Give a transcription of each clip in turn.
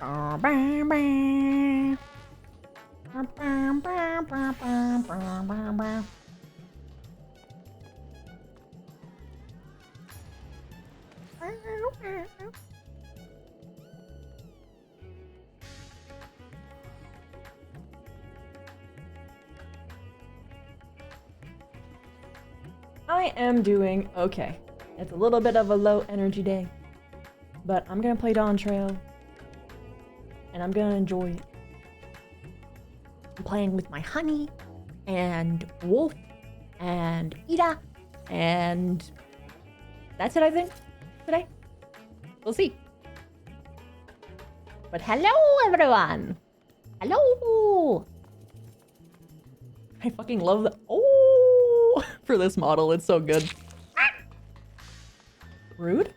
I am doing okay. It's a little bit of a low energy day, but I'm gonna play Dawntrail, and I'm gonna enjoy it. I'm playing with my honey, and Wolf, and Ida, and that's it, I think, today. We'll see. But hello, everyone! Hello! I fucking love the— oh! For this model, it's so good. Rude?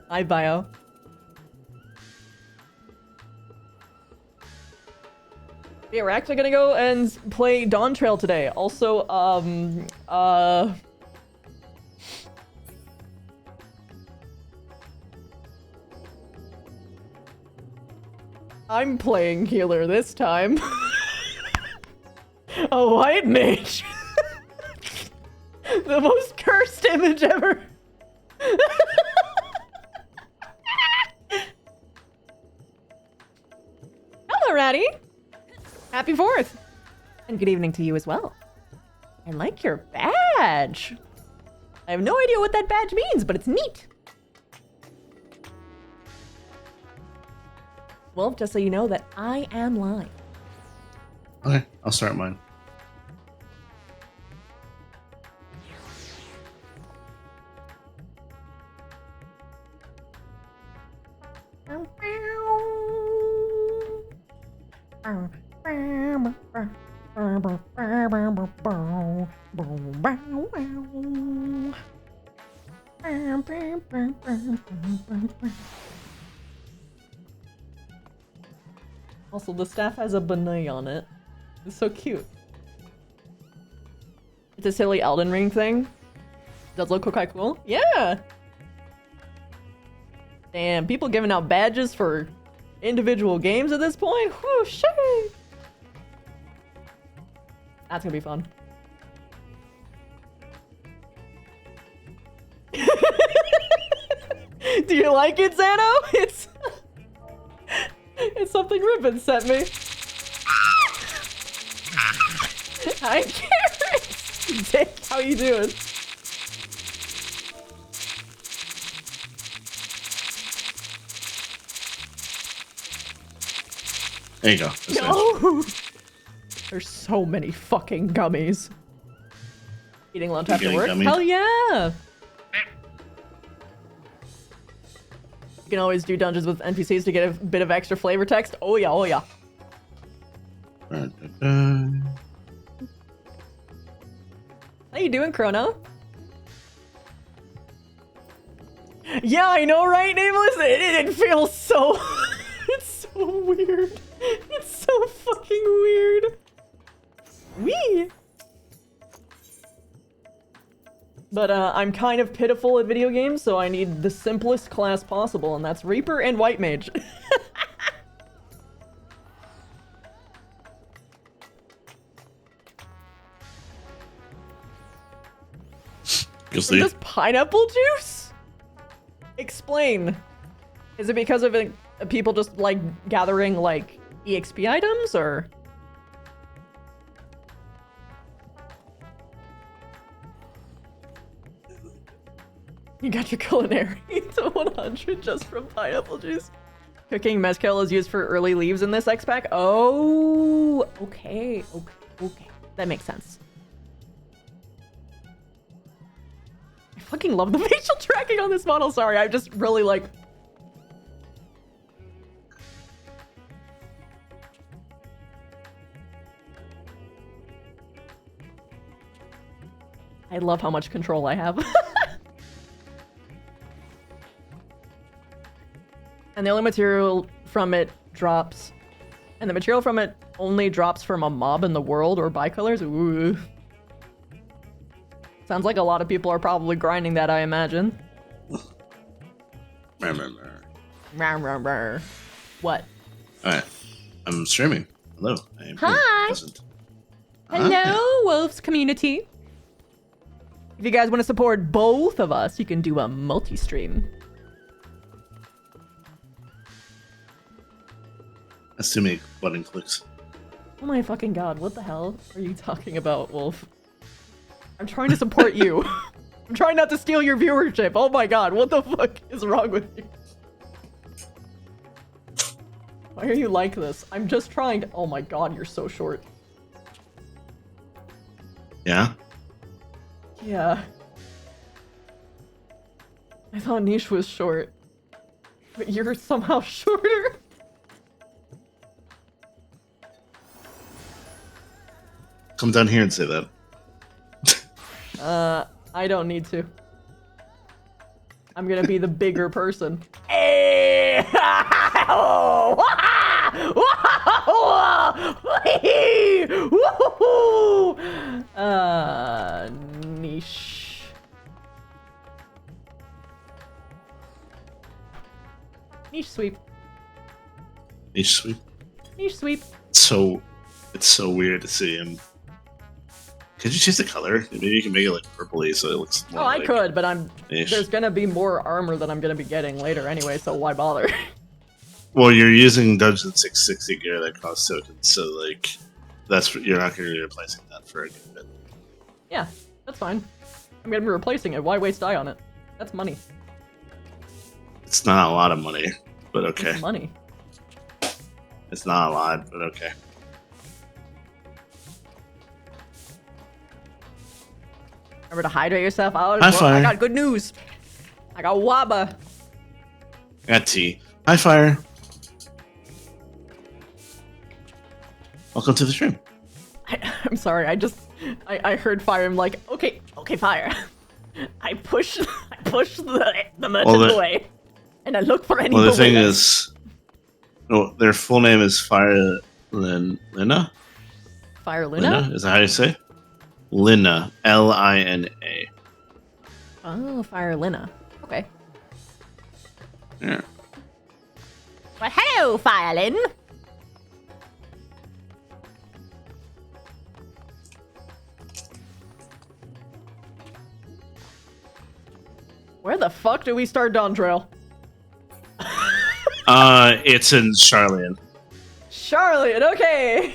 Hi, Bio. Yeah, we're actually gonna go and play Dawntrail today. Also, I'm playing healer this time. A white mage. The most cursed image ever. Hello, Ratty. Happy 4th. And good evening to you as well. I like your badge. I have no idea what that badge means, but it's neat. Well, just so you know that I am live. Okay, I'll start mine. Also, the staff has a bonnet on it. It's so cute. It's a silly Elden Ring thing. Does look quite cool. Yeah! Damn, people giving out badges for individual games at this point? Whew, shit! That's gonna be fun. Do you like it, Xano? It's something Ribbon sent me. Hi, Garrett! Dick, how you doing? There you go. No! There's so many fucking gummies. Eating lunch after work? Gummies? Hell yeah! You can always do dungeons with NPCs to get a bit of extra flavor text. Oh yeah, oh yeah. How you doing, Chrono? Yeah, I know, right, Nameless? It feels so... it's so weird. It's so fucking weird. Wee! But I'm kind of pitiful at video games, so I need the simplest class possible, and that's Reaper and White Mage. Is this pineapple juice? Explain. Is it because of people just like gathering like EXP items, or? You got your culinary to 100 just from pineapple juice. Cooking mezcal is used for early leaves in this X pack. Oh, okay. That makes sense. I fucking love the facial tracking on this model. Sorry, I just really like... I love how much control I have. And the only material from it drops. And the material from it only drops from a mob in the world or bicolors. Ooh. Sounds like a lot of people are probably grinding that, I imagine. Rawr, rawr, rawr. What? Alright. I'm streaming. Hello. I am here, Hi. present. Hello, Wolves community. If you guys want to support both of us, you can do a multi-stream. That's too many button clicks. Oh my fucking god, what the hell are you talking about, Wolf? I'm trying to support you. I'm trying not to steal your viewership. Oh my god, what the fuck is wrong with you? Why are you like this? I'm just trying to- Oh my god, you're so short. Yeah? Yeah. I thought Niche was short. But you're somehow shorter. Come down here and say that. I don't need to. I'm gonna be the bigger person. Hey! Niche. Niche sweep. Niche sweep. Niche sweep. It's so weird to see him. Could you change the color? Maybe you can make it like purpley so it looks more Oh, I like could, but niche. there's gonna be more armor that I'm gonna be getting later anyway, so why bother? Well, you're using Dungeon 660 gear that costs tokens, so like you're not gonna be replacing that for a good bit. Yeah, that's fine. I'm gonna be replacing it. Why waste die on it? That's money. It's not a lot of money, but okay. It's money. It's not a lot, but okay. Remember to hydrate yourself out. High fire. I got good news. I got Waba. I got tea. High fire. Welcome to the stream. I'm sorry. I heard fire. I'm like, okay, fire. I push the merchant away, and I look for any. Well, the thing is, no, their full name is Fire Lina. Fire Luna. Is that how you say? Lina. Lina. Oh, Fire Lina. Okay. Yeah. Well, hello, Firelin. Where the fuck do we start Dawntrail? It's in Charlian. Charlotte, okay.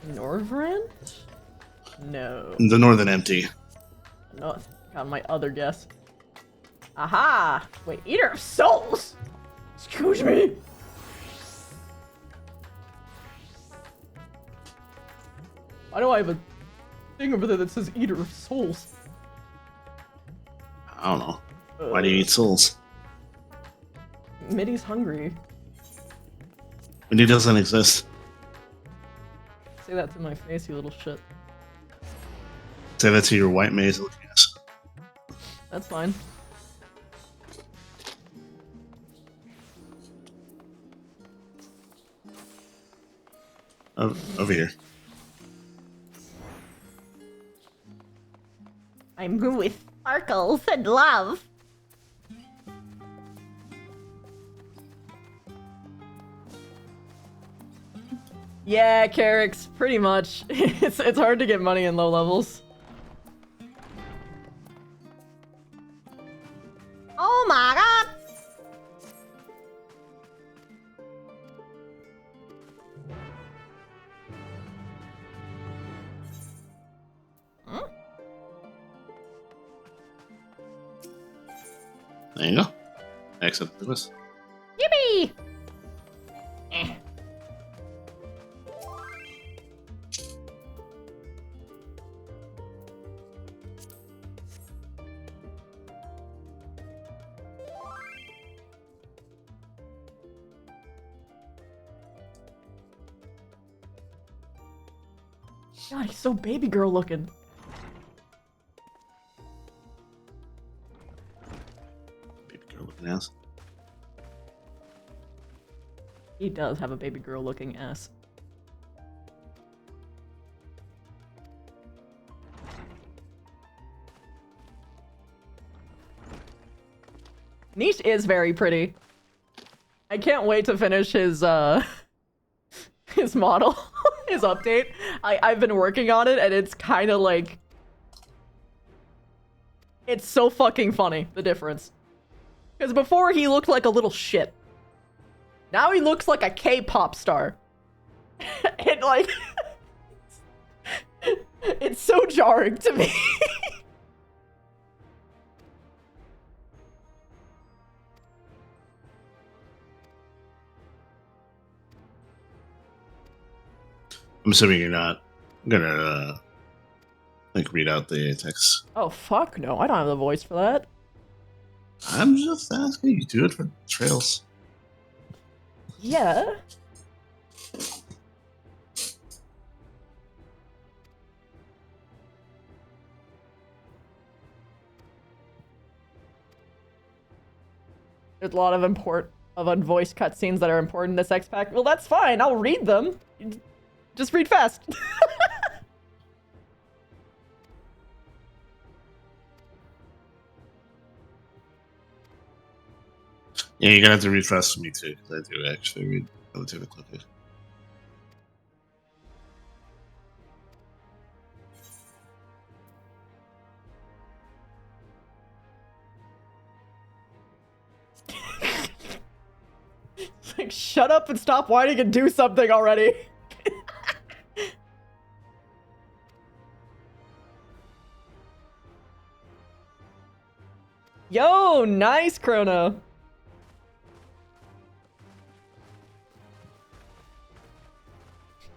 Norvrant? No. The Northern Empty. No, got my other guess. Aha! Wait, Eater of Souls? Excuse me? Why do I have a thing over there that says Eater of Souls? I don't know. Why do you eat souls? Middy's hungry. Mindy doesn't exist. Say that to my face, you little shit. Say that to your white maze looking ass. That's fine. Over here. I'm with sparkles and love. Yeah, Carrick's pretty much. It's hard to get money in low levels. Oh my god! Hmm? There you go. Accept the quest. Yippee! Eh. God, he's so baby girl looking. Baby girl looking ass. He does have a baby girl looking ass. Niche is very pretty. I can't wait to finish his his model, his update. I've been working on it, and it's kind of like, it's so fucking funny, the difference. Because before he looked like a little shit. Now he looks like a K-pop star. And like, it's so jarring to me. I'm assuming you're not gonna like read out the text. Oh fuck no, I don't have the voice for that. I'm just asking. You do it for trails. Yeah. There's a lot of unvoiced cutscenes that are important in this X pack. Well, that's fine. I'll read them. Just read fast. Yeah, you're gonna have to read fast for me too, because I do actually read relatively quickly. Like, shut up and stop whining and do something already. Yo, nice, Chrono.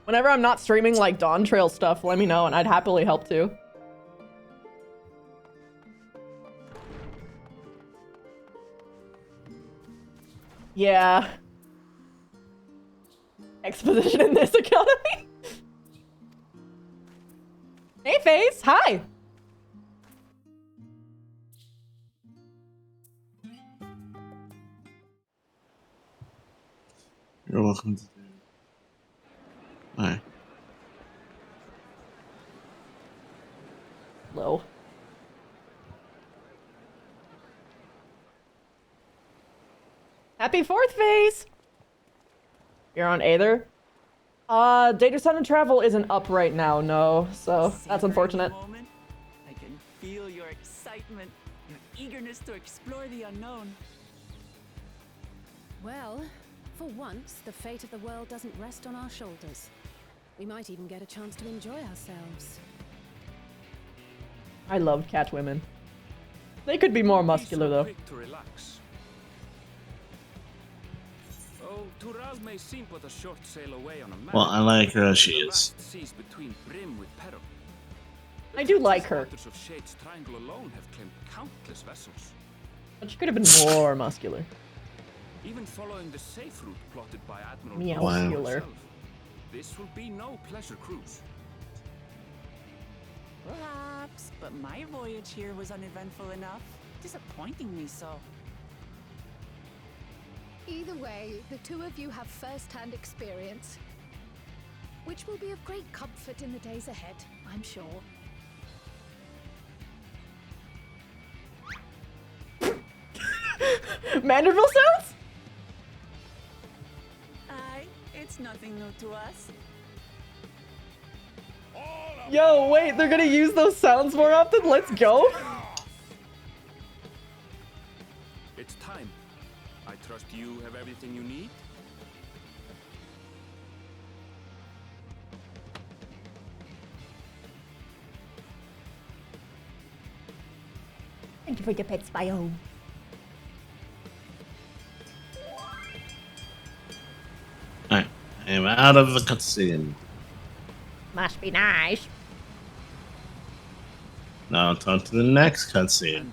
Whenever I'm not streaming like Dawntrail stuff, let me know and I'd happily help too. Yeah. Exposition in this economy? Hey, Face! Hi! You're welcome to do. Hi. Low. Happy 4th, Face! You're on Aether? Data Sun and Travel isn't up right now, no, so that's unfortunate. I can feel your excitement, your eagerness to explore the unknown. Well, for once, the fate of the world doesn't rest on our shoulders. We might even get a chance to enjoy ourselves. I loved Catwomen. They could be more muscular, though. Quick to relax. Oh, Turaz may seem but a short sail away on a map. Well, I like her as she is. Seas between brim with peril. I do like her. Waters of Shade's Triangle alone have claimed countless vessels. But she could have been more muscular. Even following the safe route plotted by Admiral Meow. Dawson Muscular. himself, this will be no pleasure cruise. Perhaps, but my voyage here was uneventful enough. Disappointingly so. Either way, the two of you have first-hand experience, which will be of great comfort in the days ahead, I'm sure. Manderville sounds? Aye, it's nothing new to us. Yo, wait, they're gonna use those sounds more often? Let's go. It's time. I trust you have everything you need. Thank you for your pets, bio. Alright, I am out of the cutscene. Must be nice. Now on to the next cutscene.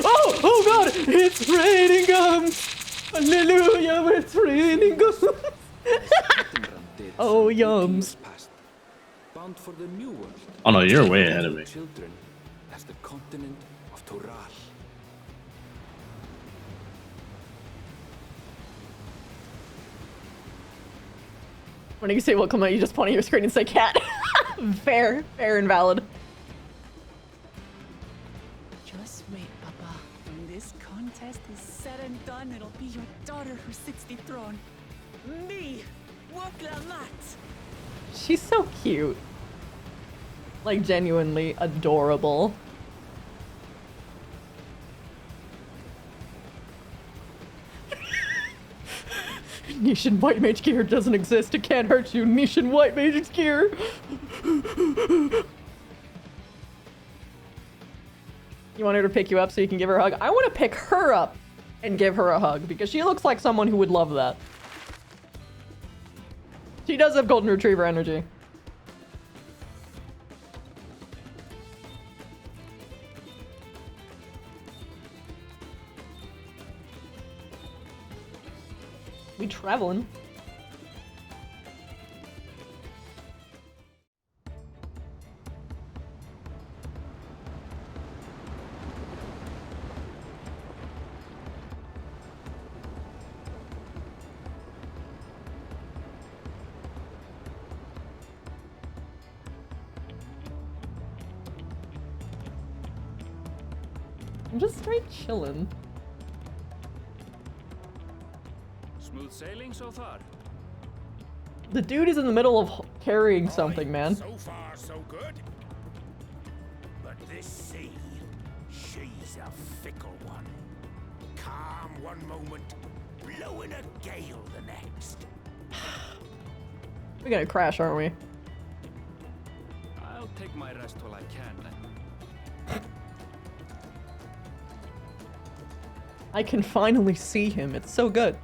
Oh god! It's raining gums! Hallelujah, it's raining gums! Oh, yums. Bound for the new world. Oh no, you're way ahead of me. Children as the continent of Toral. When you say welcome, you just point at your screen and say cat. Fair and valid. Just wait, Papa. When this contest is said and done, it'll be your daughter who sits the throne. Me, Woklamat. She's so cute. Like, genuinely adorable. Nishan White Mage gear doesn't exist. It can't hurt you. Nishan White Mage gear. You want her to pick you up so you can give her a hug? I want to pick her up and give her a hug because she looks like someone who would love that. She does have golden retriever energy. We traveling. I'm just straight chilling. Smooth sailing so far? The dude is in the middle of carrying something, man. So far, so good. But this sea, she's a fickle one. Calm one moment, blowing a gale the next. We're gonna crash, aren't we? I'll take my rest while I can then. I can finally see him. It's so good.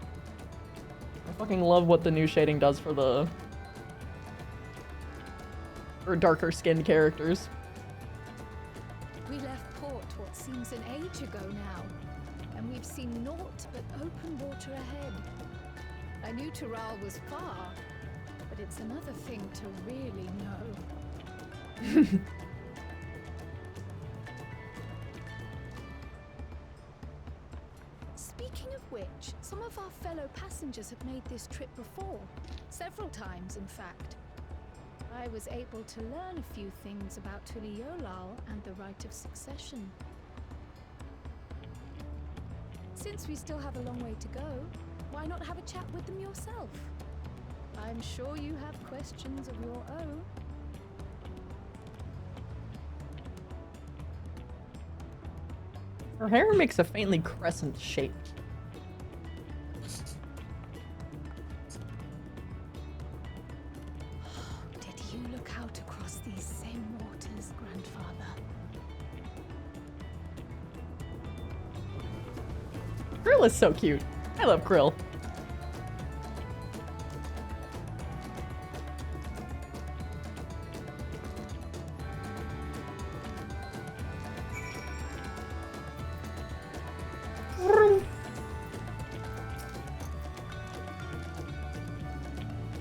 I fucking love what the new shading does for the... for darker skinned characters. We left port what seems an age ago now, and we've seen naught but open water ahead. I knew Tural was far, but it's another thing to really know. Speaking of which, some of our fellow passengers have made this trip before. Several times, in fact. I was able to learn a few things about Tuliolal and the right of succession. Since we still have a long way to go, why not have a chat with them yourself? I'm sure you have questions of your own. Her hair makes a faintly crescent shape. Did you look out across these same waters, Grandfather? Krill is so cute. I love Krill.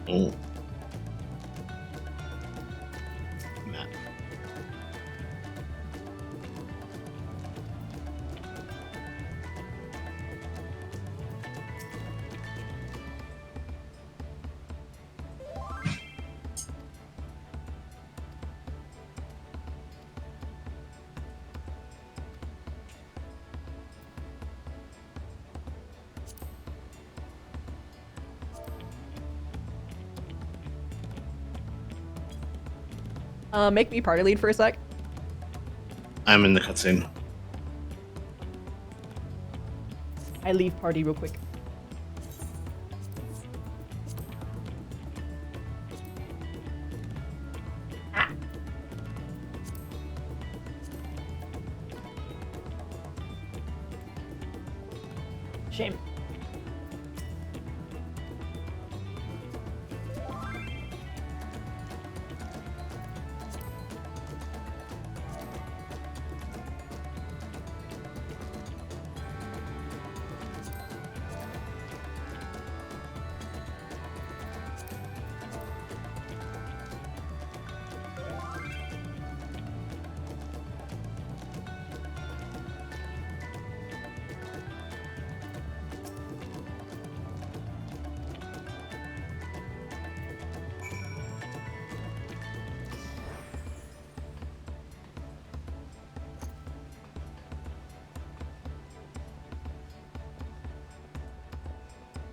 Oh. Map. Make me party lead for a sec. I'm in the cutscene. I leave party real quick. Ah. Shame.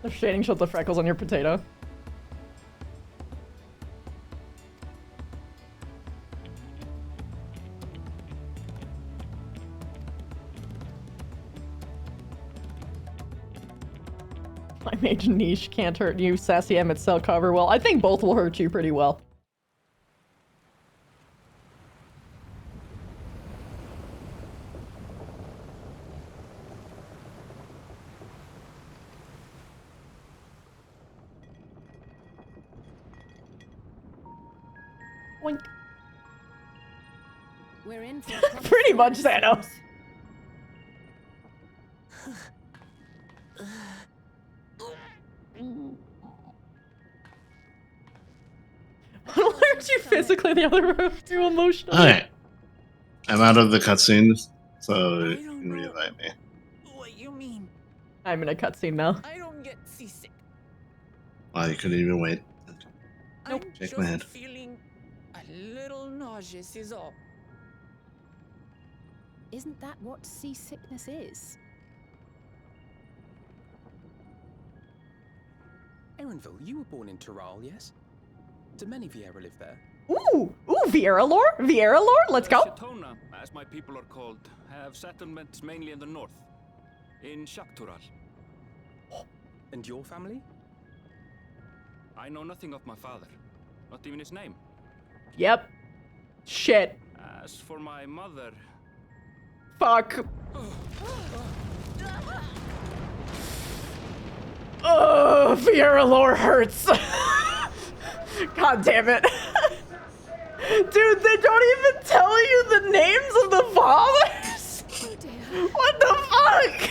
The shading shows the freckles on your potato. My mage niche can't hurt you. Sassy Emmett cell cover. Well, I think both will hurt you pretty well. Oink. We're in for a proper Pretty much, storm, Sano. Why aren't you physically the other room? Too emotional. Alright. I'm out of the cutscene, so you I don't can know re-invite me. what you mean. I'm in a cutscene now. I don't get seasick. Wow, you couldn't even wait. Nope. I'm Shake just my hand. feeling a little nauseous is all. Isn't that what seasickness is? Erinville, you were born in Tyrol, yes? Do many Vieira live there? Ooh, Vieira lore? Vieira lore? Let's go. Shatona, as my people are called, have settlements mainly in the north, in Shaktural. And your family? I know nothing of my father, not even his name. Yep. Shit. As for my mother, Fuck. Oh, Vieira lore hurts. God damn it. Dude, they don't even tell you the names of the fathers? Oh dear. What the fuck?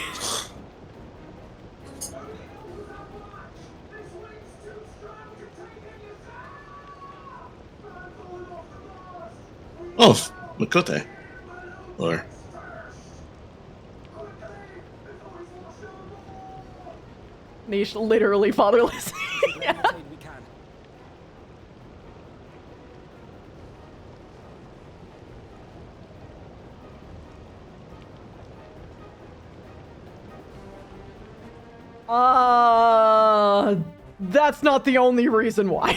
Oh, Makote. Or Niche literally fatherless. Yeah. We can. That's not the only reason why.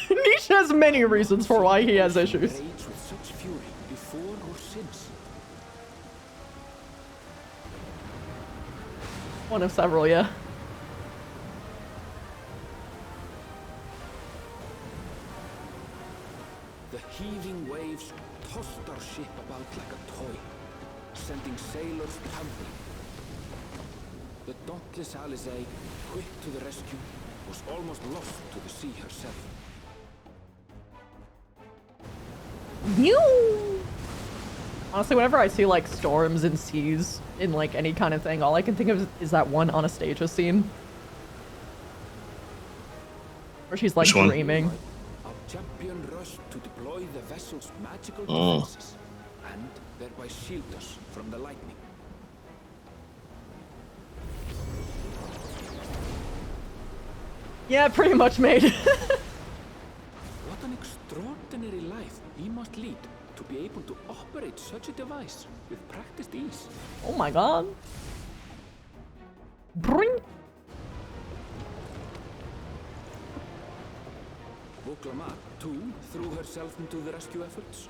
Niche has many reasons for why he has issues. Rage with such fury before or since. One of several, yeah. the heaving waves tossed our ship about like a toy, sending sailors tumbling. The dauntless Alizé, quick to the rescue, was almost lost to the sea herself. Honestly, whenever I see like storms and seas in like any kind of thing, all I can think of is that one Anastasia scene. Where she's like Which one? dreaming. Our champion rushed to deploy the vessel's magical Oh. defenses, and thereby shield us from the lightning. Yeah, pretty much made. What an extraordinary life he must lead to be able to operate such a device with practiced ease. Oh my god. Bring. Vuklamat, too, threw herself into the rescue efforts,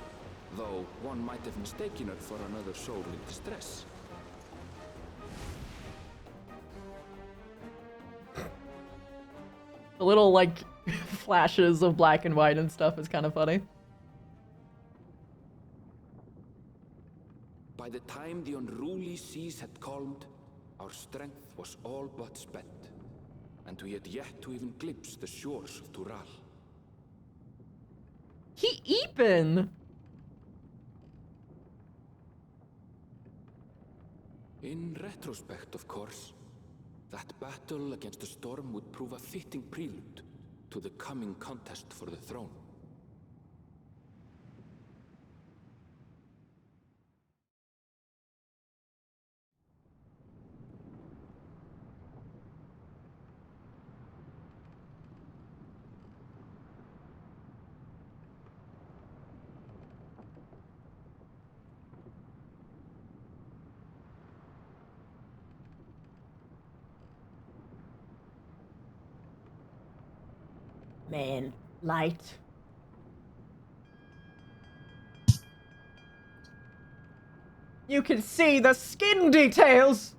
though one might have mistaken her for another soul in distress. The little like flashes of black and white and stuff is kind of funny. By the time the unruly seas had calmed, our strength was all but spent, and we had yet to even glimpse the shores of Tural. He Eepin! In retrospect, of course, that battle against the storm would prove a fitting prelude to the coming contest for the throne. Man, light. You can see the skin details!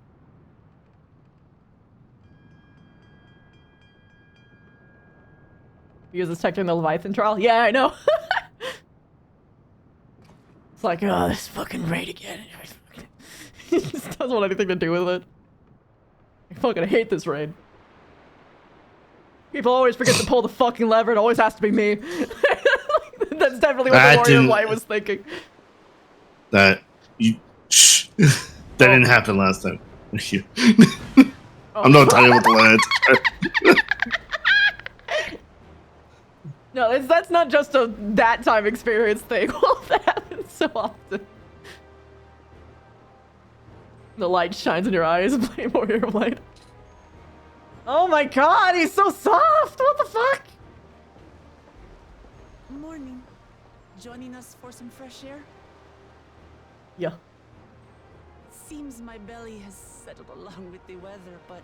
He was detecting the Leviathan trial? Yeah, I know. It's like, oh, this fucking raid again. He just doesn't want anything to do with it. I fucking hate this raid. People always forget to pull the fucking lever. It always has to be me. That's definitely what the Warrior of Light was thinking. That didn't happen last time. I'm not talking about the land. No, that's not just a that time experience thing. Well, that happens so often. The light shines in your eyes, play Warrior of Light. Oh my god, he's so soft! What the fuck? Morning. Joining us for some fresh air? Yeah. Seems my belly has settled along with the weather, but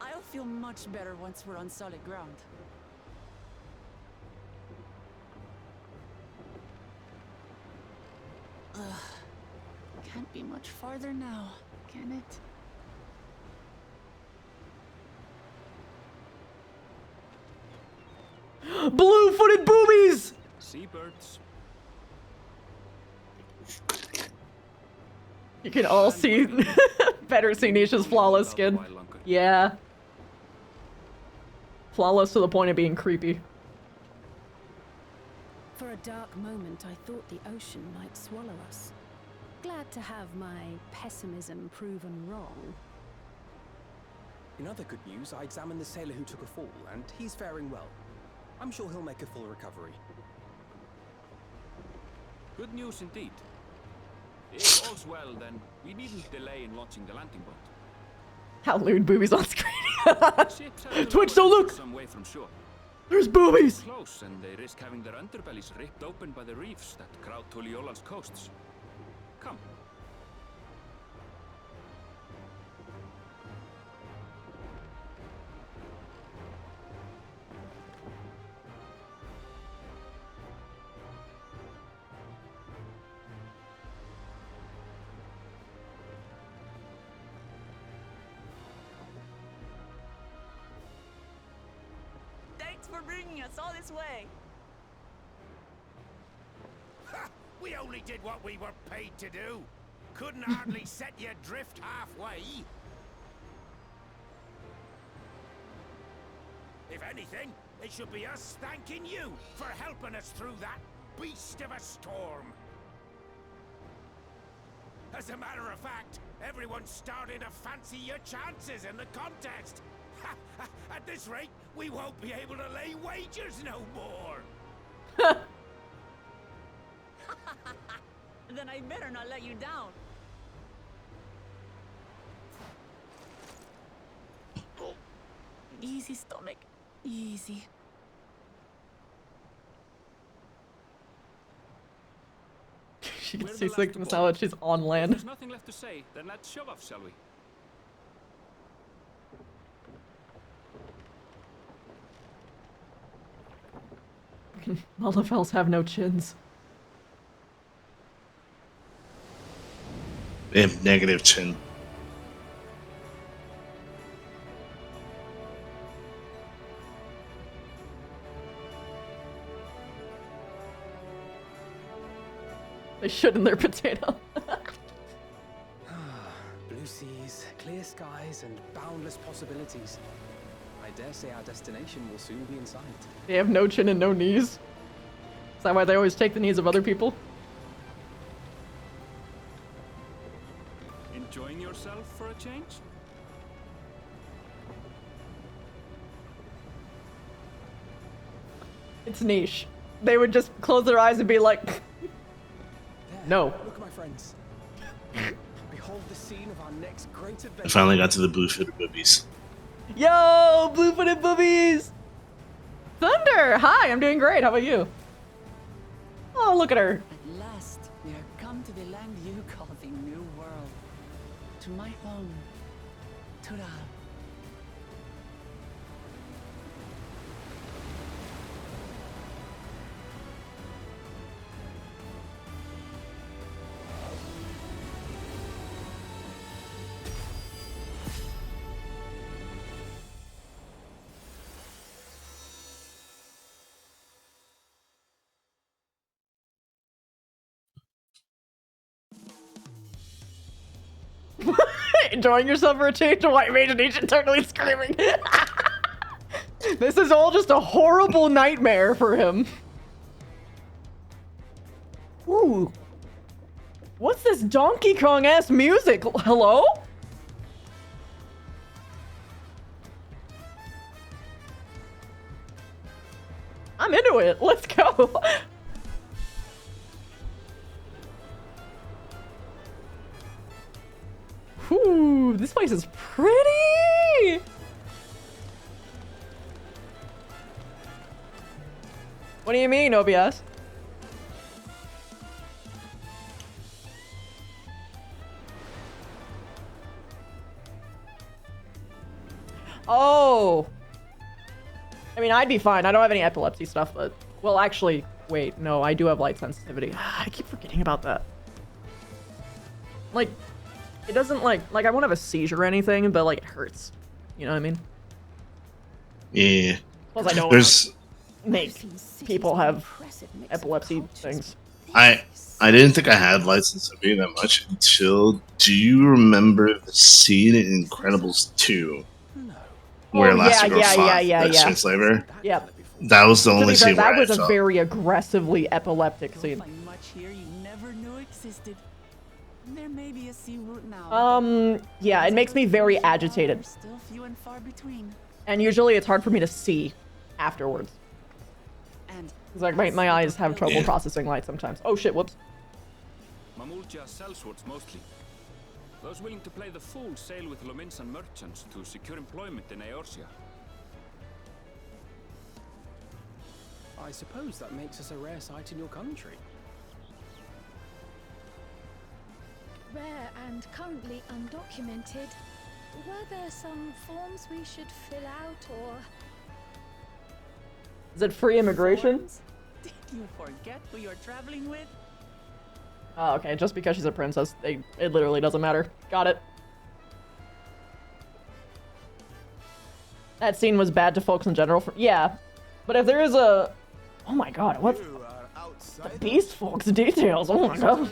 I'll feel much better once we're on solid ground. Ugh. Can't be much farther now, can it? Blue-footed boobies! Seabirds. You can all see better see Nisha's flawless skin. Yeah. Flawless to the point of being creepy. For a dark moment, I thought the ocean might swallow us. Glad to have my pessimism proven wrong. In other good news, I examined the sailor who took a fall, and he's faring well. I'm sure he'll make a full recovery. Good news indeed. If all's well, then we needn't delay in launching the landing boat. How lewd boobies on screen. Ships have to Twitch, lower don't look! some way from shore. There's boobies! Close, and they risk having their underbellies ripped open by the reefs that crowd Tuliola's coasts. Come. Thanks for bringing us all this way. Ha! We only did what we were paid to do. Couldn't hardly set you adrift halfway. If anything, it should be us thanking you for helping us through that beast of a storm. As a matter of fact, everyone's starting to fancy your chances in the contest. At this rate, we won't be able to lay wagers no more. Then I better not let you down. Easy, stomach. Easy. She can see sickness now that she's on land. There's nothing left to say, then let's show off, shall we? Malafels have no chins. They have negative chin. They should in their potato. Blue seas, clear skies, and boundless possibilities. I dare say our destination will soon be in sight. They have no chin and no knees. Is that why they always take the knees of other people? Enjoying yourself for a change? It's niche. They would just close their eyes and be like, There, no. Look, my friends. Behold the scene of our next great adventure. I finally got to the blue-footed boobies. Yo, blue-footed boobies! Thunder! Hi, I'm doing great. How about you? Oh, look at her. At last, we are come to the land you call the New World. To my home, Tural. Enjoying yourself for a change? White mage and ancient totally screaming. This is all just a horrible nightmare for him. Ooh. What's this Donkey Kong ass music? Hello? I'm into it. Let's go. Whew, this place is pretty. What do you mean, OBS? Oh. I mean, I'd be fine. I don't have any epilepsy stuff, but... Well, actually, wait. No, I do have light sensitivity. I keep forgetting about that. Like, it doesn't, like, I won't have a seizure or anything, but, like, it hurts. You know what I mean? Yeah. Plus, I don't make people have epilepsy things. I didn't think I had light sensitivity that much until... Do you remember the scene in Incredibles 2? Where Elastigirl fought the Swing Yep. That was the only scene where that was I a felt... very aggressively epileptic scene. Find much here you never knew existed. There may be a sea route now. Yeah, it makes me very agitated. Still few and far between. And usually it's hard for me to see afterwards. And It's like my eyes have trouble processing light sometimes. Oh shit, whoops. Mamulja sellswords mostly. Those willing to play the fool sail with Lominsan merchants to secure employment in Eorzea. I suppose that makes us a rare sight in your country. Rare and currently undocumented. Were there some forms we should fill out or... Is it free immigration? Forms? Did you forget who you're traveling with? Oh, okay, just because she's a princess, it literally doesn't matter. Got it. That scene was bad to folks in general. Yeah, but if there is a... Oh my god, what? The beast folks details, oh my god.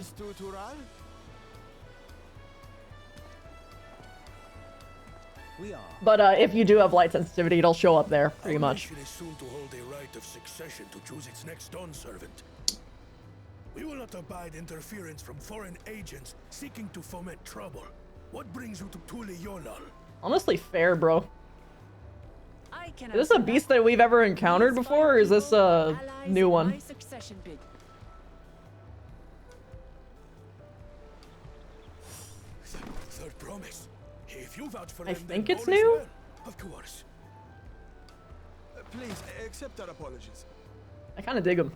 We are. But if you do have light sensitivity, it'll show up there, pretty much. Our nation is soon to hold a right of succession to choose its next Dawn servant. We will not abide interference from foreign agents seeking to foment trouble. What brings you to Tule Yolal? Honestly, fair, bro. I can Is this a beast that we've ever encountered before, or is this a new one? Third promise. If you vouch for I them, think then it's all is new? well. Of course. Please, accept our apologies. I kind of dig him.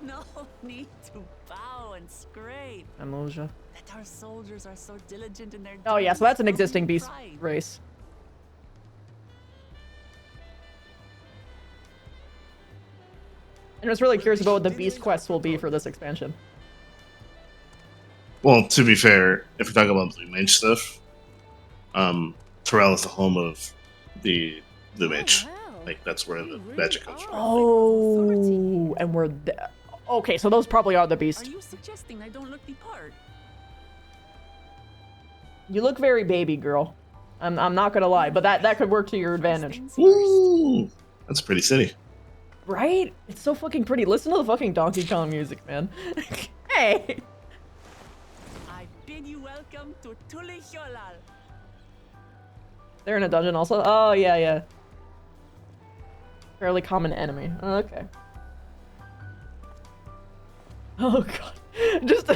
No need to bow and scrape. Emoja. That our soldiers are so diligent in their Oh yeah, so that's an existing beast pride. race. And I was really curious about what the beast quests will be for this expansion. Well, to be fair, if we talk about Blue Mage stuff, Terrell is the home of the Blue Mage. Like, that's where the magic comes from. Oh, and we're there. Okay, so those probably are the beast. Are you suggesting I don't look the part? You look very baby girl. I'm not gonna lie, but that could work to your advantage. Ooh, that's a pretty city. Right? It's so fucking pretty. Listen to the fucking Donkey Kong music, man. Hey! I bid you welcome to Tule Yolal. They're in a dungeon also? Oh, yeah, yeah. Fairly common enemy. Okay. Oh, God. Just...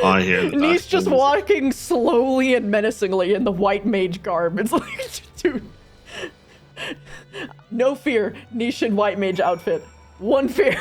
I hear the Niche just doctor. walking slowly and menacingly in the white mage garb. It's like, dude... No fear, Niche in white mage outfit. One fear.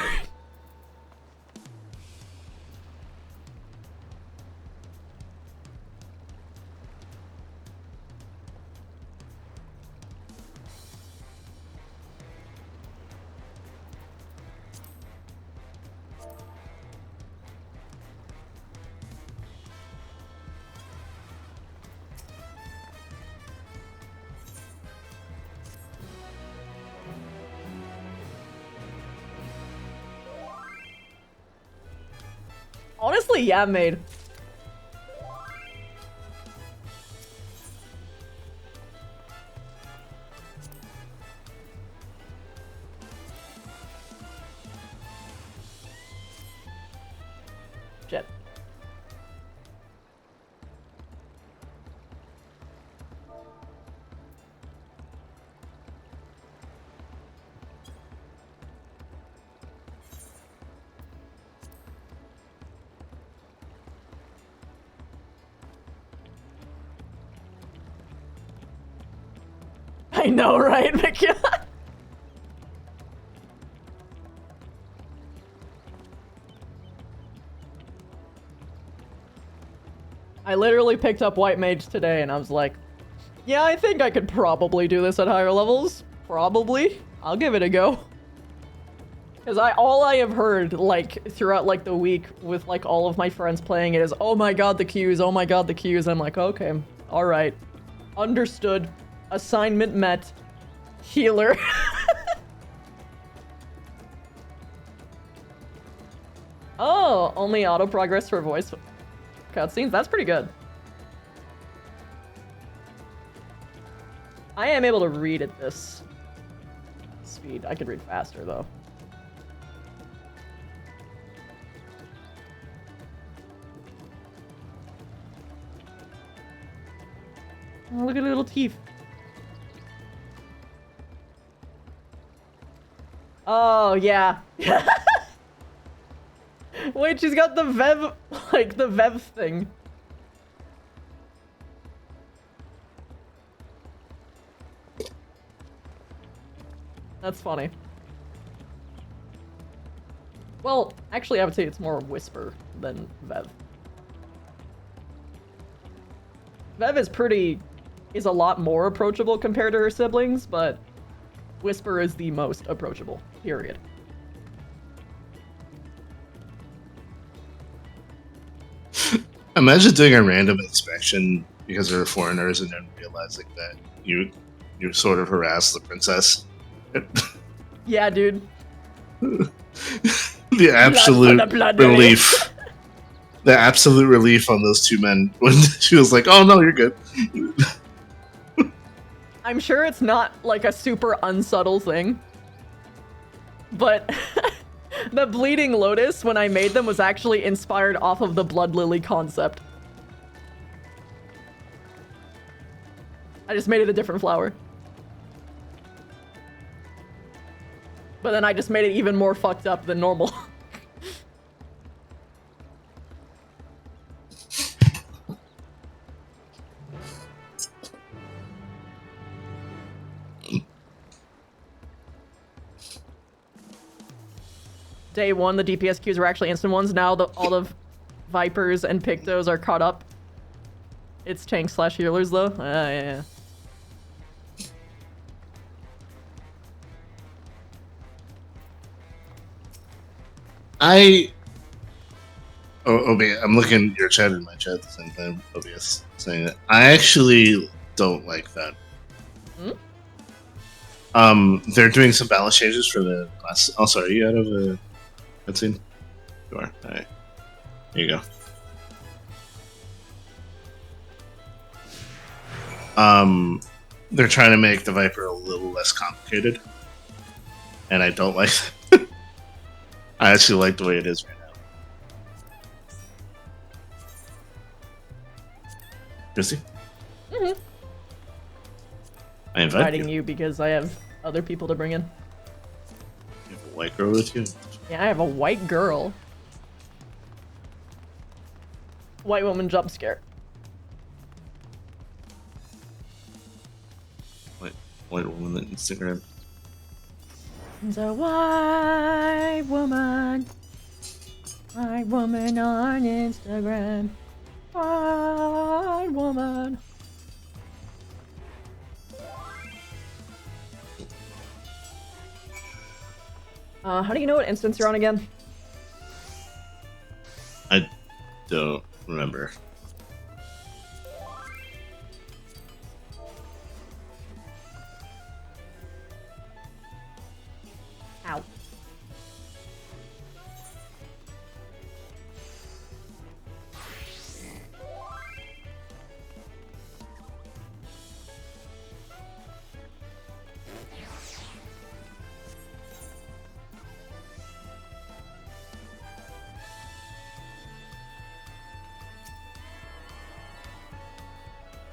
Honestly, yeah, maid. Shit. I know, right, Mickey? I literally picked up White Mage today and I was like, yeah, I think I could probably do this at higher levels. Probably. I'll give it a go. Because all I have heard, like, throughout, like, the week with, like, all of my friends playing it is, oh my god, the queues, oh my god, the queues. I'm like, okay, alright. Understood. Assignment met. Healer. Oh, only auto progress for voice cutscenes? That's pretty good. I am able to read at this speed. I could read faster, though. Oh, look at the little teeth. Oh, yeah. Wait, she's got the Vev, like, the Vev thing. That's funny. Well, actually, I would say it's more Whisper than Vev. Vev is a lot more approachable compared to her siblings, but Whisper is the most approachable, period. Imagine doing a random inspection because they're foreigners and then realizing that you sort of harass the princess. Yeah, dude. The absolute relief. The absolute relief on those two men when she was like, oh no, you're good. I'm sure it's not like a super unsubtle thing, but the Bleeding Lotus, when I made them, was actually inspired off of the Blood Lily concept. I just made it a different flower. But then I just made it even more fucked up than normal. Day 1, the DPS queues were actually instant ones. Now all the Vipers and Pictos are caught up. It's tanks / healers though. Yeah. I'm looking at your chat in my chat at the same time. OBS saying that I actually don't like that. They're doing some balance changes for the class. Oh, sorry, are you out of a cutscene? You are. All right. Here you go. They're trying to make the Viper a little less complicated, and I don't like that. I actually like the way it is right now. Chrissy? Mm-hmm. I invite you because I have other people to bring in. You have a white girl with you? Yeah, I have a white girl. White woman jump scare. White woman on Instagram. There's a white woman. White woman on Instagram. White woman. How do you know what instance you're on again? I don't remember. Ow.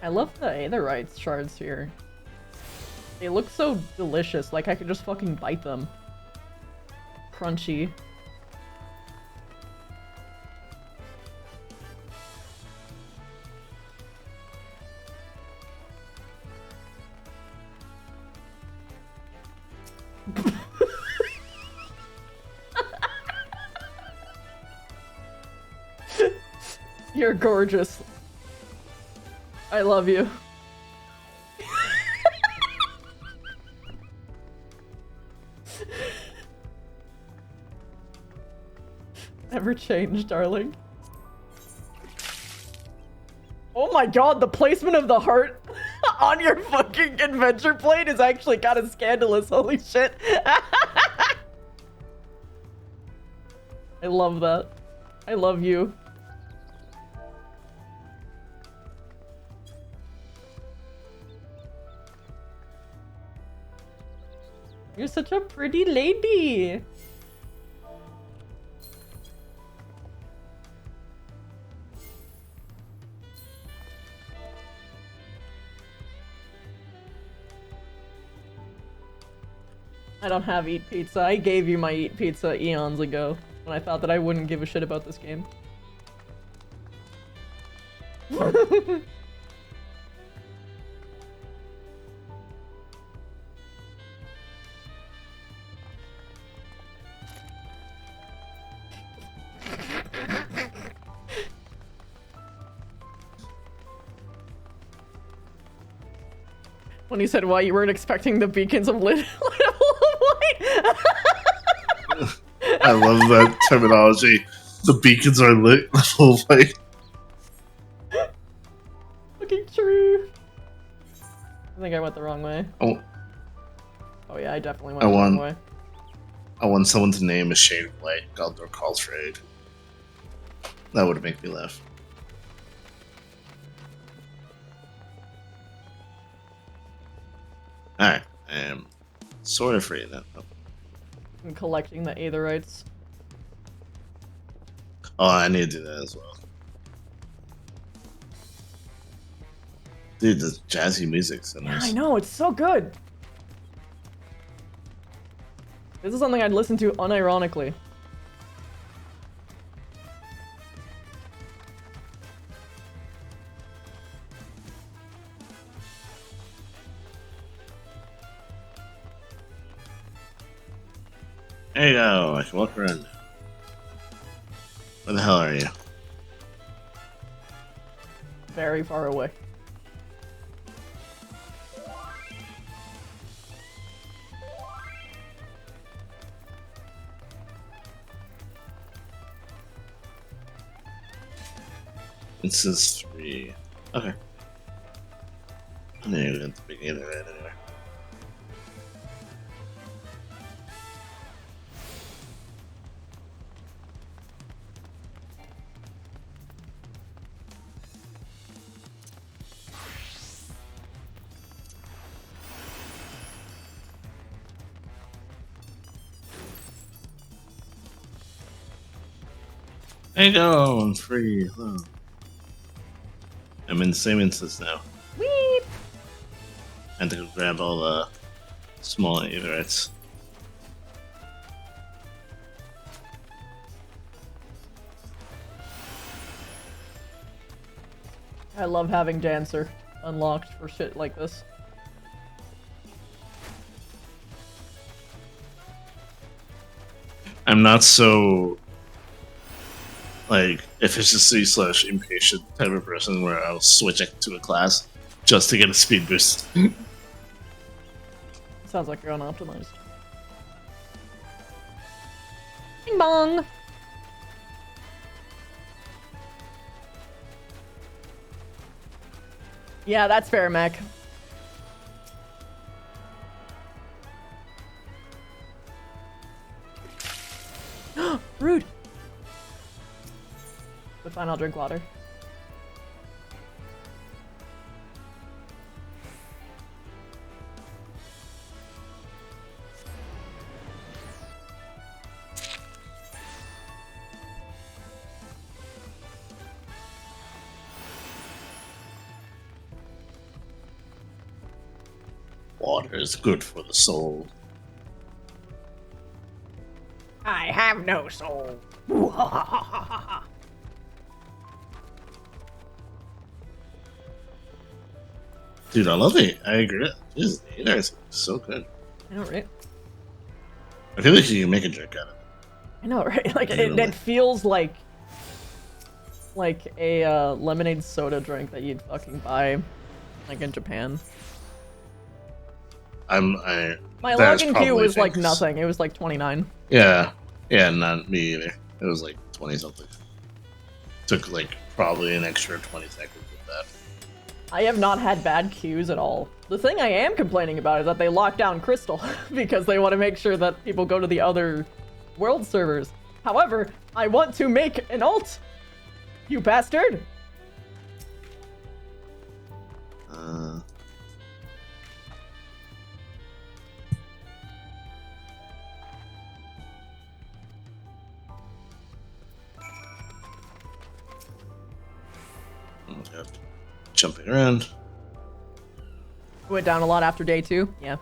I love the Aetheryte shards here. They look so delicious, like I could just fucking bite them. Crunchy. You're gorgeous. I love you. Never change, darling. Oh my god, the placement of the heart on your fucking adventure plate is actually kind of scandalous. Holy shit. I love that. I love you. You're such a pretty lady. I don't have Eat Pizza. I gave you my Eat Pizza eons ago when I thought that I wouldn't give a shit about this game. When you said why you weren't expecting the beacons of lit light. I love that terminology. The beacons are lit level of light. Fucking true. I think I went the wrong way. Oh yeah, I definitely went the wrong way. I want someone to name a shade of light Galdor calls for aid. That would make me laugh. Alright, I am sort of free now. Oh. I'm collecting the Aetherites. Oh, I need to do that as well. Dude, the jazzy music's so nice. Yeah, I know, it's so good! This is something I'd listen to unironically. There you go, I can walk around now. Where the hell are you? Very far away. It says 3. Okay. I knew you at the beginning of that anyway. There you go, I'm free. Hello. I'm in the same instance now. Weep! And to grab all the small Aetherites. I love having Dancer unlocked for shit like this. I'm not so like efficiency / impatient type of person where I'll switch it to a class just to get a speed boost. Sounds like you're unoptimized. Bing bong! Yeah, that's fair, Mac. Rude! But fine, I'll drink water. Water is good for the soul. I have no soul. Dude, I love it. I agree. Jesus, the AI is so good. I know, right? I feel like you can make a drink out of it. I know, right? Like it feels like a lemonade soda drink that you'd fucking buy, like in Japan. My login queue was like nothing. It was like 29. Yeah, not me either. It was like 20 something. Took like probably an extra 20 seconds with that. I have not had bad queues at all. The thing I am complaining about is that they locked down Crystal because they want to make sure that people go to the other world servers. However, I want to make an alt. You bastard! Jumping around. Went down a lot after day 2. Yeah.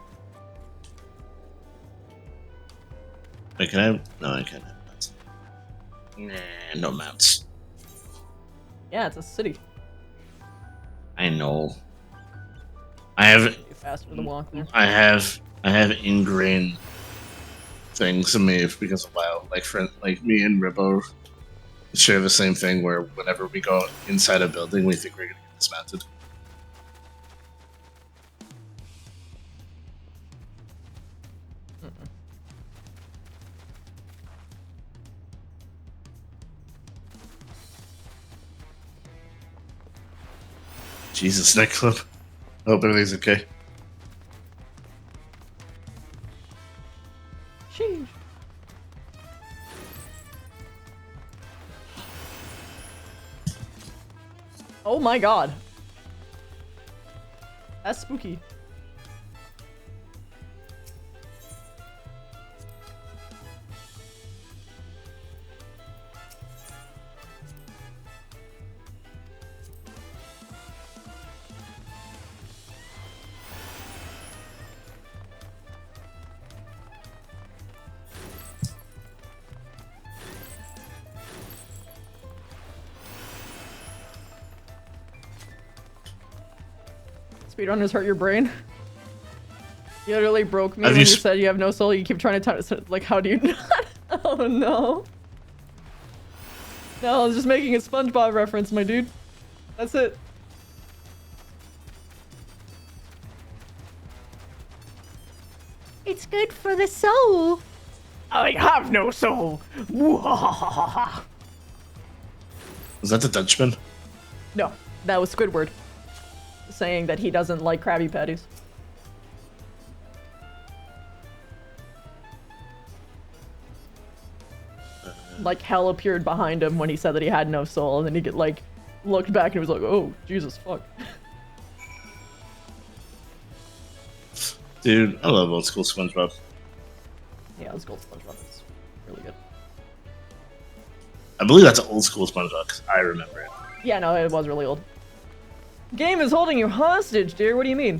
Wait, can I? No, I can't have mounts. Nah, no mounts. Yeah, it's a city. I know. I have. Faster to walk there. I have ingrained things to me because of WoW. Like me and Ribbo share the same thing where whenever we go inside a building, we think we're gonna get dismounted. Jesus, nightclub. I hope everything's okay. Sheesh. Oh my god. That's spooky. Speedrunners hurt your brain. You literally broke me when you said you have no soul. You keep trying to like, how do you not? Oh no. No, I was just making a SpongeBob reference, my dude. That's it. It's good for the soul. I have no soul. Was that the Dutchman? No, that was Squidward saying that he doesn't like Krabby Patties. Like hell appeared behind him when he said that he had no soul, and then he looked back and he was like, "Oh, Jesus, fuck." Dude, I love old school SpongeBob. Yeah, old school SpongeBob is really good. I believe that's old school SpongeBob because I remember it. Yeah, no, it was really old. Game is holding you hostage, dear. What do you mean?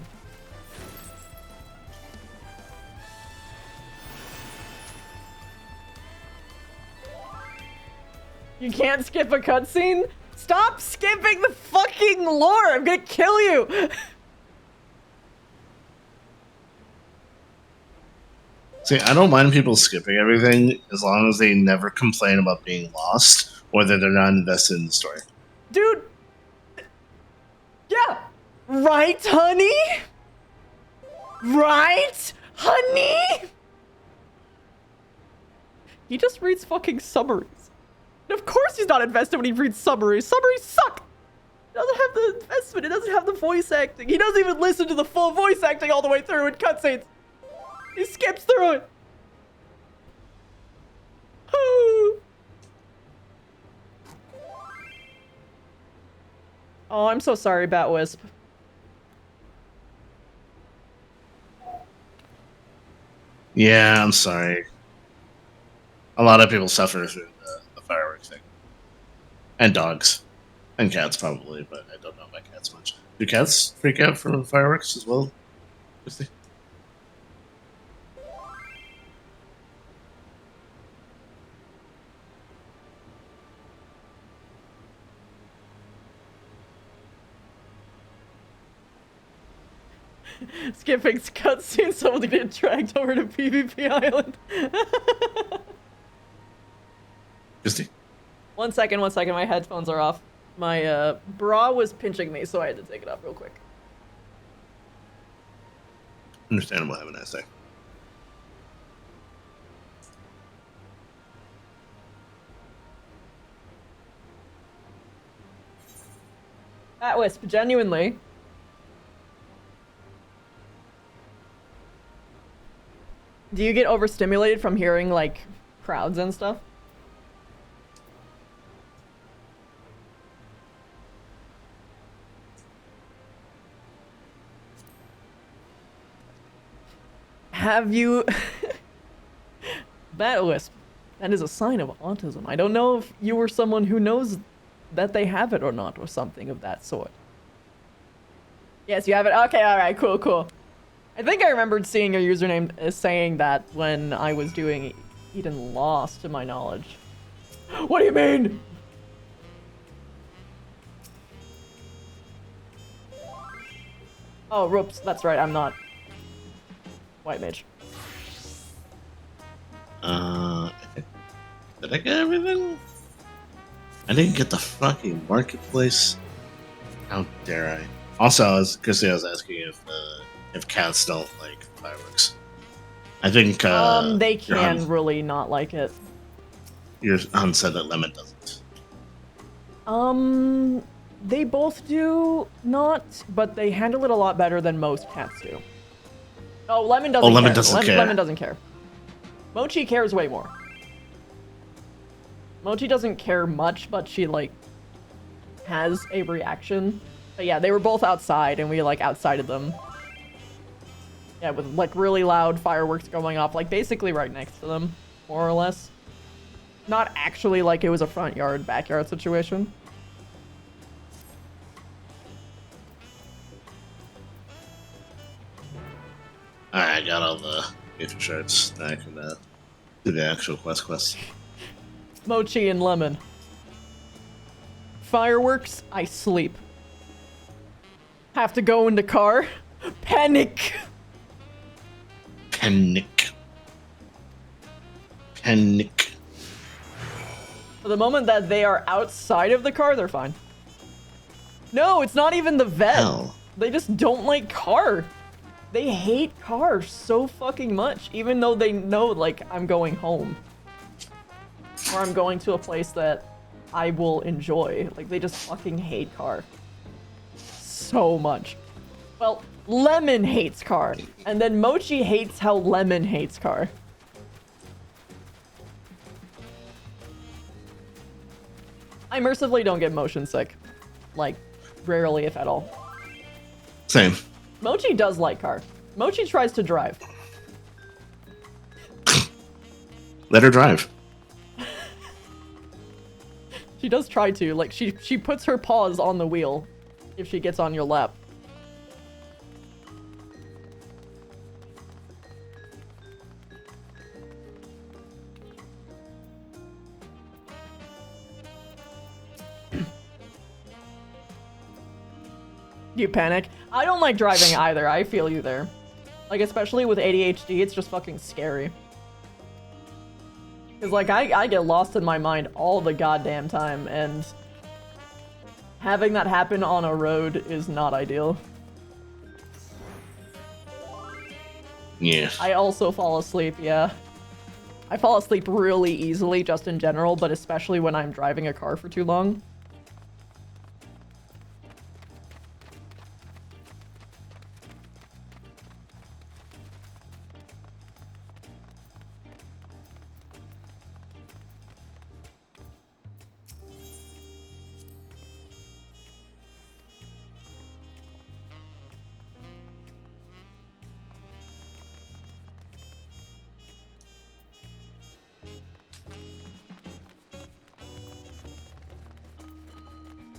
You can't skip a cutscene? Stop skipping the fucking lore! I'm gonna kill you! See, I don't mind people skipping everything as long as they never complain about being lost or that they're not invested in the story. Dude! Yeah! Right, honey? Right, honey? He just reads fucking summaries. And of course he's not invested when he reads summaries. Summaries suck! It doesn't have the investment, it doesn't have the voice acting. He doesn't even listen to the full voice acting all the way through in cutscenes. He skips through it. Oh, I'm so sorry, Batwisp. Yeah, I'm sorry. A lot of people suffer through the fireworks thing. And dogs. And cats, probably, but I don't know about cats much. Do cats freak out from fireworks as well? Skipping cutscene, someone get dragged over to PvP Island. Christy? 1 second, my headphones are off. My bra was pinching me, so I had to take it off real quick. Understandable, have a nice day. At Wisp, genuinely. Do you get overstimulated from hearing, like, crowds and stuff? Have you... Bat Wisp, that is a sign of autism. I don't know if you were someone who knows that they have it or not, or something of that sort. Yes, you have it? Okay, alright, cool. I think I remembered seeing your username saying that when I was doing Eden Lost, to my knowledge. What do you mean? Oh, whoops, that's right, I'm not White Mage. Did I get everything? I didn't get the fucking marketplace. How dare I? Also, I was asking if cats don't like fireworks. I think they can really not like it. Your aunt said that Lemon doesn't. They both do not, but they handle it a lot better than most cats do. Oh, Lemon doesn't care. Lemon doesn't care. Lemon doesn't care. Mochi cares way more. Mochi doesn't care much, but she, like, has a reaction. But yeah, they were both outside, and we, like, outsided them. Yeah, with, like, really loud fireworks going off, like, basically right next to them, more or less. Not actually like it was a front yard, backyard situation. Alright, I got all the gift shards. Now I can do the actual quest. Mochi and Lemon. Fireworks, I sleep. Have to go in the car. Panic. For the moment that they are outside of the car, they're fine. No, it's not even the vet. Hell. They just don't like car. They hate cars so fucking much, even though they know, like, I'm going home. Or I'm going to a place that I will enjoy. Like, they just fucking hate car. So much. Well, Lemon hates car. And then Mochi hates how Lemon hates car. I mercifully don't get motion sick. Like, rarely, if at all. Same. Mochi does like car. Mochi tries to drive. Let her drive. She does try to. Like, she puts her paws on the wheel if she gets on your lap. You panic? I don't like driving either. I feel you there. Like, especially with ADHD, it's just fucking scary. Because, like, I get lost in my mind all the goddamn time, and having that happen on a road is not ideal. Yeah. I also fall asleep, yeah. I fall asleep really easily, just in general, but especially when I'm driving a car for too long.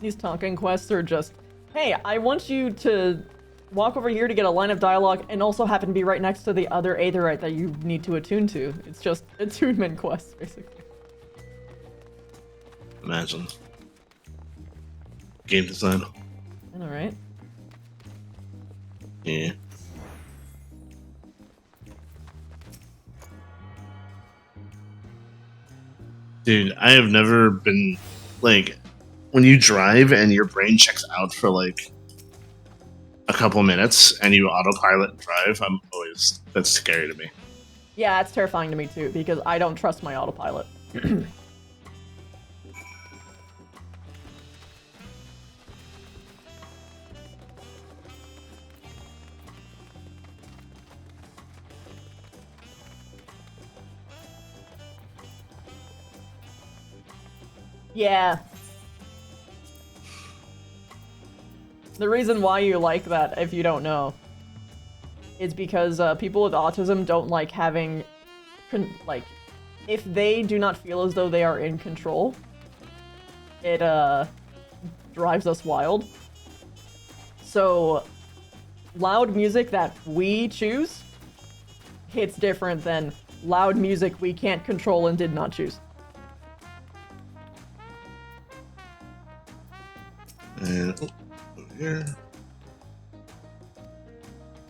These talking quests are just, hey, I want you to walk over here to get a line of dialogue and also happen to be right next to the other Aetherite that you need to attune to. It's just attunement quests, basically. Imagine. Game design. Alright. Yeah. Dude, I have never been like when you drive and your brain checks out for like a couple minutes and you autopilot and drive. That's scary to me. Yeah, it's terrifying to me too because I don't trust my autopilot. Yeah. The reason why you like that, if you don't know, is because people with autism don't like having, like, if they do not feel as though they are in control, it drives us wild. So, loud music that we choose hits different than loud music we can't control and did not choose. And over here.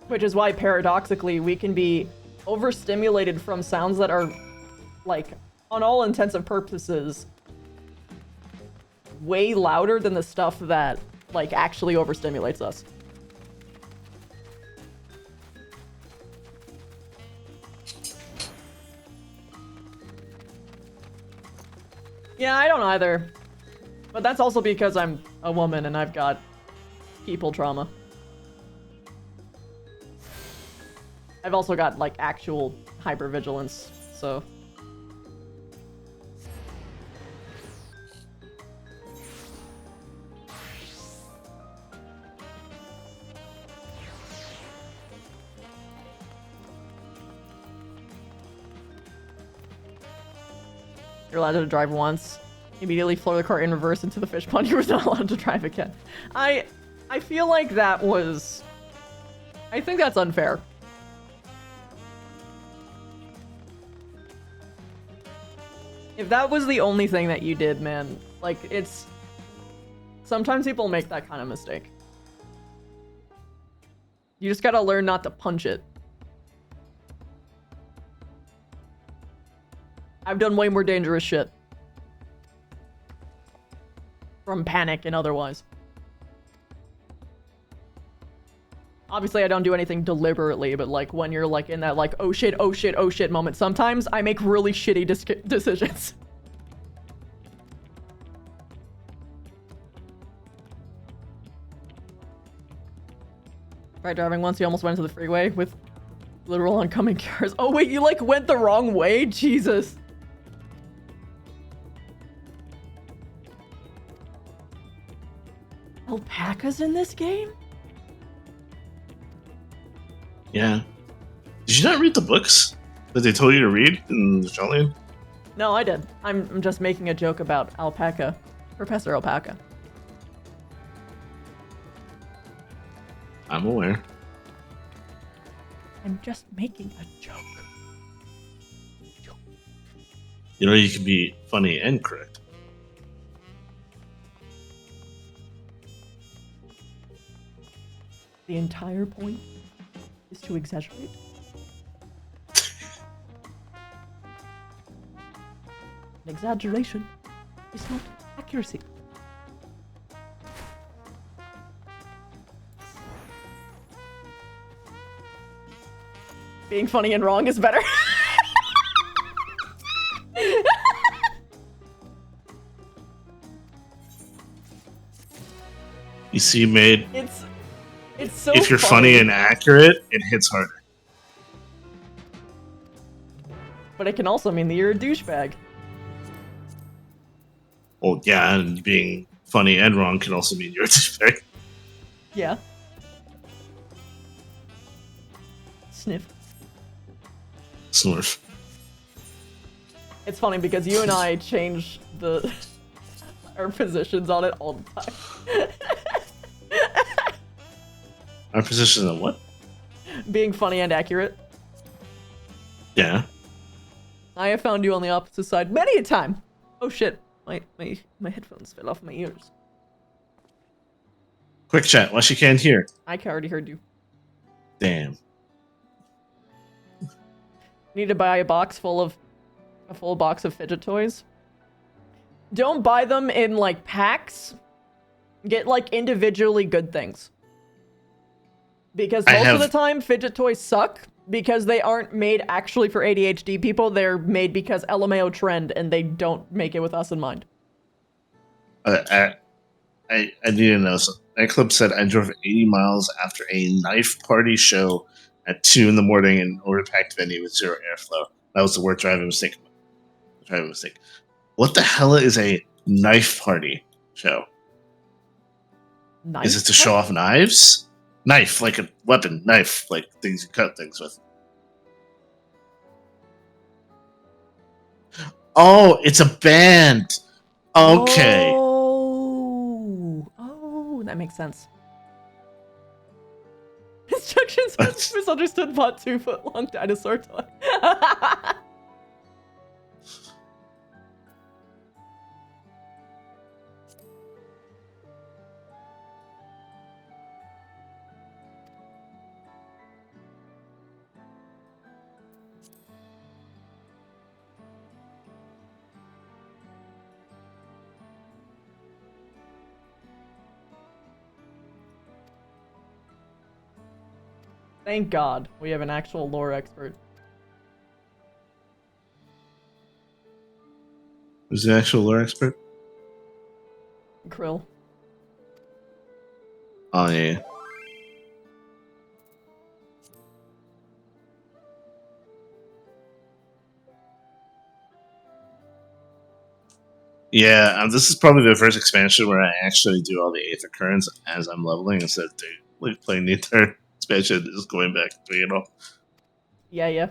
Which is why, paradoxically, we can be overstimulated from sounds that are, like, on all intents and purposes, way louder than the stuff that, like, actually overstimulates us. Yeah, I don't either. But that's also because I'm a woman and I've got people trauma. I've also got, like, actual hypervigilance, so... You're allowed to drive once. Immediately floor the car in reverse into the fish pond. You were not allowed to drive again. I feel like that was... I think that's unfair. If that was the only thing that you did, man, like, it's... Sometimes people make that kind of mistake. You just gotta learn not to punch it. I've done way more dangerous shit. From panic and otherwise. Obviously, I don't do anything deliberately, but, like, when you're, like, in that, like, oh shit, oh shit, oh shit moment, sometimes I make really shitty decisions. Right, driving once, you almost went into the freeway with literal oncoming cars. Oh wait, you, like, went the wrong way? Jesus. Alpacas in this game? Yeah. Did you not read the books that they told you to read in the Jolene? No, I did. I'm just making a joke about Alpaca. Professor Alpaca. I'm aware. I'm just making a joke. You know, you can be funny and correct. The entire point is to exaggerate. An exaggeration is not accuracy. Being funny and wrong is better. You see, made It's so if you're funny and accurate, it hits harder. But it can also mean that you're a douchebag. Well, yeah, and being funny and wrong can also mean you're a douchebag. Yeah. Sniff. Snurf. It's funny because you and I change our positions on it all the time. Our position on what? Being funny and accurate. Yeah. I have found you on the opposite side many a time. Oh shit, my headphones fell off my ears. Quick chat, while she can't hear. I already heard you. Damn. Need to buy a full box of fidget toys. Don't buy them in, like, packs. Get, like, individually good things. Because most of the time, fidget toys suck because they aren't made actually for ADHD people. They're made because LMAO trend, and they don't make it with us in mind. I need to know. So, Eclipse said I drove 80 miles after a knife party show at 2 in the morning in an overpacked venue with 0 airflow. That was the worst driving mistake. What the hell is a knife party show? Knife Is it to show off knives? Knife, like a weapon. Knife, like things you cut things with. Oh, it's a band. Okay. Oh, that makes sense. Instructions misunderstood bought 2-foot-long dinosaur toy. Thank God we have an actual lore expert. Who's the actual lore expert? Krill. Oh, yeah. Yeah, this is probably the first expansion where I actually do all the Aether Currents as I'm leveling instead of like playing the entire expansion just going back and doing it all. Yeah.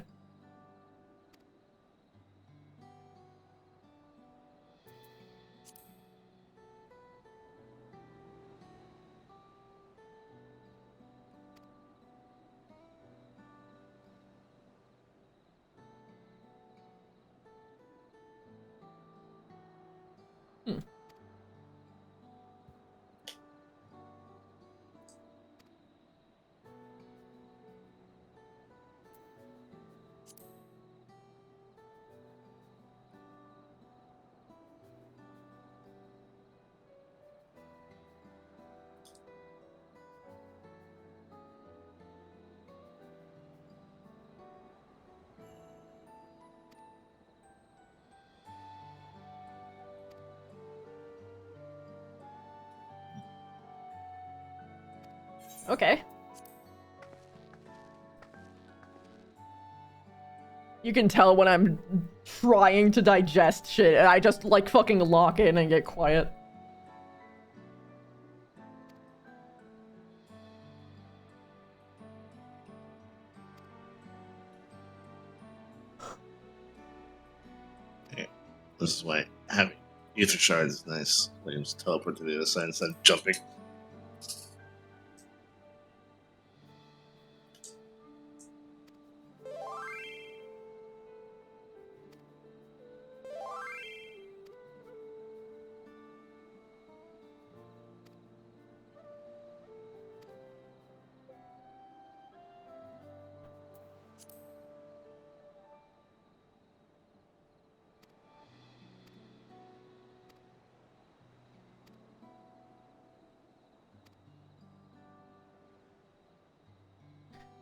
Okay. You can tell when I'm trying to digest shit, and I just, like, fucking lock in and get quiet. Yeah. This is why having Aether Shards is nice. Like, you just teleport to the other side instead of jumping.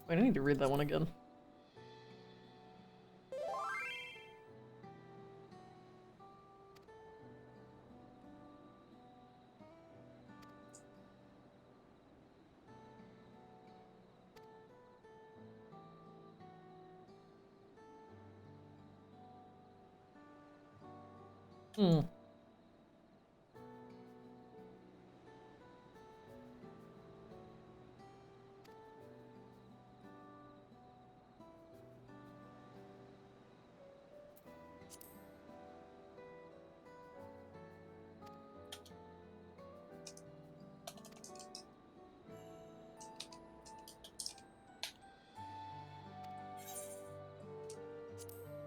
Wait, I need to read that one again. Hmm.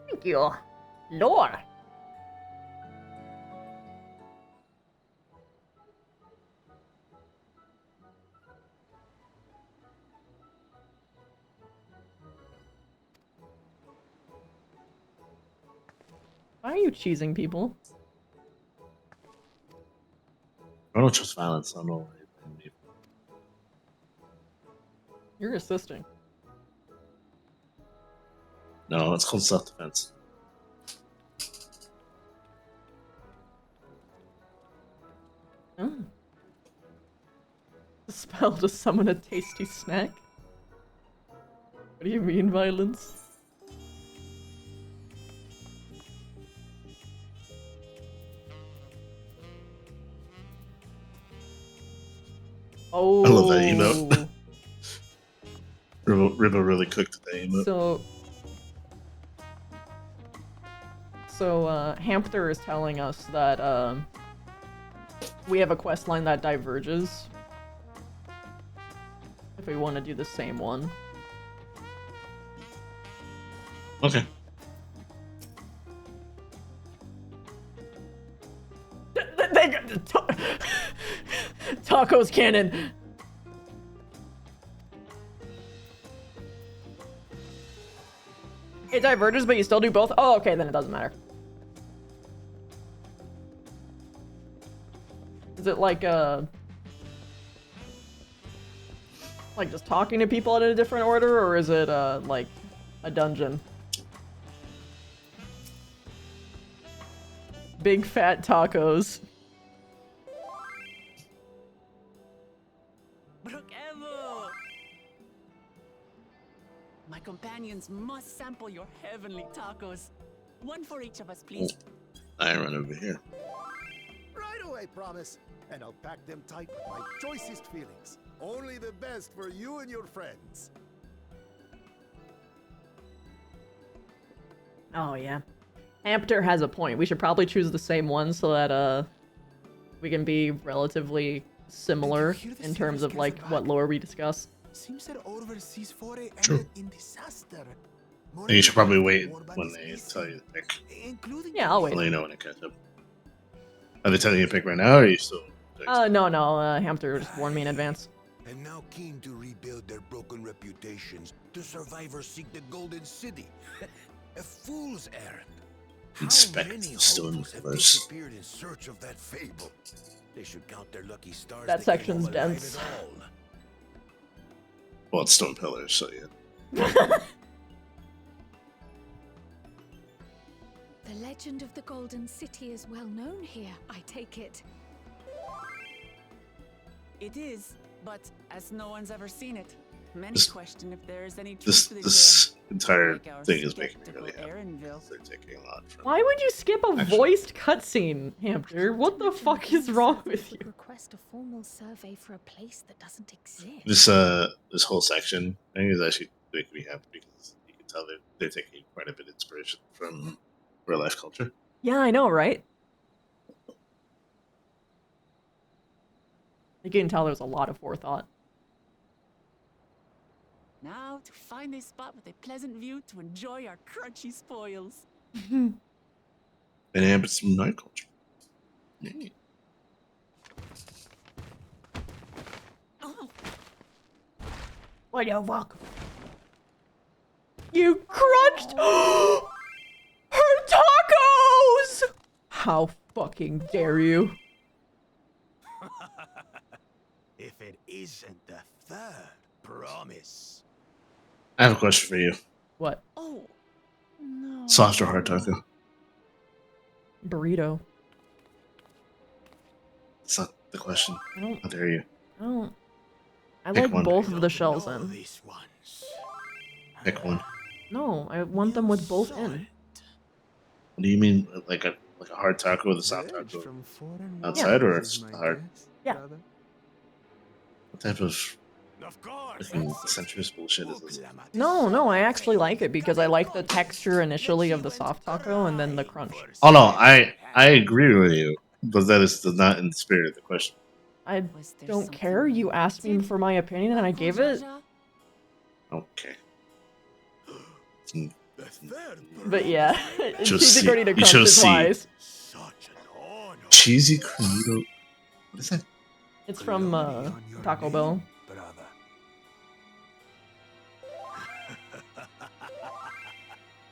Thank you. Lore. Why are you cheesing people? I don't trust violence. I don't know. You're assisting. No, it's called self-defense. Oh. The spell to summon a tasty snack? What do you mean, violence? Oh. I love that emote. Ribbo really cooked the emote. So Hampter is telling us that we have a quest line that diverges if we want to do the same one. Okay. They got Taco's cannon. It diverges, but you still do both? Oh, okay, then it doesn't matter. Is it like just talking to people in a different order, or is it like a dungeon? Big fat tacos. My companions must sample your heavenly tacos. One for each of us, please. I run over here. Right away, promise. And I'll pack them tight with my choicest feelings. Only the best for you and your friends. Oh yeah. Hampter has a point. We should probably choose the same one so that we can be relatively similar in terms of like what lore we discuss. Seems that overseas foray True. ended in disaster. And you should probably wait when they tell you to pick. Yeah, I'll wait. I'll let you know when I catch up. Are they telling you to pick right now, or are you still? No. Hampter just warned me in advance. And now keen to rebuild their broken reputations, the survivors seek the Golden City. A fool's errand. How Inspect many the stone hopefuls have pillars. disappeared in search of that fable? They should count their lucky stars. That they section's came alive dense. at all. Well, it's stone pillars, so yeah. The legend of the Golden City is well known here, I take it. It is, but as no one's ever seen it, many This- question if there is any truth This to the this entire Like our thing is making me skeptical really happy. Aaronville. They're taking a lot from. Why would you skip a Actually- voiced cutscene, Hampter? What the fuck is wrong with you? Request a formal survey for a place that doesn't exist. This whole section I think is actually making me happy because you can tell they're taking quite a bit of inspiration from real life culture. Yeah, I know, right? You can tell there's a lot of forethought. Now to find a spot with a pleasant view to enjoy our crunchy spoils. And amp some night culture. Yeah. Oh, What the fuck? You crunched her tacos! How fucking dare you? If it isn't the third promise. I have a question for you. What? oh, no. Soft or hard taco? Burrito. That's not the question. I don't. How dare you? I don't. I Pick like one. both of the shells Know in. these ones. Pick one. No, I want them with both in. What do you mean, like a hard taco with a soft taco outside, or it's hard? Yeah. What type of Of course. fucking centrist bullshit is this? No, I actually like it because I like the texture initially of the soft taco and then the crunch. Oh no, I agree with you, but that is not in the spirit of the question. I Was there don't something care. You asked me for my opinion and I gave it. Okay. The third But yeah, Just cheesy see- gordita you crunch chose is C. wise. Such an honor. Cheesy Cornito. What is that? It's from Taco Bell. Brother.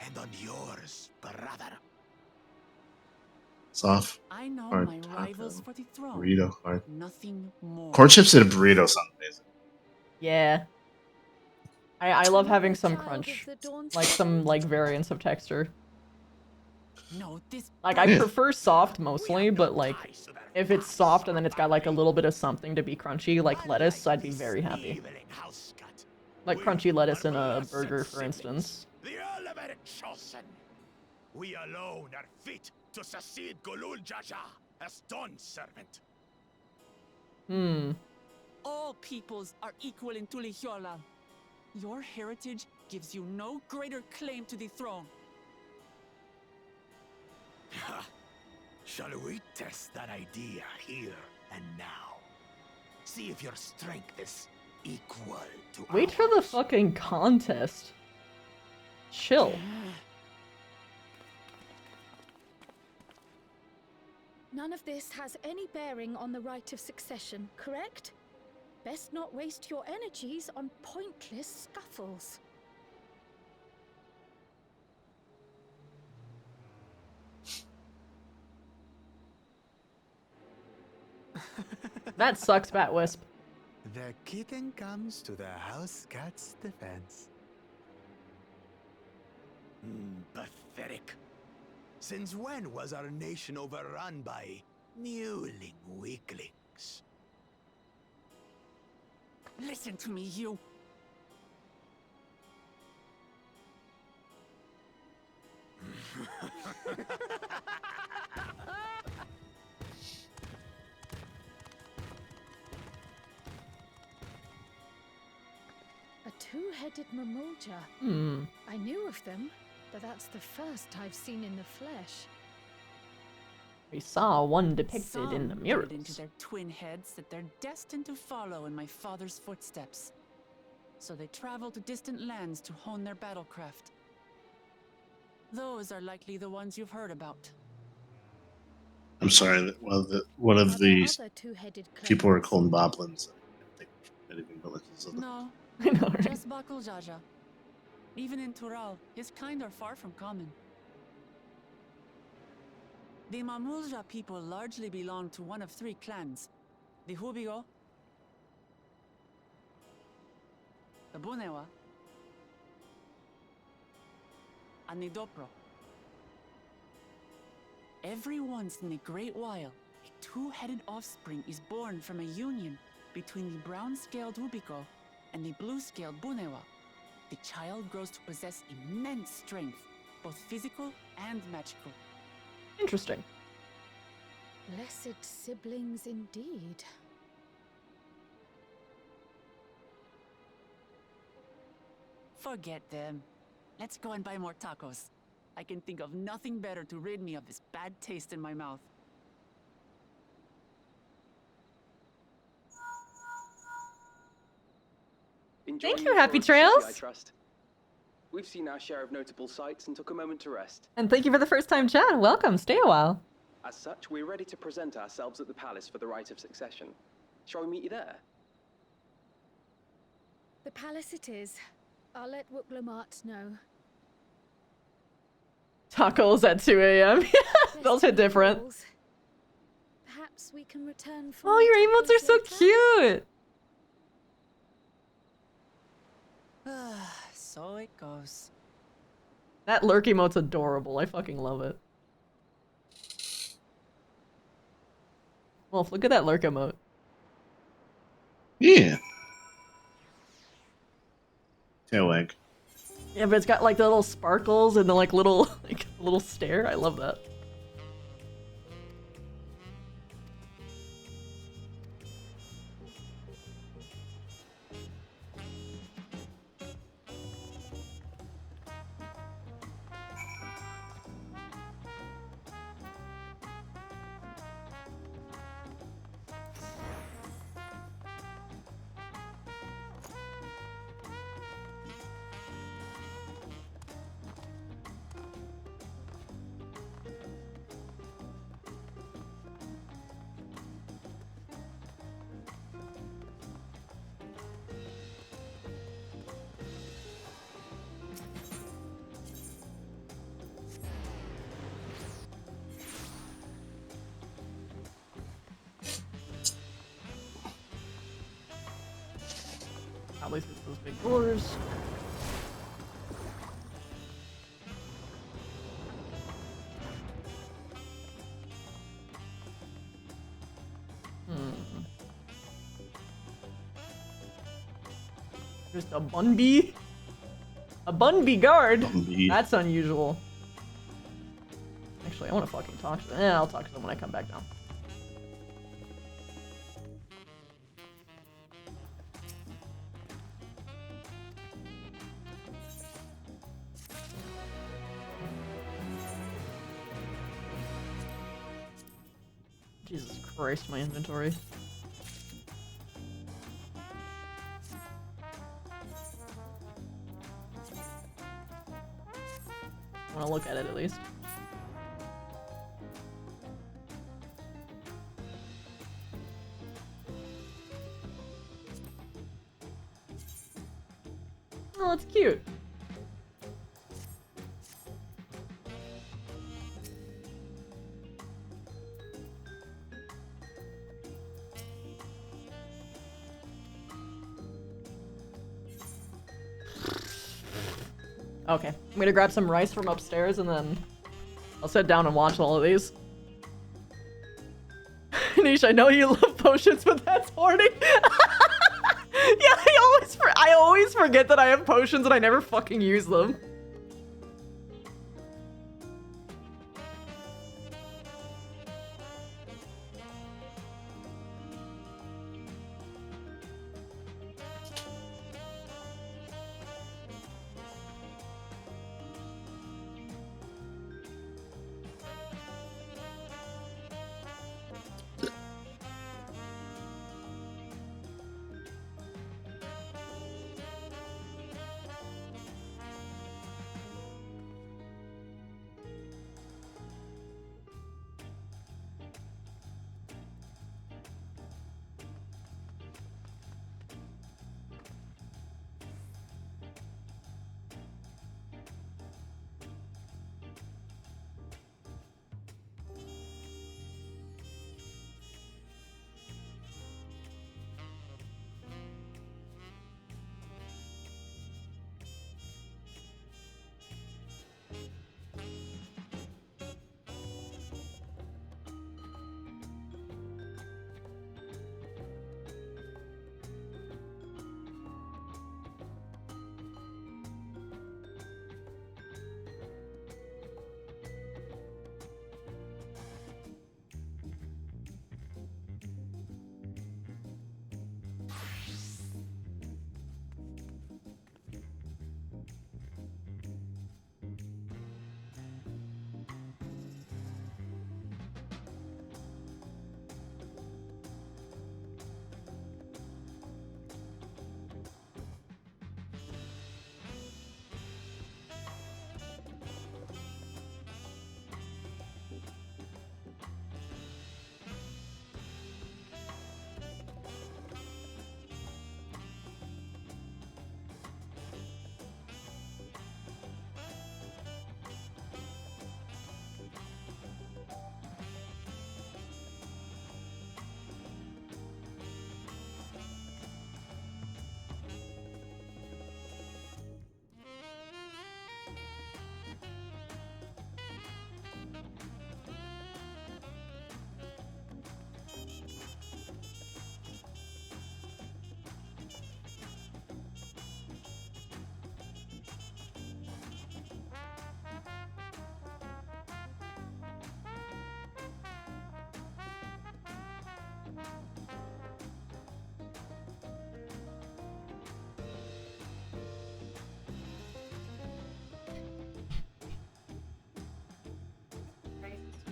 And on yours, brother. Soft. I know Hard my taco. rivals for the throne. Burrito hard. Nothing more. Corn chips in a burrito sound amazing. Yeah. I love having Another some child crunch. of the Dawntrail? Like some like variance of texture. No, this Like I Yeah. prefer soft mostly, but like if it's soft and then it's got like a little bit of something to be crunchy, like lettuce, I'd be very happy. Like crunchy lettuce in a burger, for instance. The Earl of Chosen. We alone are fit to succeed Golul Jaja as Dawn's servant. Hmm. all peoples are equal in Tulihiola. Your heritage gives you no greater claim to the throne. Shall we test that idea here and now? See if your strength is equal to Wait for the ours. fucking contest. Chill. None of this has any bearing on the right of succession, correct? Best not waste your energies on pointless scuffles. That sucks, Bat Wisp. The kitten comes to the house cat's defense. Pathetic. Since when was our nation overrun by mewling weaklings? Listen to me, you. A two-headed Mamulja. Hmm. I knew of them, but that's the first I've seen in the flesh. We saw one depicted Some in the read mirrors. into their twin heads that they're destined to follow in my father's footsteps. So they travel to distant lands to hone their battlecraft. Those are likely the ones you've heard about. I'm sorry, that one of Are there the other two-headed people are claimants? called Boblins. I think anything villages of them. No, I know, right? just Bakul Jaja. Even in Tural, his kind are far from common. The Mamulja people largely belong to one of three clans. The Hubigo, the Bunewa, and the Dopro. Every once in a great while, a two-headed offspring is born from a union between the brown-scaled Hubigo and the blue-scaled Bunewa. The child grows to possess immense strength, both physical and magical. Interesting. Blessed siblings indeed. Forget them. Let's go and buy more tacos. I can think of nothing better to rid me of this bad taste in my mouth. Enjoying you, your Happy tour of the city, Trails. I trust. We've seen our share of notable sights and took a moment to rest. And thank you for the first time chat. Welcome. Stay a while. As such, we're ready to present ourselves at the palace for the rite of succession. Shall we meet you there? The palace it is. I'll let Wuklamart know. Tacos at 2 a.m. Those hit different. Festivals. Perhaps we can return for Oh, more your emotes are tacos so later? cute. So it goes. That lurk emote's adorable. I fucking love it. Wolf, look at that lurk emote. Yeah. Tail wag. Yeah, but it's got like the little sparkles and the like little stare. I love that. probably through those big doors. Just a bun bee? A bun bee guard? Bun-bee. That's unusual. Actually, I want to fucking talk to them. I'll talk to them when I come back down. Jesus Christ, my inventory. I want to look at it at least. Oh, it's cute. Okay, I'm gonna grab some rice from upstairs and then I'll sit down and watch all of these. Nish, I know you love potions, but that's hoarding. Yeah, I always forget that I have potions and I never fucking use them.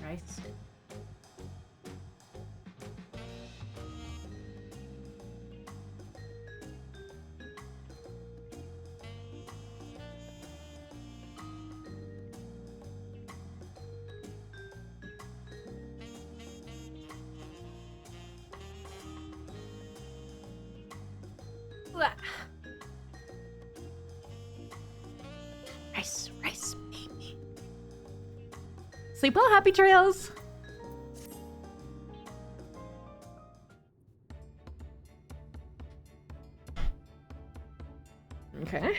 Nice. Rice, rice, baby. Sleep well, happy trails. Okay.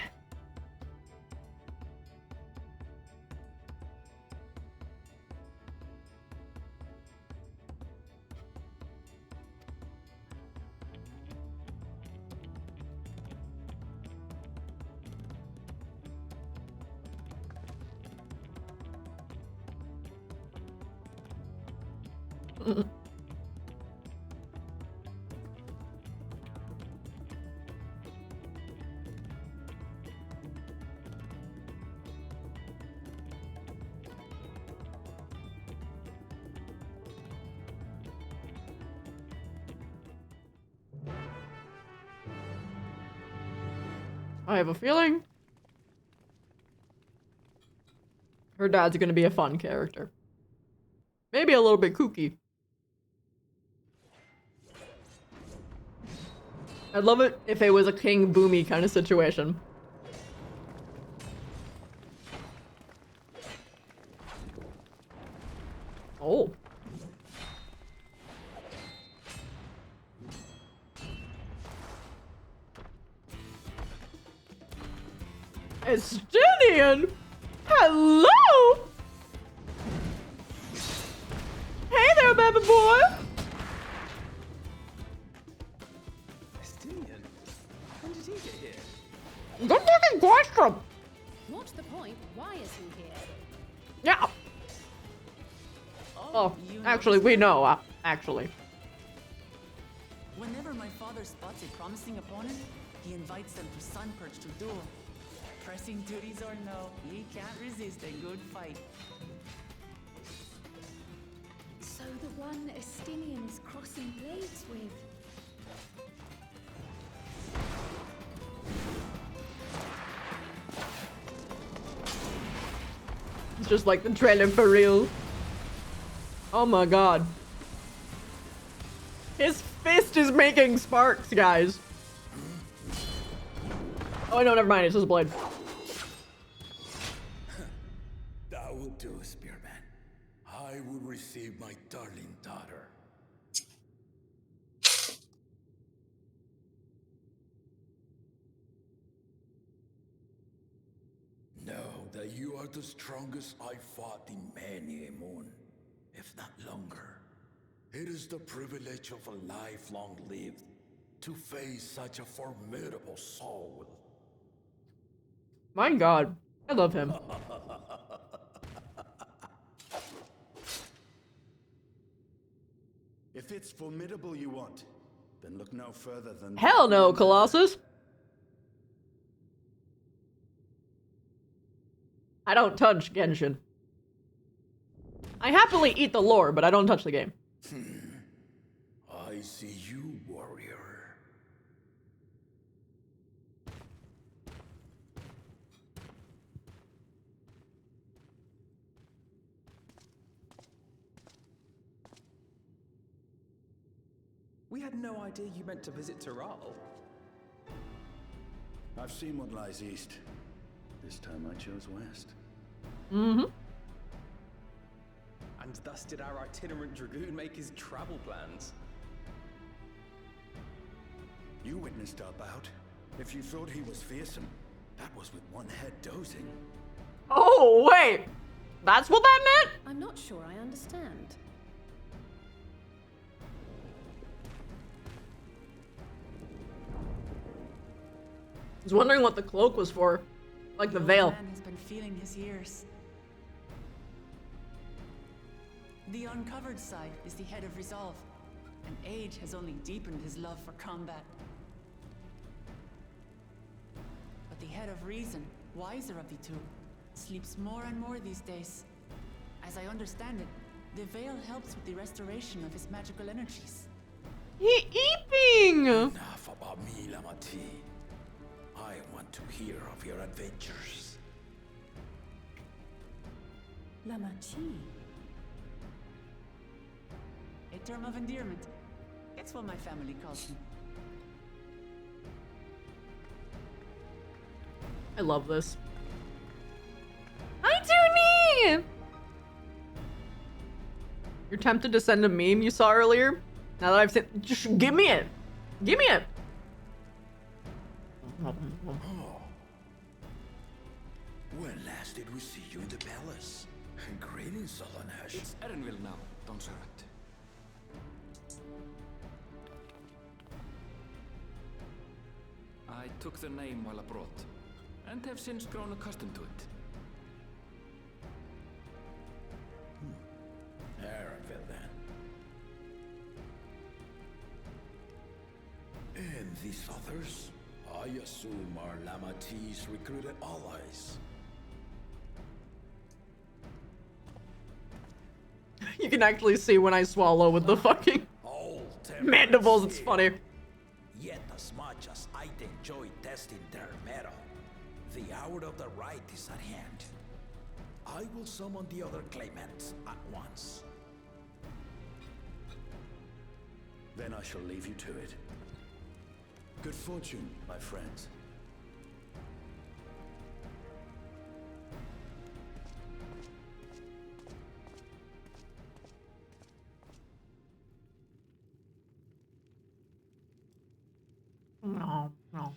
I have a feeling her dad's gonna be a fun character. Maybe a little bit kooky. I'd love it if it was a King Boomy kind of situation. Oh. Estinian? Hello? Hey there, baby boy! Estinian? When did he get here? Good fucking question! What's the point? Why is he here? Yeah. Oh, actually, we know, actually. Whenever my father spots a promising opponent, he invites them to Sunperch to duel. Pressing duties or no, he can't resist a good fight. So the one Estinian is crossing blades with. It's just like the trailer for real. Oh my god. His fist is making sparks, guys. Oh no, never mind, it's just a blade. That will do, Spearman. I will receive my darling daughter. Know that you are the strongest I fought in many a moon, if not longer. It is the privilege of a life long lived to face such a formidable soul. My god, I love him. If it's formidable you want, then look no further than... Hell no, Colossus! I don't touch Genshin. I happily eat the lore, but I don't touch the game. I see you, warrior. We had no idea you meant to visit Taral. I've seen what lies east. This time I chose west. Mm-hmm. And thus did our itinerant dragoon make his travel plans. You witnessed our bout. If you thought he was fearsome, that was with one head dozing. Oh, wait! That's what that meant? I'm not sure I understand. I was wondering what the cloak was for. Like the veil. Man has been feeling his years. The uncovered side is the head of resolve, and age has only deepened his love for combat. But the head of reason, wiser of the two, sleeps more and more these days. As I understand it, the veil helps with the restoration of his magical energies. He eeping! Enough about me, Lamati. I want to hear of your adventures. Lamachi. A term of endearment. It's what my family calls me. I love this. Hi, Toonie! You're tempted to send a meme you saw earlier? Now that I've sent, just give me it! Give me it! When last did we see you in the palace? Greetings, Solonesh. It's Erenville now, Dawn Servant. I took the name while abroad, and have since grown accustomed to it. Erenville, then. And these others? I assume are Lamati's recruited allies. You can actually see when I swallow with the fucking mandibles. It's funny. Yet as much as I'd enjoy testing their metal, the hour of the right is at hand. I will summon the other claimants at once. Then I shall leave you to it. Good fortune, my friends. No, no.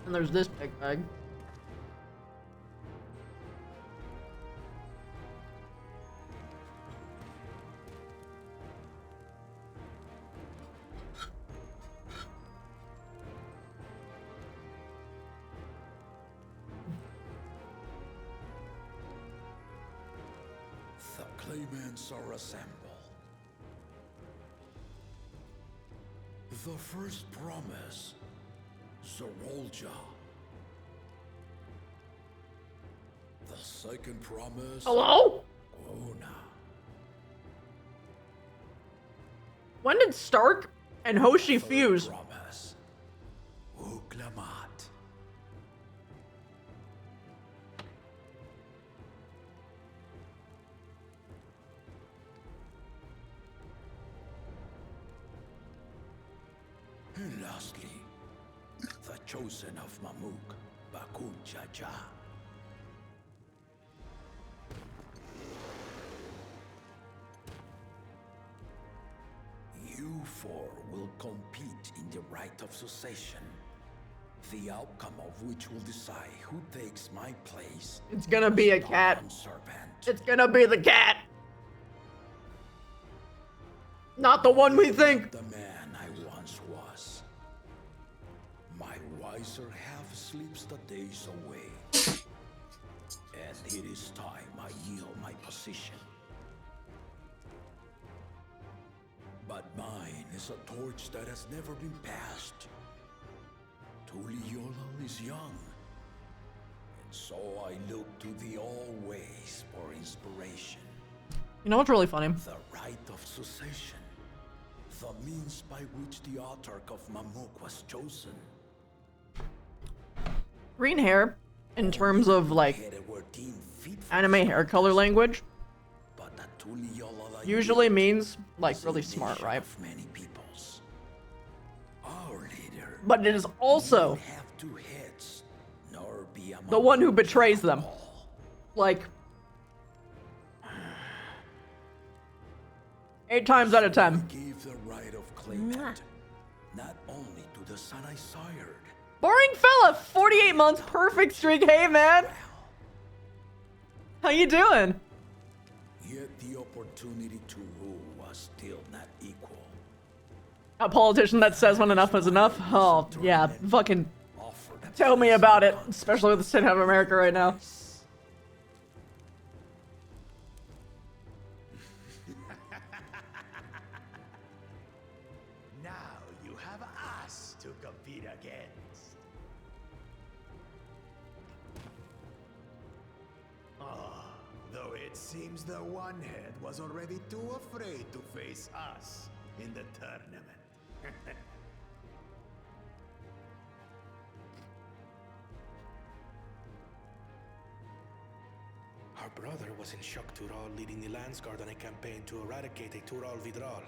And there's this big bag. The claimants are assembled. The first promise, Zorolja. The second promise, Hello? Ona. When did Stark and Hoshi Third fuse? promise, Uklamat. And lastly, the chosen of Mamuk, Bakun Jaja. You four will compete in the right of succession, the outcome of which will decide who takes my place. It's gonna be a cat. Dawn Serpent. It's gonna be the cat. Not the one we think. The man I once was. My wiser half sleeps the days away. And it is time I yield my position. But mine is a torch that has never been passed. Tuliyola is young. And so I look to the always for inspiration. You know what's really funny? The right of succession. The means by which the autarch of Mamuk was chosen. Green hair, in terms of like anime hair color language, But the Tuliyola usually means like really smart, right? of many peoples. Our leader But it is also don't have two heads, nor be a the one who Mamuk betrays them. all. Like 8 times out of 10. Gave the right of claimant not only to the son I sired. Boring fella, 48 months, perfect streak. Hey man, how you doing? Yet the opportunity to rule was still not equal. A politician that says when enough is enough? Oh, yeah, fucking Offered a tell me about it, especially with the state of America right now. Now you have us to compete against. Though it seems the one head was already too afraid to face us in the tournament. Our brother was in Shock Tural leading the Landsguard on a campaign to eradicate a Tural Vidral.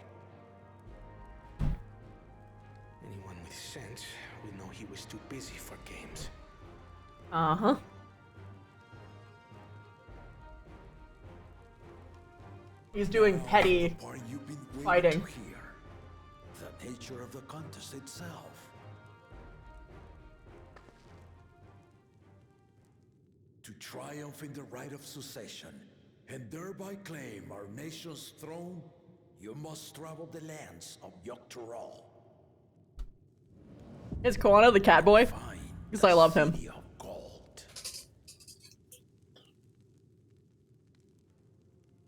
Anyone with sense will know he was too busy for games. Uh-huh. He's doing petty The part you've been waiting fighting. to hear. The nature of the contest itself. To triumph in the right of succession, and thereby claim our nation's throne, you must travel the lands of Yogg-Toroll. Is Koana the cat boy? Because I love him. City of gold.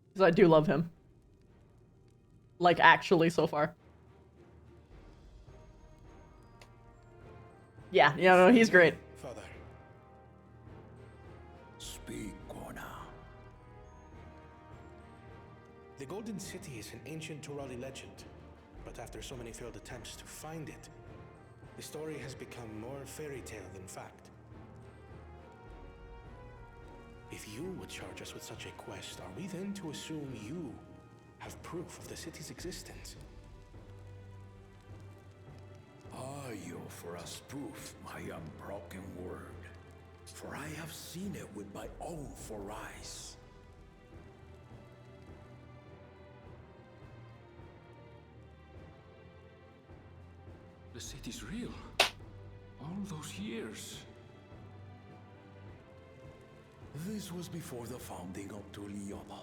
Because I do love him. Like, actually, so far. Yeah, no, he's great. Father, Speak, Koana. the Golden City is an ancient Turali legend, but after so many failed attempts to find it, the story has become more fairy tale than fact. If you would charge us with such a quest, are we then to assume you have proof of the city's existence? Are you for us proof my unbroken word? For I have seen it with my own 4 eyes. The city's real. All those years. This was before the founding of Tuliyobo.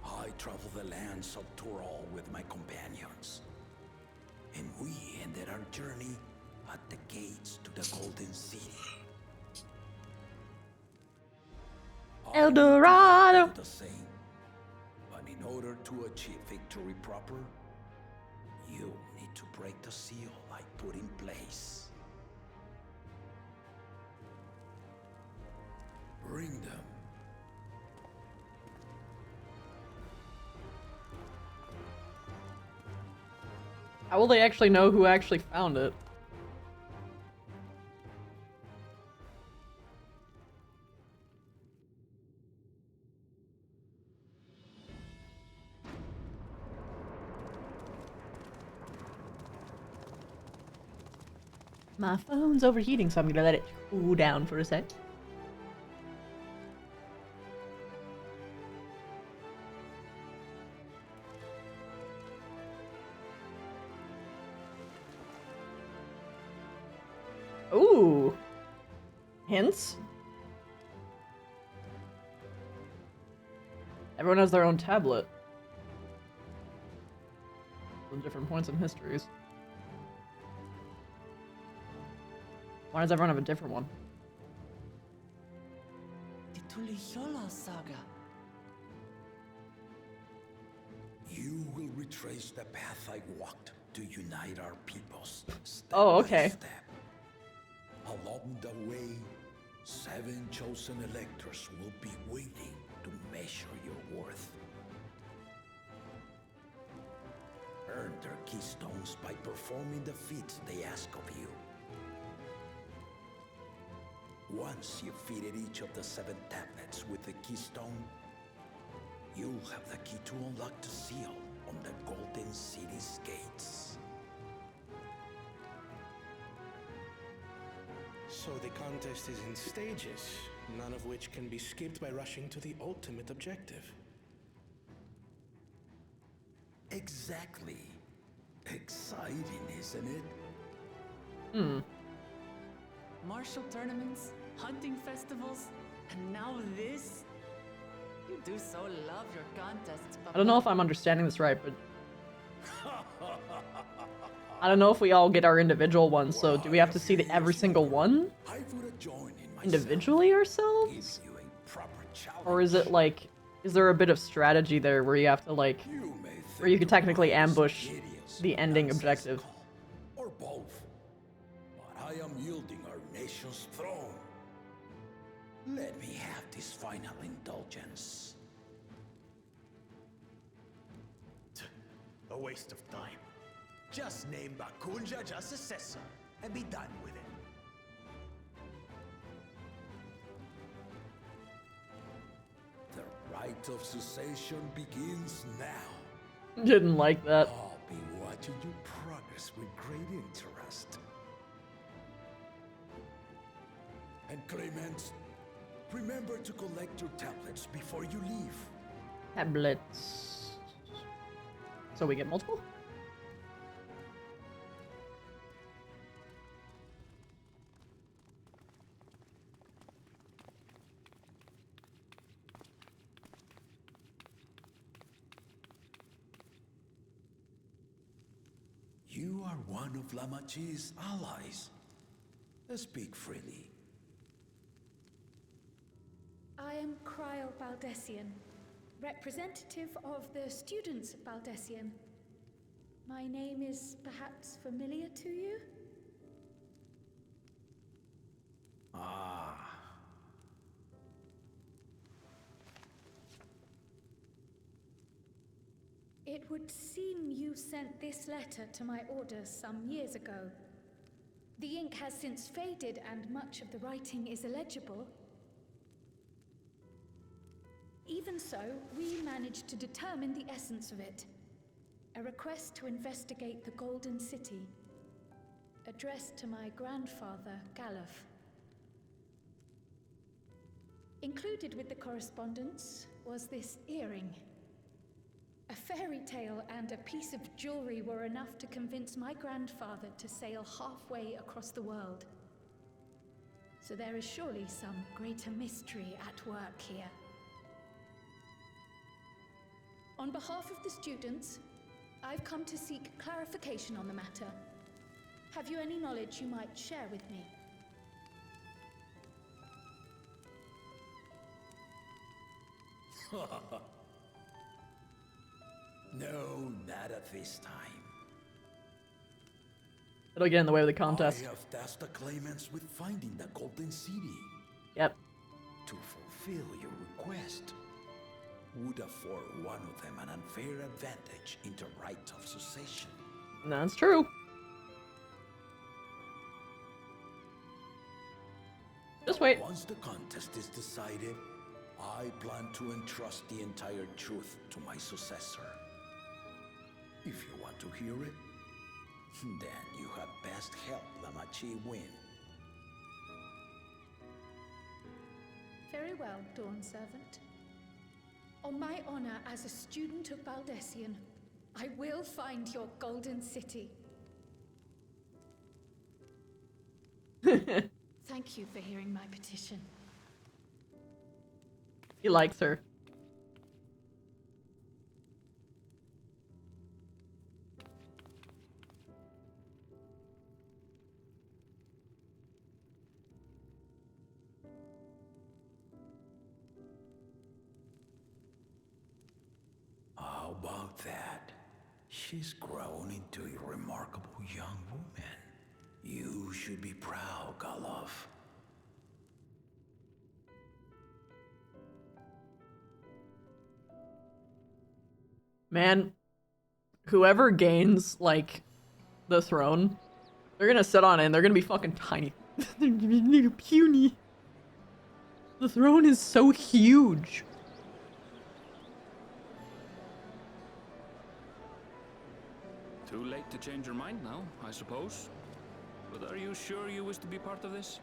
I traveled the lands of Toroll with my companions. And we ended our journey at the gates to the Golden City. El Dorado. I did the same. But in order to achieve victory proper, you need to break the seal I put in place. Bring them. How will they actually know who actually found it? My phone's overheating, so I'm gonna let it cool down for a sec. Ooh. Hints? Everyone has their own tablet. With different points in histories. Why does everyone have a different one? The Tuliyola saga. You will retrace the path I walked to unite our peoples. Step Oh, by okay. step. Along the way, 7 chosen electors will be waiting to measure your worth. Earn their keystones by performing the feats they ask of you. Once you've fitted each of the 7 tablets with the keystone, you'll have the key to unlock the seal on the Golden City's gates. So the contest is in stages, none of which can be skipped by rushing to the ultimate objective. Exactly. Exciting, isn't it? Hmm. Martial tournaments, hunting festivals, and now this? You do so love your contests, Papa. I don't know if I'm understanding this right, but I don't know if we all get our individual ones, so do we have to see every single one I would join in my individually ourselves? give you a proper challenge. Or is it like, is there a bit of strategy there where you have to like, You may where you think could technically the world is ambush hideous, the ending nonsensical, objective? or both. But I am yielding our nation's throne. Let me have this final indulgence. A waste of time. Just name Bakunja just successor and be done with it. The right of succession begins now. Didn't like that. I'll be watching your progress with great interest. And Clemens, remember to collect your tablets before you leave. Tablets. So we get multiple? You are one of Lamachi's allies. Speak freely. I am Cryle Baldessian, representative of the students of Baldessian. My name is perhaps familiar to you? Ah. It would seem you sent this letter to my orders some years ago. The ink has since faded and much of the writing is illegible. Even so, we managed to determine the essence of it. A request to investigate the Golden City, addressed to my grandfather, Galuf. Included with the correspondence was this earring. A fairy tale and a piece of jewelry were enough to convince my grandfather to sail halfway across the world. So there is surely some greater mystery at work here. On behalf of the students, I've come to seek clarification on the matter. Have you any knowledge you might share with me? No, not at this time. It'll get in the way of the contest. I have tasked the claimants with finding the Golden City. Yep. To fulfill your request, would afford one of them an unfair advantage in the right of succession. That's true. Just wait. Once the contest is decided, I plan to entrust the entire truth to my successor. If you want to hear it, then you had best help Lamachi win. Very well, Dawn Servant. On my honor as a student of Baldessian, I will find your Golden City. Thank you for hearing my petition. He likes her. How about that? She's grown into a remarkable young woman. You should be proud, Galuf. Man, whoever gains, like, the throne, they're gonna sit on it and they're gonna be fucking tiny. They're gonna be puny. The throne is so huge. Too late to change your mind now, I suppose. But are you sure you wish to be part of this?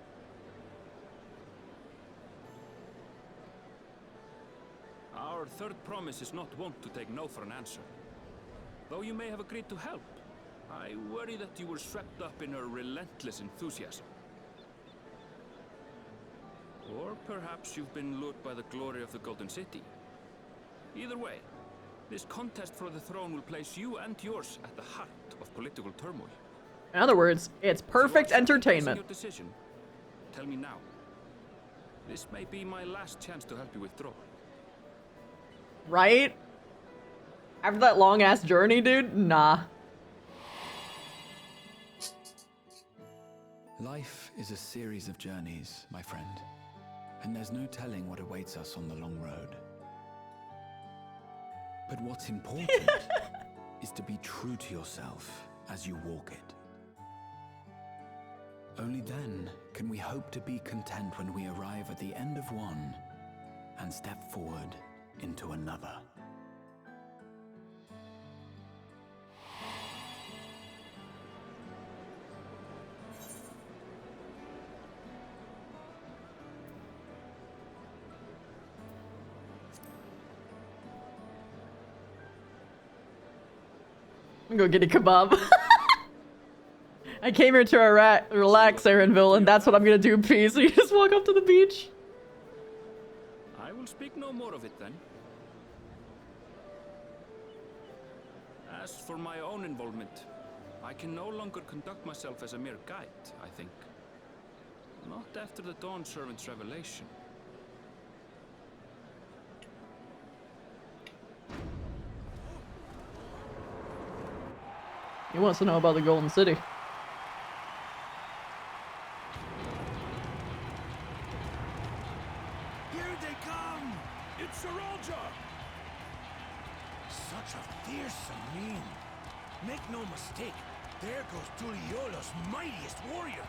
Our third promise is not wont to take no for an answer. Though you may have agreed to help, I worry that you were swept up in her relentless enthusiasm. Or perhaps you've been lured by the glory of the Golden City. Either way, this contest for the throne will place you and yours at the heart of political turmoil. In other words, it's perfect entertainment. Your decision. Tell me now. This may be my last chance to help you withdraw. Right? After that long-ass journey, dude? Nah. Life is a series of journeys, my friend. And there's no telling what awaits us on the long road. But what's important is to be true to yourself as you walk it. Only then can we hope to be content when we arrive at the end of one and step forward into another. I'm gonna go get a kebab. I came here to relax, Aaronville, and that's what I'm gonna do. Peace. You just walk up to the beach. I will speak no more of it then. As for my own involvement, I can no longer conduct myself as a mere guide, I think. Not after the Dawn Servant's revelation. He wants to know about the Golden City. Here they come! It's Saralja! Such a fearsome mien. Make no mistake, there goes Tuliola's mightiest warrior.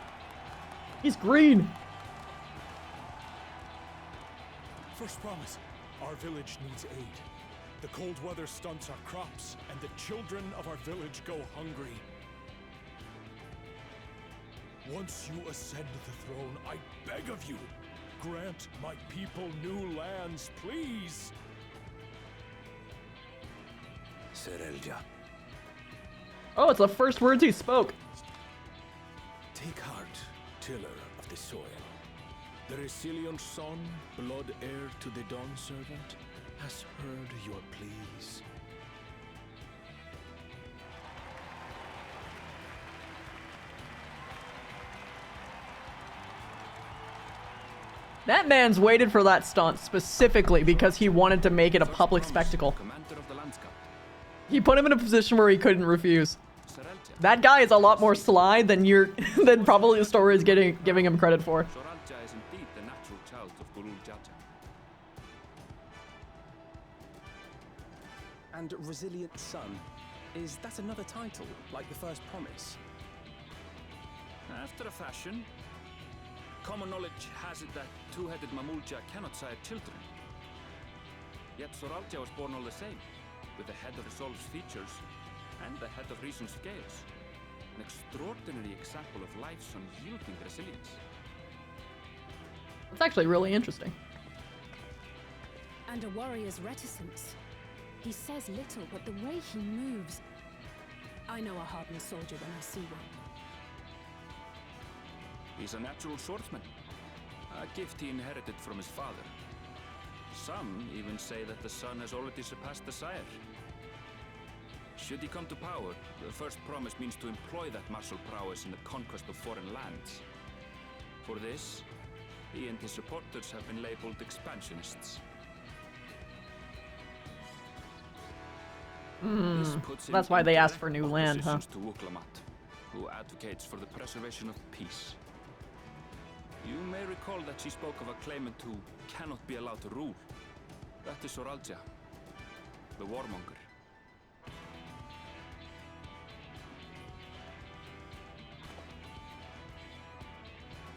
He's green. First promise, our village needs aid. The cold weather stunts our crops, and the children of our village go hungry. Once you ascend the throne, I beg of you, grant my people new lands, please! Serelja, Oh, it's the first words he spoke. Take heart, tiller of the soil. The Resilion son, blood heir to the Dawn Servant, has heard your pleas. That man's waited for that stunt specifically because he wanted to make it a public spectacle. He put him in a position where he couldn't refuse. That guy is a lot more sly than than probably the story is giving him credit for. Soralja is indeed the natural child of Gurul Jaja. And Resilient Son, is that another title, like the first promise? After a fashion, common knowledge has it that two-headed Mamulja cannot sire children. Yet Soralja was born all the same, with the head of the soul's features and the head of reason's scales. An extraordinary example of life's unyielding resilience. It's actually really interesting. And a warrior's reticence. He says little, but the way he moves... I know a hardened soldier when I see one. He's a natural swordsman, a gift he inherited from his father. Some even say that the son has already surpassed the sire. Should he come to power, the first promise means to employ that martial prowess in the conquest of foreign lands. For this, he and his supporters have been labeled expansionists. That's why they asked for new land, huh? To Wuklamat, who advocates for the preservation of peace. You may recall that she spoke of a claimant who cannot be allowed to rule. That is Soralja, the warmonger.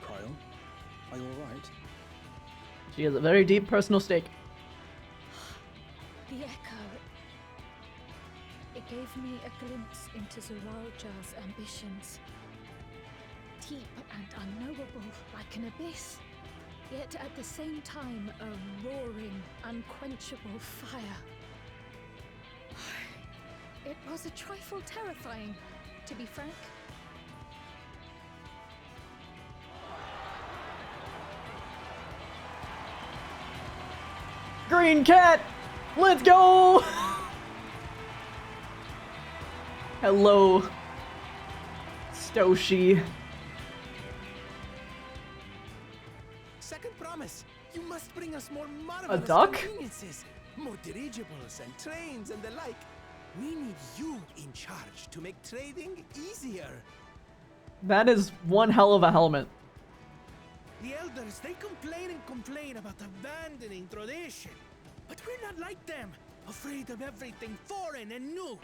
Kyle, are you alright? She has a very deep personal stake. The echo. It gave me a glimpse into Zoralja's ambitions. Deep and unknowable, like an abyss. Yet at the same time, a roaring, unquenchable fire. It was a trifle terrifying, to be frank. Green cat! Let's go! Hello, Stoshi. Second promise, you must bring us more marvelous duck? conveniences, more dirigibles and trains and the like. We need you in charge to make trading easier. That is one hell of a helmet. The elders, they complain and complain about abandoning tradition. But we're not like them, afraid of everything foreign and new.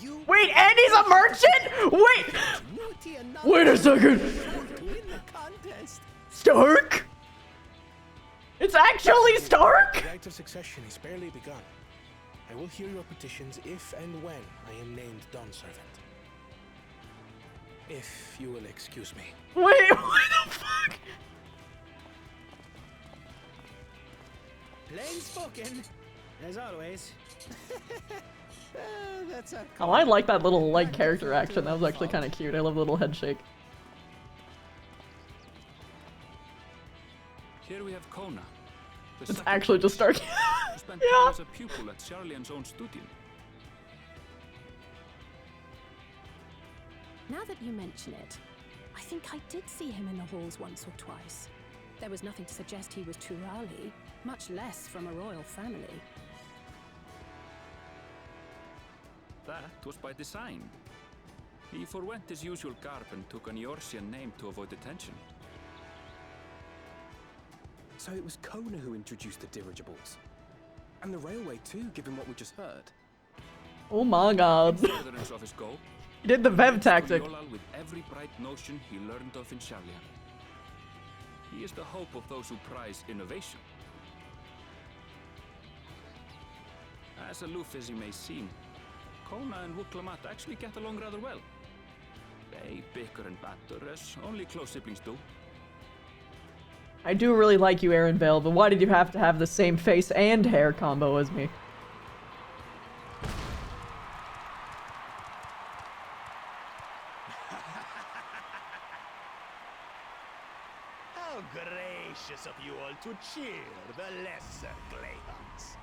You Wait, Andy's a merchant? Wait! Wait a second! to win the contest. Stark? It's actually Stark? The rite of succession is barely begun. I will hear your petitions if and when I am named Dawn Servant. If you will excuse me. Wait, what the fuck? Plain spoken, as always. That's a Oh, I like that little like character action. That was actually kind of cute. I love the little head shake. Here we have Kona. It's actually just Starkey. Who spent Yeah. time as a pupil at Charlian's own studio. Now that you mention it, I think I did see him in the halls once or twice. There was nothing to suggest he was Turali, much less from a royal family. That was by design. He forwent his usual garb and took an Eorzean name to avoid attention. So it was Kona who introduced the dirigibles. And the railway too, given what we just heard. Oh my god. In furtherance of his goal, He did the he Vev led tactic. Tuliolal with every bright notion he learned of in Charlian. He is the hope of those who prize innovation. As aloof as he may seem, Kona and Wuklamat actually get along rather well. They bicker and banter as only close siblings do. I do really like you, Aaron Vale, but why did you have to have the same face and hair combo as me? How gracious of you all to cheer the lesser Claymans.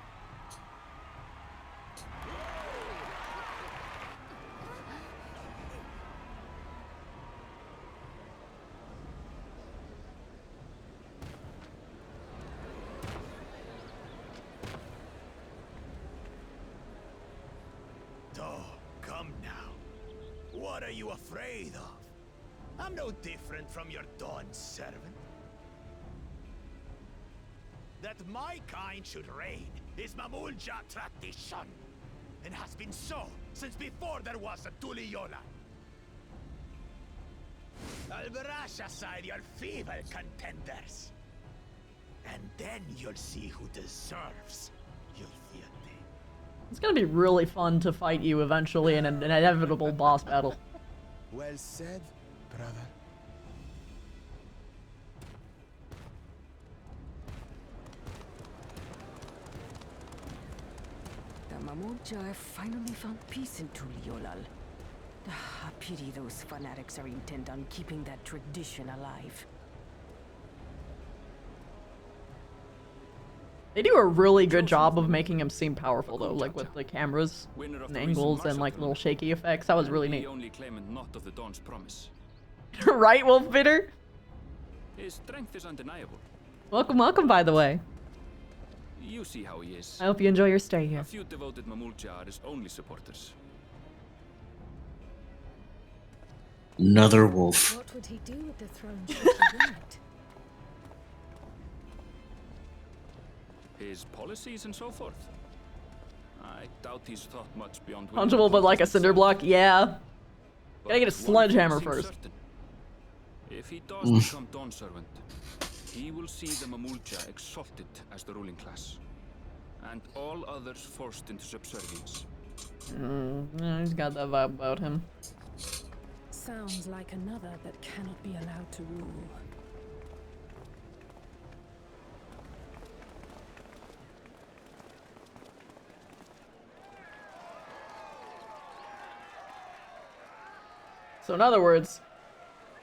Oh, come now. What are you afraid of? I'm no different from your Dawn servant. That my kind should reign is Mamulja tradition, and has been so since before there was a Tuliyola. I'll brush aside your feeble contenders, and then you'll see who deserves your fealty. It's gonna be really fun to fight you eventually in an inevitable boss battle. Well said, brother. The Mamulja have finally found peace in Tuliolal. I pity those fanatics are intent on keeping that tradition alive. They do a really good job of making him seem powerful though, like with the cameras and angles and like little shaky effects. That was really neat. The only claimant not of the Dawn's promise. Right, Wolfbitter? His strength is undeniable. Welcome, welcome, by the way. You see how he is. I hope you enjoy your stay here. A few devoted Mamulja are his only supporters. Another wolf. What would he do with the throne should he win it? His policies and so forth. I doubt he's thought much beyond. Punchable, but like a cinder block? Yeah. Gotta get a sledgehammer first. Certain. If he does become Dawn servant, he will see the Mamulja exalted as the ruling class, and all others forced into subservience. Yeah, he's got that vibe about him. Sounds like another that cannot be allowed to rule. So in other words,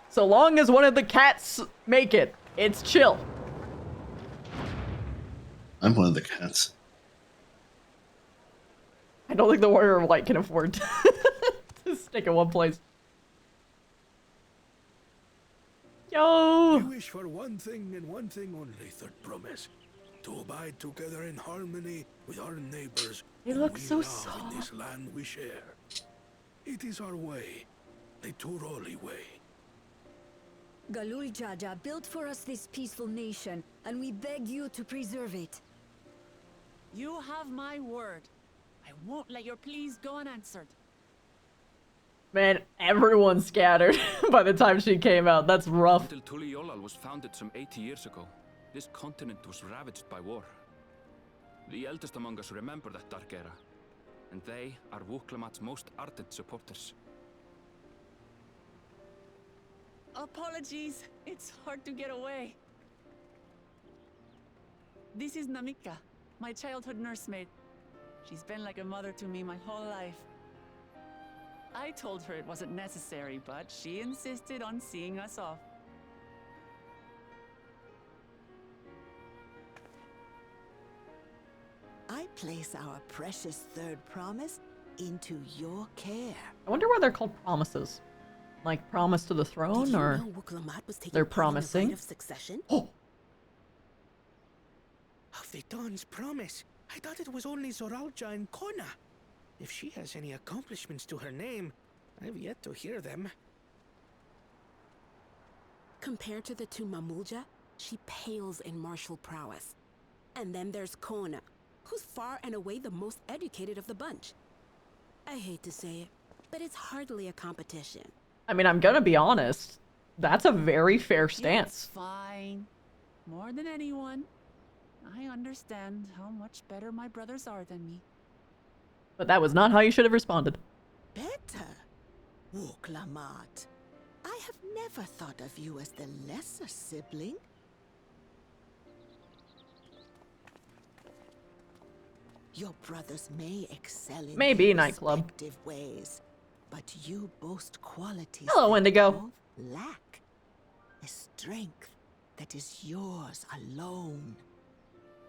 so long as one of the cats make it, it's chill. I'm one of the cats. I don't think the Warrior of Light can afford to stick in one place. Yo! We wish for one thing and one thing only, Third Promise. To abide together in harmony with our neighbors. They whom look we so love soft. in this land we share. It is our way, the Turoli way. Galul Jaja built for us this peaceful nation, and we beg you to preserve it. You have my word. I won't let your pleas go unanswered. Man, everyone scattered by the time she came out. That's rough. Until Tuliolal was founded some 80 years ago, this continent was ravaged by war. The eldest among us remember that dark era, and they are Wuklamat's most ardent supporters. Apologies, it's hard to get away. This is Namika, my childhood nursemaid. She's been like a mother to me my whole life. I told her it wasn't necessary, but she insisted on seeing us off. I place our precious third promise into your care. I wonder why they're called promises. Like promise to the throne, or they're promising. Of succession? Oh, Of the Dawn's promise. I thought it was only Zoralja and Kona. If she has any accomplishments to her name, I've yet to hear them. Compared to the two Mamulja, she pales in martial prowess. And then there's Kona, who's far and away the most educated of the bunch. I hate to say it, but it's hardly a competition. I mean, I'm gonna be honest. That's a very fair stance. It's fine. More than anyone, I understand how much better my brothers are than me. But that was not how you should have responded. Better? Wuklamat. I have never thought of you as the lesser sibling. Your brothers may excel in Maybe their nightclub. respective ways, but you boast qualities Hello, that Indigo. both lack. A strength that is yours alone.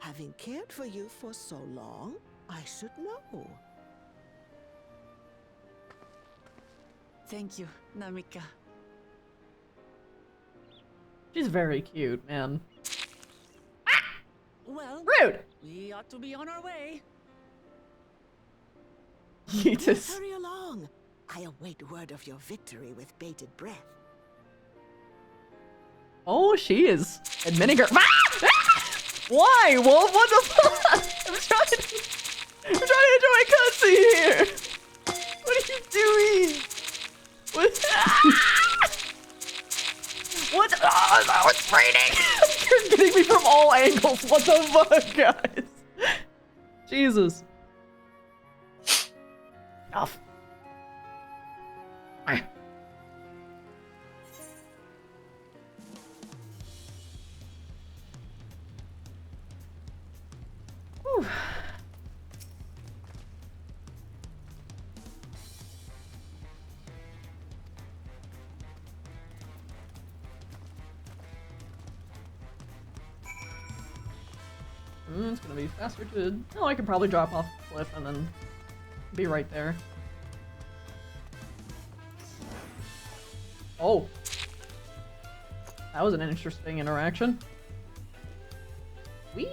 Having cared for you for so long, I should know. Thank you, Namika. She's very cute, man. Well, Rude! We ought to be on our way. Yeetus. Hurry along. I await word of your victory with bated breath. Oh, she is admitting her. Why, Wolf? What the fuck? I'm trying to enjoy my cutscene here. What are you doing? What? What? Oh, it's raining. You're getting me from all angles. What the fuck, guys? Jesus. Off. Whew. It's gonna be faster to... Oh, I could probably drop off the cliff and then be right there. Oh. That was an interesting interaction. Whee!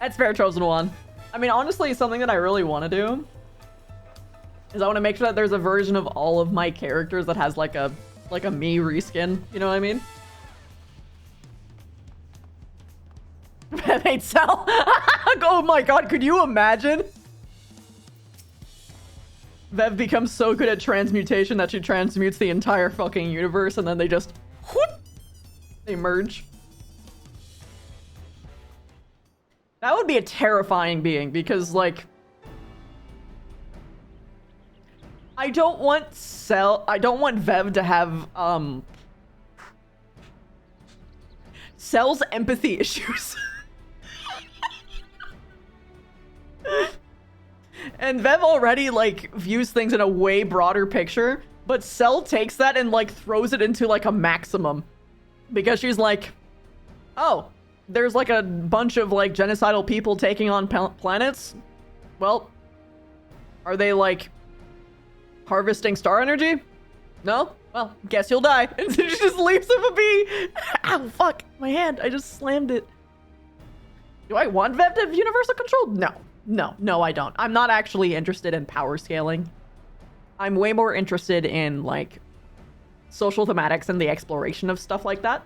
That's fair, Chosen One. I mean, honestly, something that I really want to do is I want to make sure that there's a version of all of my characters that has like a me reskin. You know what I mean? They'd sell. Oh my god, could you imagine? Vev becomes so good at transmutation that she transmutes the entire fucking universe and then they just whoop, they merge. That would be a terrifying being because, like, I don't want Vev to have Cell's empathy issues. And Vev already, like, views things in a way broader picture, but Cell takes that and, like, throws it into, like, a maximum. Because she's like, oh, there's, like, a bunch of, like, genocidal people taking on planets? Well, are they, like, harvesting star energy? No? Well, guess you'll die. And she just leaves him a bee. Ow, fuck. My hand. I just slammed it. Do I want Vev to have universal control? No. No, I don't. I'm not actually interested in power scaling. I'm way more interested in, like, social thematics and the exploration of stuff like that.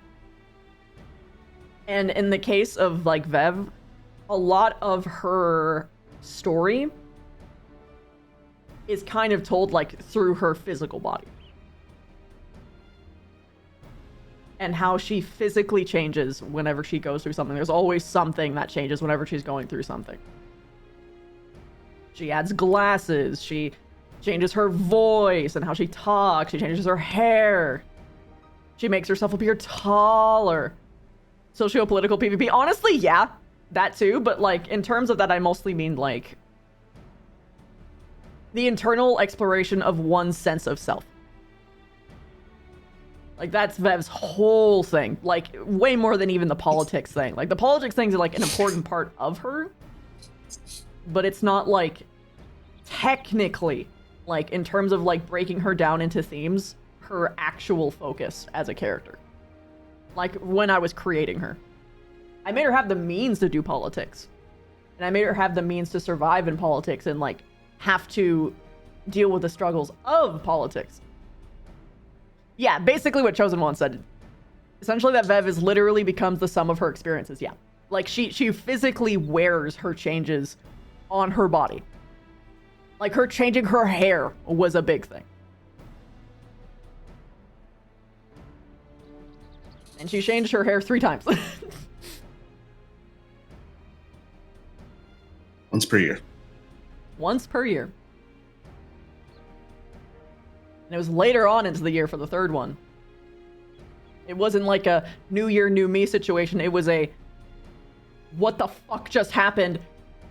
And in the case of, like, Vev, a lot of her story is kind of told, like, through her physical body. and how she physically changes whenever she goes through something. There's always something that changes whenever she's going through something. She adds glasses, she changes her voice and how she talks, she changes her hair. She makes herself appear taller. Socio-political PvP. Honestly, yeah, that too, but like in terms of that, I mostly mean like the internal exploration of one's sense of self. Like that's Vev's whole thing. Like way more than even the politics thing. Like the politics things are like an important part of her, but it's not like technically like in terms of like breaking her down into themes, her actual focus as a character. Like when I was creating her, I made her have the means to do politics, and I made her have the means to survive in politics and like have to deal with the struggles of politics. Yeah, basically what Chosen One said. Essentially that Vev is literally becomes the sum of her experiences, yeah. Like she physically wears her changes on her body. Like her changing her hair was a big thing. And she changed her hair 3 times. Once per year. Once per year. And it was later on into the year for the 3rd one. It wasn't like a new year, new me situation. It was a, what the fuck just happened?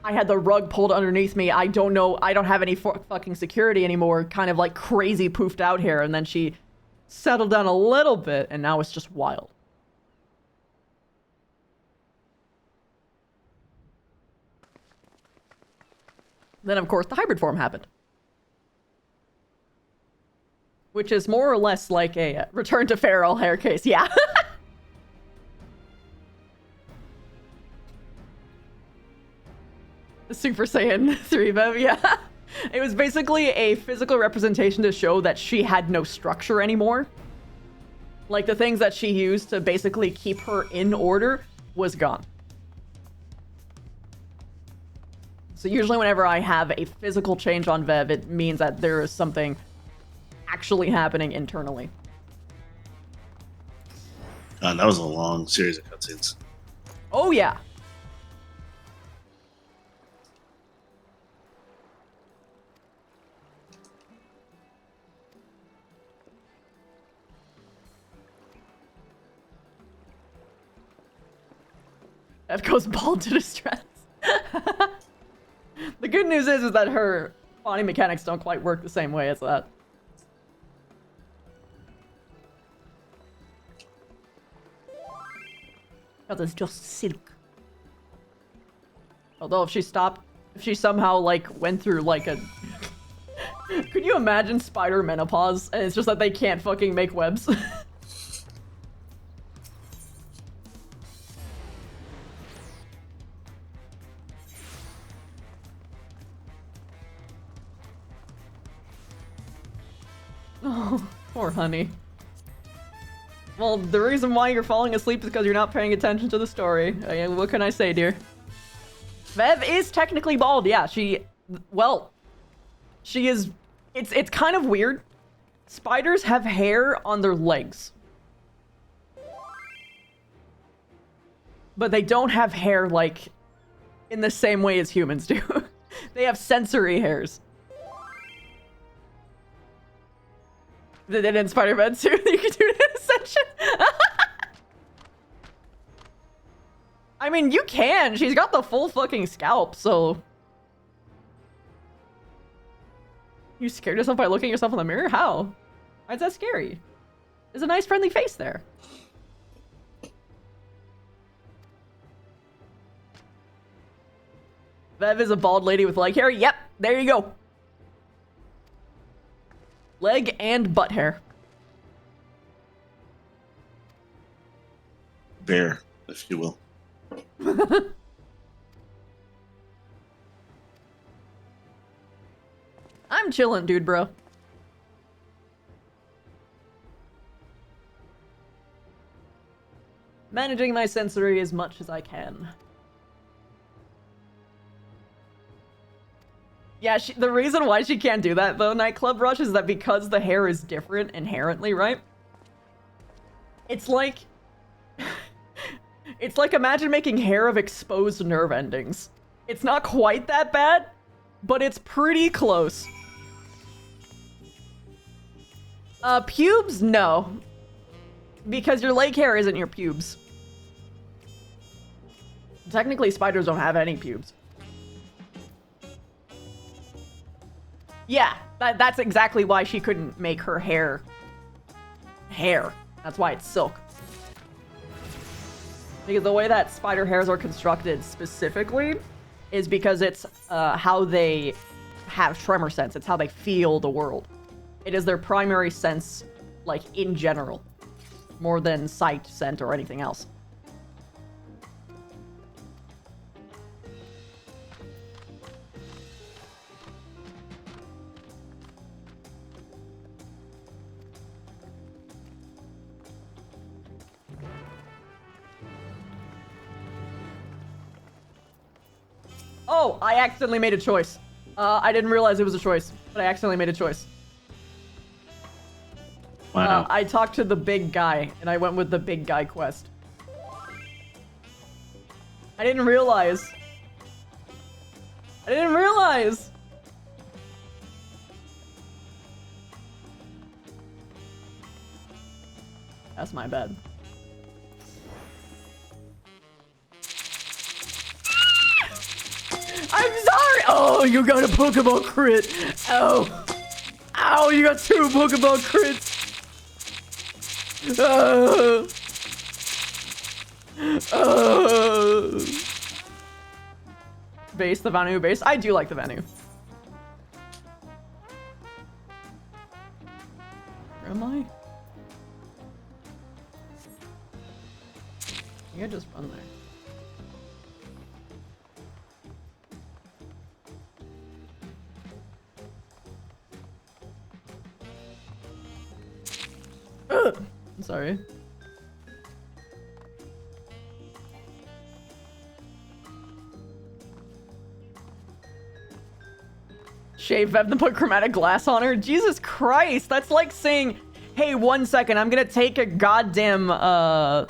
I had the rug pulled underneath me. I don't know. I don't have any fucking security anymore. Kind of like crazy poofed out hair. And then she settled down a little bit and now it's just wild. Then, of course, the hybrid form happened. Which is more or less like a return to feral hair case, yeah. The Super Saiyan 3 Vev, yeah. It was basically a physical representation to show that she had no structure anymore. Like, the things that she used to basically keep her in order was gone. So usually whenever I have a physical change on Vev, it means that there is something actually happening internally. God, that was a long series of cutscenes. Oh, yeah. That goes bald to distress. The good news is that her body mechanics don't quite work the same way as that. That is just silk. Although if she somehow like went through like a... Could you imagine spider menopause? And it's just that they can't fucking make webs. Oh, poor honey. Well, the reason why you're falling asleep is because you're not paying attention to the story. What can I say, dear? Vev is technically bald, yeah. She is... It's kind of weird. Spiders have hair on their legs. But they don't have hair, like, in the same way as humans do. They have sensory hairs. They did in Spider-Man too. You can do it in Ascension. I mean, you can. She's got the full fucking scalp, so... You scared yourself by looking at yourself in the mirror? How? Why is that scary? There's a nice friendly face there. Vev is a bald lady with leg hair. Yep, there you go. Leg and butt hair. Bear, if you will. I'm chilling, dude, bro. Managing my sensory as much as I can. Yeah, the reason why she can't do that, though, Nightclub Rush, is that because the hair is different inherently, right? It's like... It's like imagine making hair of exposed nerve endings. It's not quite that bad, but it's pretty close. Pubes? No. Because your leg hair isn't your pubes. Technically, spiders don't have any pubes. Yeah, that's exactly why she couldn't make her hair. That's why it's silk. Because the way that spider hairs are constructed specifically is because it's how they have tremor sense. It's how they feel the world. It is their primary sense, like, in general. More than sight, scent, or anything else. Oh, I accidentally made a choice. I didn't realize it was a choice, but I accidentally made a choice. Wow. I talked to the big guy, and I went with the big guy quest. I didn't realize. That's my bad. I'm sorry! Oh, you got a Pokeball crit! Ow! Ow, you got 2 Pokeball crits! Base, the Vanu base. I do like the Vanu. Where am I? You just run there. I'm sorry. Shave Vev and put chromatic glass on her? Jesus Christ, that's like saying, hey, 1 second, I'm gonna take a goddamn,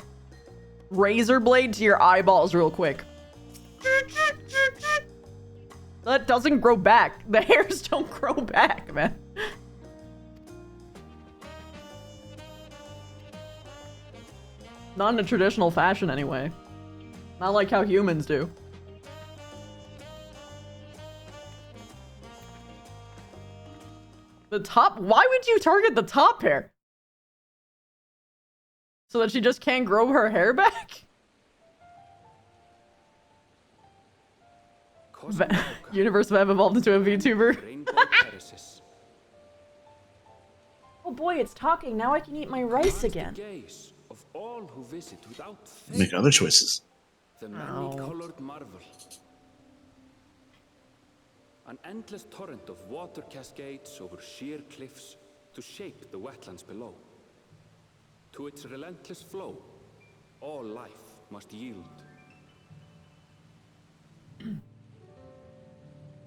razor blade to your eyeballs real quick. That doesn't grow back. The hairs don't grow back, man. Not in a traditional fashion, anyway. Not like how humans do. The top? Why would you target the top hair? So that she just can't grow her hair back? Universe Web evolved into a VTuber. Oh boy, it's talking. Now I can eat my rice again. Of all who visit without Make other choices. The many-colored marvel. An endless torrent of water cascades over sheer cliffs to shape the wetlands below. To its relentless flow, all life must yield.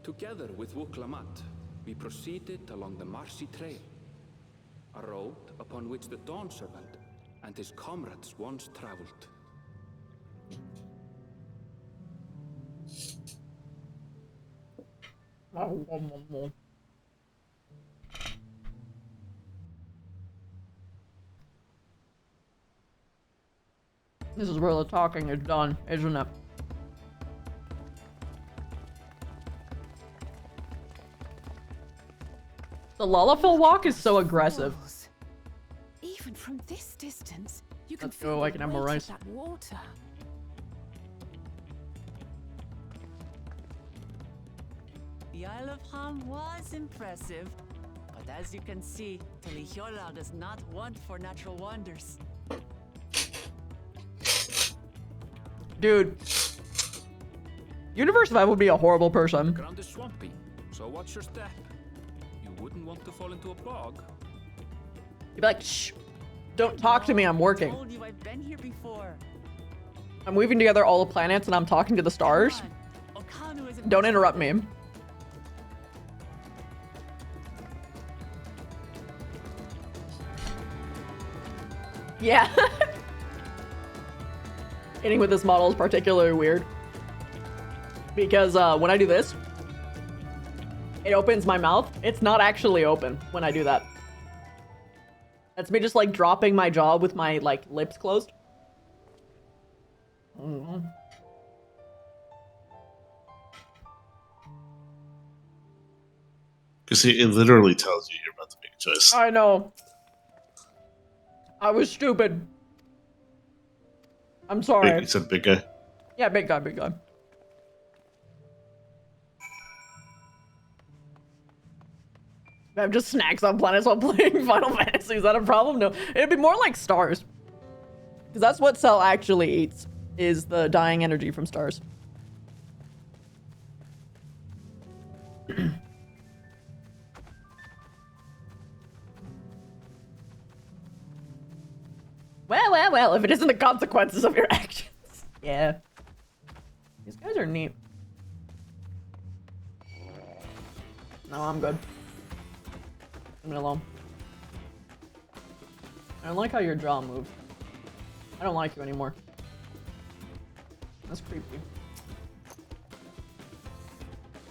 Together with Wuklamat, we proceeded along the Marcy Trail, a road upon which the Dawn Servant and his comrades once traveled. This is where the talking is done, isn't it? The Lullafil walk is so aggressive. Even from this distance, you can Let's go, I can have more rice. that water. The Isle of Ham was impressive, but as you can see, Telihiola does not want for natural wonders. Dude. Universe Vibe would be a horrible person. Ground is swampy, so watch your step. You wouldn't want to fall into a bog. You'd be like, shh. Don't talk to me, I'm working. I told you I've been here before. I'm weaving together all the planets and I'm talking to the stars. Don't interrupt me. Yeah. Hitting with this model is particularly weird. Because when I do this, it opens my mouth. It's not actually open when I do that. That's me just like dropping my jaw with my like lips closed. Because it literally tells you you're about to make a choice. I know. I was stupid. I'm sorry. You said big guy? Yeah, big guy, big guy. I have just snacks on planets while playing Final Fantasy. Is that a problem? No. It'd be more like stars. Because that's what Cell actually eats, is the dying energy from stars. Well, if it isn't the consequences of your actions. Yeah. These guys are neat. No, I'm good. Leave me alone. I don't like how your jaw moved. I don't like you anymore. That's creepy.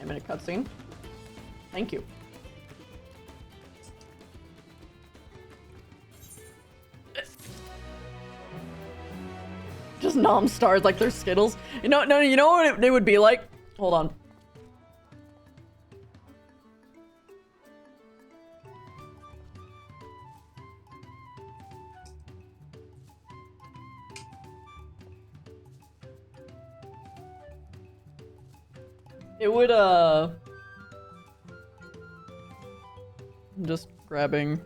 A minute cutscene. Thank you. Just nom stars like they're Skittles. You know, no, you know what they would be like? Hold on. It would, I'm just grabbing.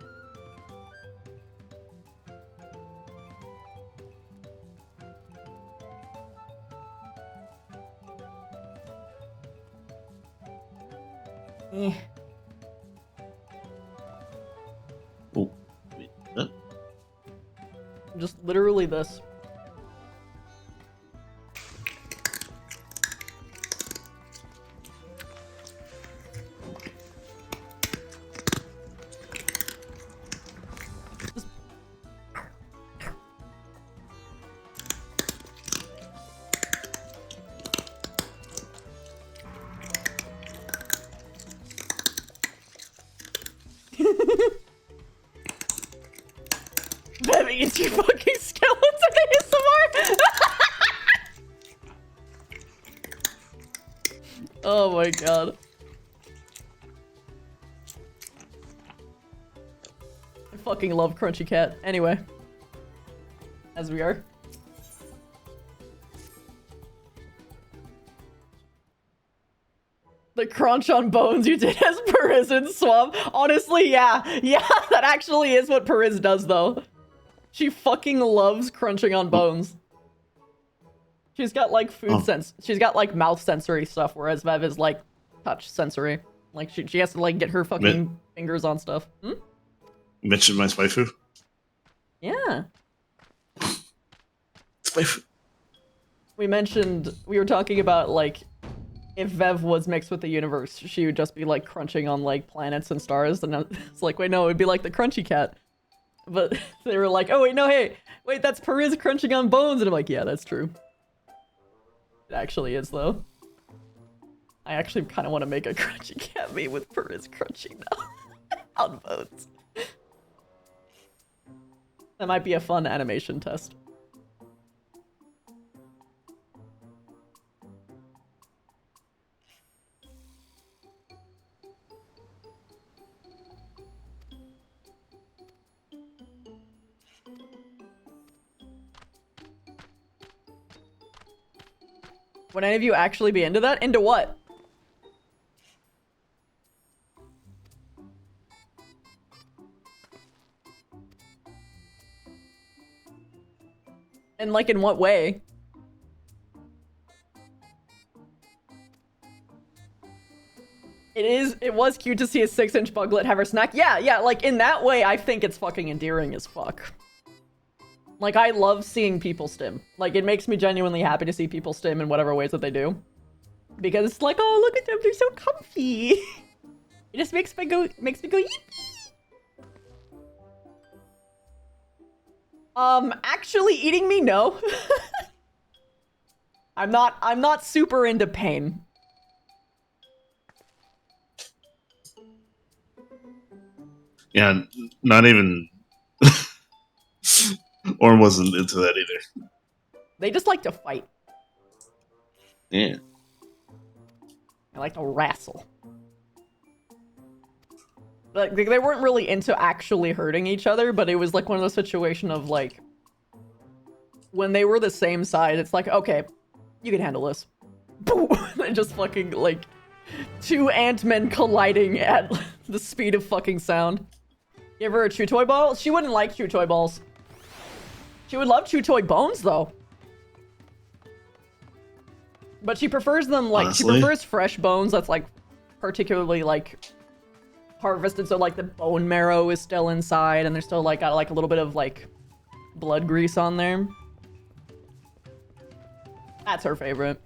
Oh, wait, what? Just literally this. Bevy, it's your fucking skeleton ASMR! Oh my god. I fucking love Crunchy Cat. Anyway. As we are. The crunch on bones you did as Periz in Swamp. Honestly, yeah. Yeah, that actually is what Periz does, though. She fucking loves crunching on bones. She's got, like, food sense. She's got, like, mouth sensory stuff, whereas Vev is, like, touch sensory. Like, she has to, like, get her fucking fingers on stuff. Hmm? Mention my waifu? Yeah. It's waifu. We were talking about, like, if Vev was mixed with the universe, she would just be, like, crunching on, like, planets and stars, and it's like, wait, no, it'd be like the Crunchy Cat. But they were like, oh, wait, no, hey, wait, that's Periz crunching on bones, and I'm like, yeah, that's true. It actually is, though. I actually kind of want to make a Crunchy Cat meme with Periz crunching now on bones. That might be a fun animation test. Would any of you actually be into that? Into what? And like in what way? It was cute to see a 6-inch buglet have her snack. Yeah, like in that way, I think it's fucking endearing as fuck. Like, I love seeing people stim. Like, it makes me genuinely happy to see people stim in whatever ways that they do. Because it's like, oh, look at them, they're so comfy. It just makes me go yippee. Actually eating me, no. I'm not super into pain. Yeah, not even. Orm wasn't into that either. They just like to fight. Yeah. They like to wrestle. Like, they weren't really into actually hurting each other, but it was like one of those situations of like, when they were the same side, it's like, okay, you can handle this. Boom! And just fucking like, two ant-men colliding at the speed of fucking sound. Give her a chew toy ball? She wouldn't like chew toy balls. She would love chew toy bones though. But she prefers them like, Honestly? she prefers fresh bones that's like particularly like harvested, so like the bone marrow is still inside and there's still like got like a little bit of like blood grease on there. That's her favorite.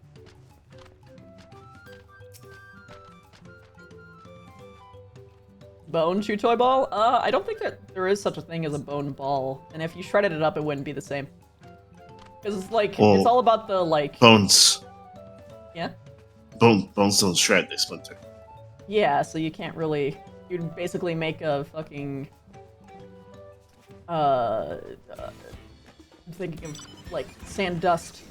Bone chew toy ball? I don't think that there is such a thing as a bone ball, and if you shredded it up it wouldn't be the same. Because it's like, Well, it's all about the like... Bones. Yeah? Bones don't shred, they splinter. Yeah, so you can't really... You'd basically make a fucking... I'm thinking of, like, sand dust.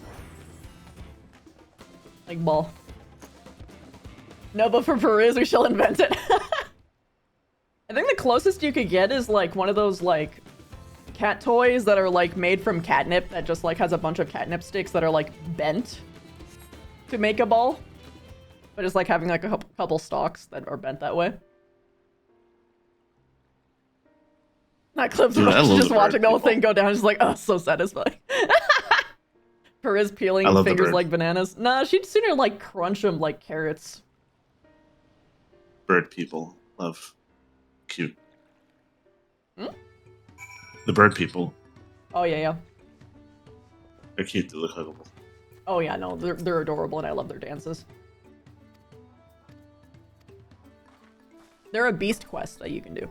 Like, ball. No, but for Perez, we shall invent it. I think the closest you could get is, like, one of those, like, cat toys that are, like, made from catnip that just, like, has a bunch of catnip sticks that are, like, bent to make a ball. But it's, like, having, like, a couple stalks that are bent that way. That clip's just watching the whole thing go down, just like, oh, so satisfying. Perez peeling fingers like bananas. Nah, she'd sooner, like, crunch them like carrots. Bird people love cute. Hmm? The bird people. Oh, yeah, yeah. They're cute, they look huggable. Oh, yeah, no, they're adorable and I love their dances. They're a beast quest that you can do.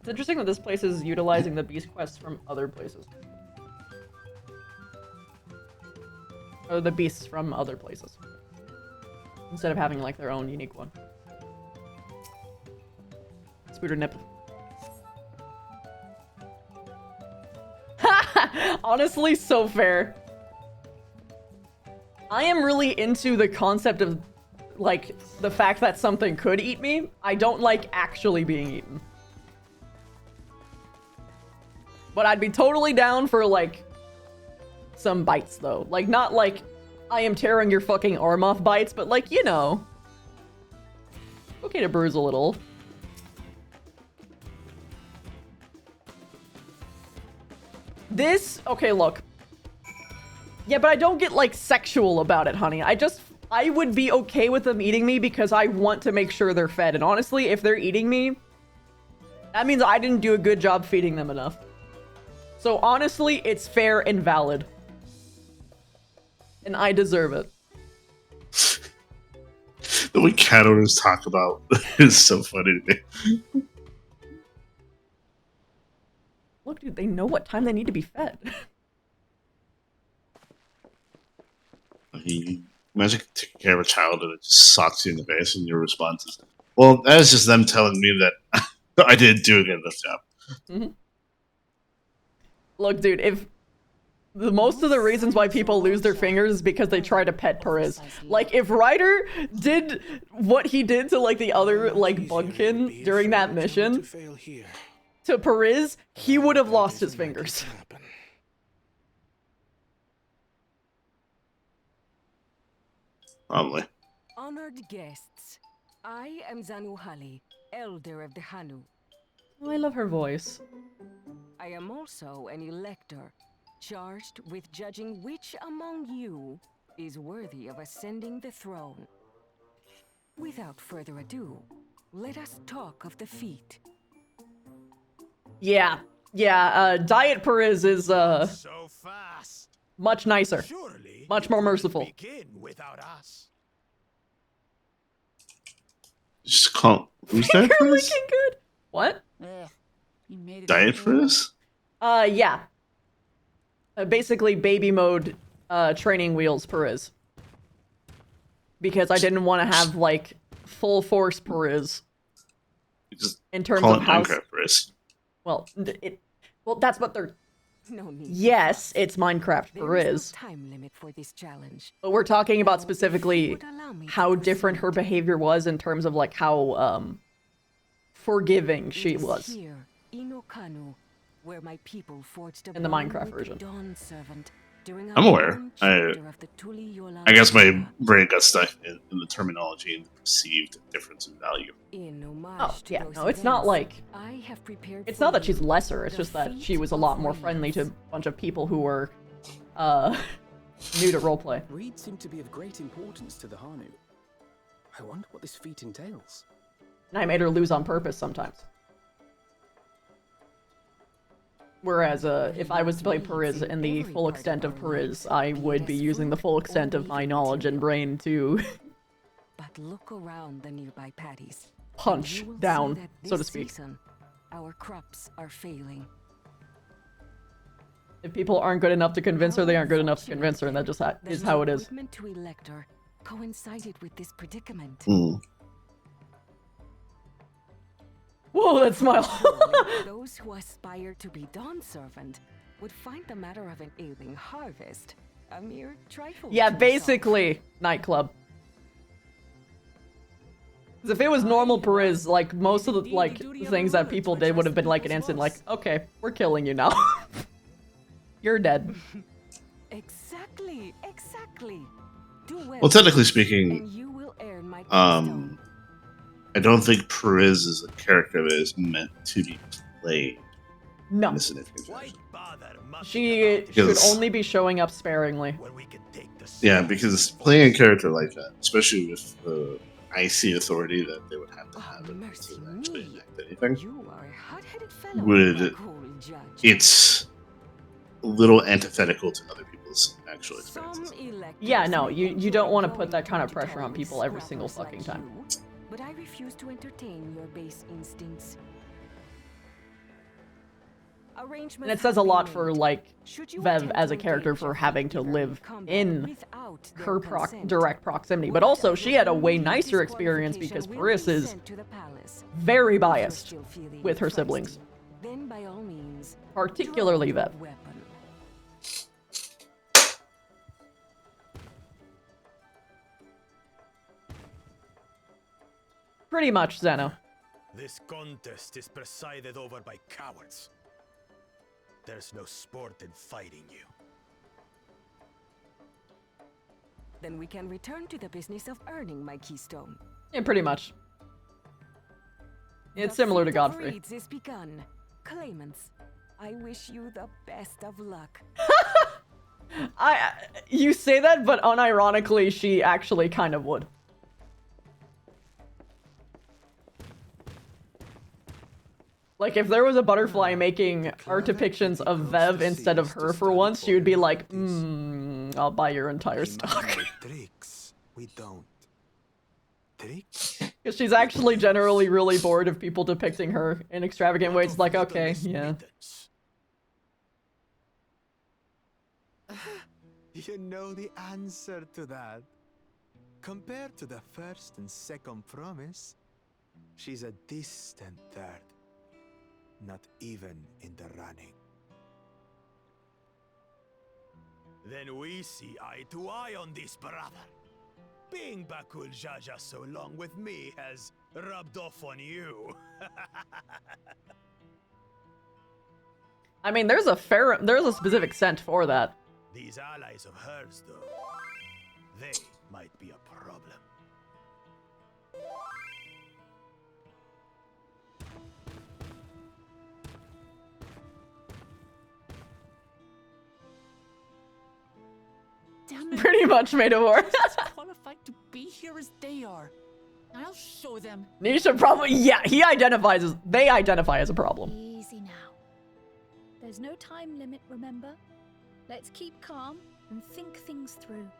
It's interesting that this place is utilizing the beast quests from other places. Or the beasts from other places. Instead of having, like, their own unique one. Spooter nip. Honestly, so fair. I am really into the concept of, like, the fact that something could eat me. I don't like actually being eaten. But I'd be totally down for, like, some bites, though. Like, not like, I am tearing your fucking arm off bites, but, like, you know. Okay to bruise a little. This, okay, look. Yeah, but I don't get, like, sexual about it, honey. I would be okay with them eating me because I want to make sure they're fed. And honestly, if they're eating me, that means I didn't do a good job feeding them enough. So honestly, it's fair and valid. And I deserve it. The way cat owners talk about is so funny to me. Look, dude, they know what time they need to be fed. Imagine taking care of a child and it just socks you in the face and your response is, well, that is just them telling me that I didn't do a good enough job. Mm-hmm. Look, dude, if most of the reasons why people lose their fingers is because they try to pet Perez. Like, if Ryder did what he did to, like, the other, like, Bugkin during that mission to Perez, he would have lost his fingers. Probably. Honored guests, I am Zanuhali, elder of the Hanu. Oh, I love her voice. I am also an elector, charged with judging which among you is worthy of ascending the throne. Without further ado, let us talk of the feat. Yeah, Diet Perez is, so fast. Much nicer. Surely much more merciful. Begin without us. Just call. Who's that? You're looking good. What? You made it Diet through. Friz? Yeah. Basically baby mode training wheels Periz. Because I didn't want to have, like, full force Periz. Just in terms call of it how... Minecraft Friz. Well, that's what they're... No need. Yes, it's Minecraft There is Periz. no time limit for this challenge. But we're talking about specifically how different her behavior was in terms of, like, how, forgiving she was. Here, Inokanu, where my people forged a In the bond Minecraft with the version. Dawn Servant during I'm our aware. own chapter of the Tuli Yolan I guess my saga. brain got stuck in the terminology and the perceived difference in value. In homage Oh, to yeah, those no, it's not events, like... I have prepared It's for not that she's you lesser, it's the just that feat she was a of lot more reeds. friendly to a bunch of people who were, new to roleplay. Reeds seem to be of great importance to the Hanu. I wonder what this feat entails. And I made her lose on purpose sometimes. Whereas, if I was to play Periz in the full extent of Periz, I would be using the full extent of my knowledge and brain to But look around the nearby paddies. punch You will see down, that so to this speak. season, our crops are failing. If people aren't good enough to convince her, they aren't good enough to convince her, and that just is how it is. The appointment to Elector coincided with this predicament. Whoa, that smile! Surely those who aspire to be Dawn Servant would find the matter of an ailing harvest a mere trifle. Yeah, to basically, nightclub. 'Cause if it was normal Periz, like, most of the, like, things that people did would have been, like, an instant, like, okay, we're killing you now. You're dead. Exactly, exactly. Do Well, technically speaking, and you will earn my keystone. I don't think Periz is a character that is meant to be played. No. In a significant fashion. She should Because- only be showing up sparingly. Yeah, because playing a character like that, especially with the icy authority that they would have to have in order to actually enact anything, You are a hot-headed fellow, would cool judge. it's a little antithetical to other people's actual experiences. Yeah, no, you don't want to put that kind of pressure on people every single fucking time. But I refuse to entertain your base instincts. And it says a lot for, like, Vev as a character for having to live in her direct proximity. But also, she had a way nicer experience because Periz is very biased with her siblings. Then by all means, Particularly Vev. Pretty much, Zeno. This contest is presided over by cowards. There's no sport in fighting you. Then we can return to the business of earning my keystone. Yeah, pretty much. It's The similar to feat of Godfrey. reeds is begun. Claimants, I wish you the best of luck. You say that, but unironically, she actually kind of would. Like, if there was a butterfly making art depictions of Vev instead of her for once, she would be like, I'll buy your entire stock. Tricks. We don't. Tricks? Because she's actually generally really bored of people depicting her in extravagant ways. Like, okay, yeah. You know the answer to that. Compared to the first and second promise, she's a distant third. Not even in the running. Then we see eye to eye on this, brother. Being Bakul Jaja so long with me has rubbed off on you. I mean, there's a specific scent for that. These allies of hers, though, they might be a problem. Damn it. Pretty much made a war. As qualified to be here as they are. I'll show them. Nisha probably, yeah, they identify as a problem. Easy now. There's no time limit, remember? Let's keep calm and think things through.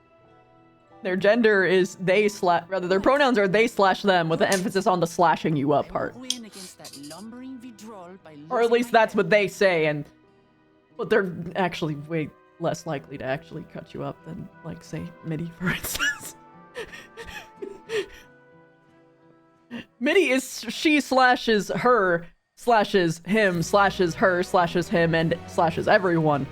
Their gender is their pronouns are they/them with the emphasis on the slashing you up part. Win against that lumbering Vidroy. all by Or at losing least my that's head. what they say, but they're actually way less likely to actually cut you up than, like, say, Mitty, for instance. Mitty is she slashes her, slashes him, slashes her, slashes him, and slashes everyone.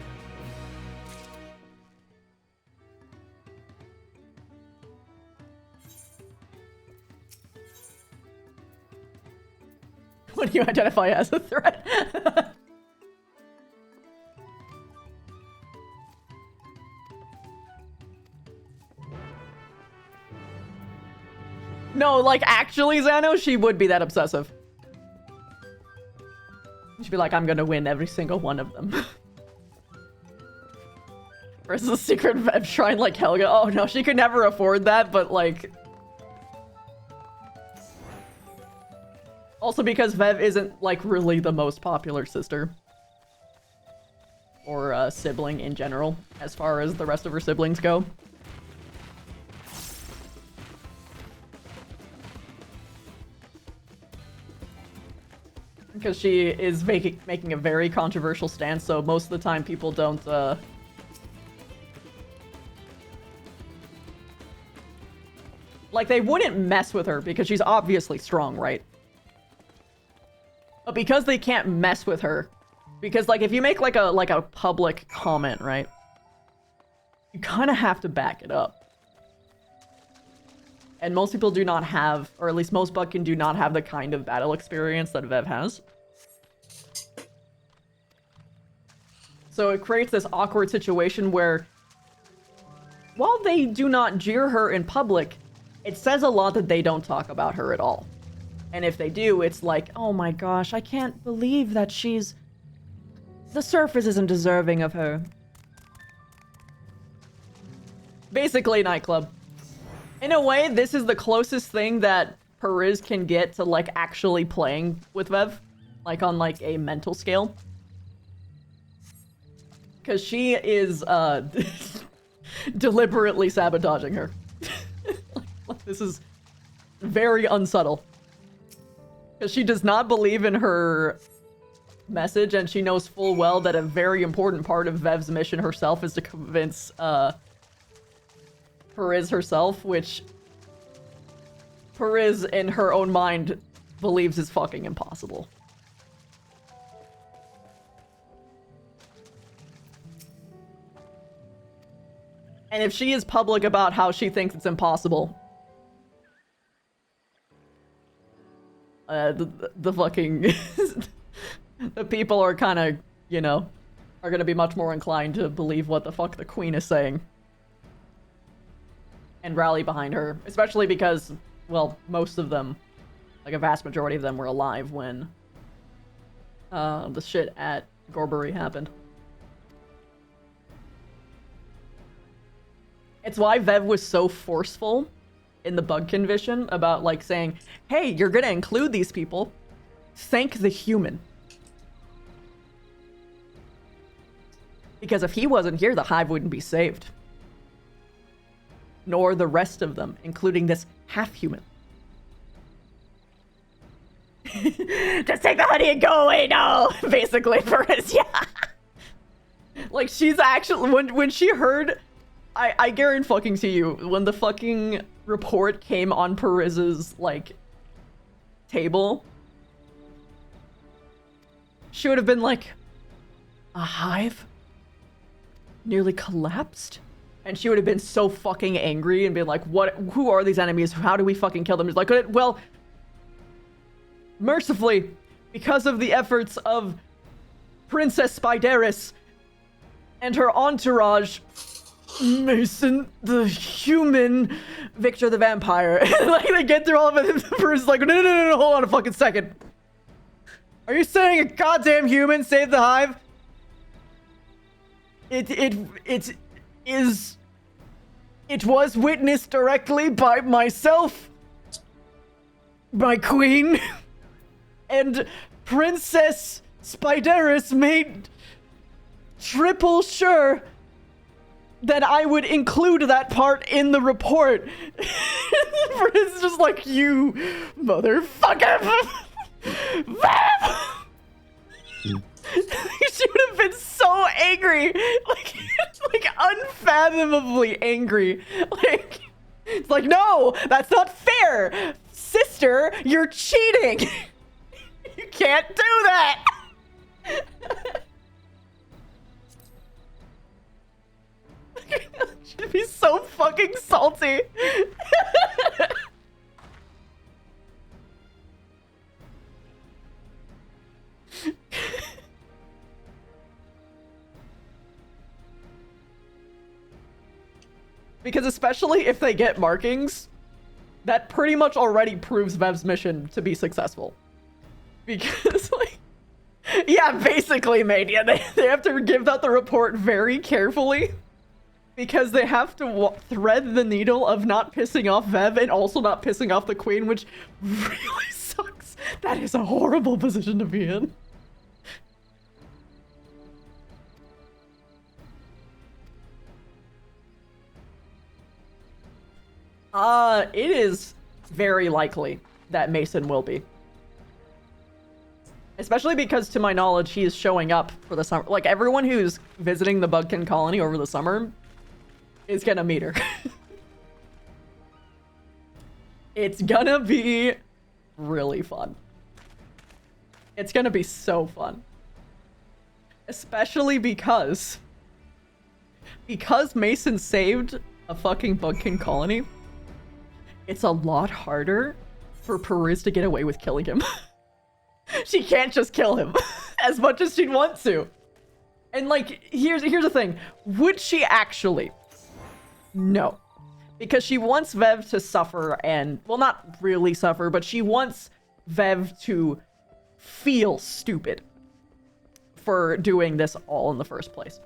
What do you identify as a threat? No, like, actually, Xano, she would be that obsessive. She'd be like, I'm gonna win every single one of them. Versus a secret Vev shrine like Helga. Oh no, she could never afford that, but like... Also because Vev isn't, like, really the most popular sister. Or sibling in general, as far as the rest of her siblings go. Because she is making a very controversial stance, so most of the time people don't, like, they wouldn't mess with her because she's obviously strong, right? But because they can't mess with her, because, like, if you make, like a public comment, right? You kind of have to back it up. And most people do not have, or at least most Buckin do not have the kind of battle experience that Vev has. So it creates this awkward situation where, while they do not jeer her in public, it says a lot that they don't talk about her at all. And if they do, it's like, oh my gosh, I can't believe that she's... The surface isn't deserving of her. Basically, nightclub. In a way, this is the closest thing that Periz can get to, like, actually playing with Vev. Like, on, like, a mental scale. Because she is, deliberately sabotaging her. This is very unsubtle. Because she does not believe in her message, and she knows full well that a very important part of Vev's mission herself is to convince, Periz herself, which Periz, in her own mind, believes is fucking impossible. And if she is public about how she thinks it's impossible, the fucking... the people are kind of, you know, are gonna be much more inclined to believe what the fuck the queen is saying. And rally behind her. Especially because, well, most of them, like a vast majority of them, were alive when the shit at Gorbury happened. It's why Vev was so forceful in the Bugkin vision about, like, saying, hey, you're gonna include these people. Thank the human. Because if he wasn't here, the hive wouldn't be saved. Nor the rest of them, including this half-human. Just take the honey and go away now! Basically, Periz, yeah. Like, she's actually... When she heard... I guarantee fucking to you, when the fucking report came on Periz's, like, table, she would have been like, a hive? Nearly collapsed? And she would have been so fucking angry and been like, what? Who are these enemies? How do we fucking kill them? It's like, well, mercifully, because of the efforts of Princess Spideris and her entourage, Mason the human, Victor the vampire. Like, they get through all of it, and the person's like, no, hold on a fucking second. Are you saying a goddamn human saved the hive? It was witnessed directly by myself, my queen, and Princess Spideris made triple sure that I would include that part in the report. It's just like, you motherfucker. You should have been so angry, like unfathomably angry. Like, it's like, no, that's not fair, sister. You're cheating. You can't do that. She'd be so fucking salty. Because especially if they get markings, that pretty much already proves Vev's mission to be successful. Because, like, yeah, basically, Mania, they have to give out the report very carefully. Because they have to thread the needle of not pissing off Vev and also not pissing off the queen, which really sucks. That is a horrible position to be in. It is very likely that Mason will be. Especially because, to my knowledge, he is showing up for the summer. Like, everyone who's visiting the Bugkin colony over the summer is gonna meet her. It's gonna be really fun. It's gonna be so fun. Especially because Mason saved a fucking Bugkin colony, it's a lot harder for Periz to get away with killing him. She can't just kill him as much as she'd want to. And like, here's the thing. Would she actually? No. Because she wants Vev to suffer and, well, not really suffer, but she wants Vev to feel stupid for doing this all in the first place.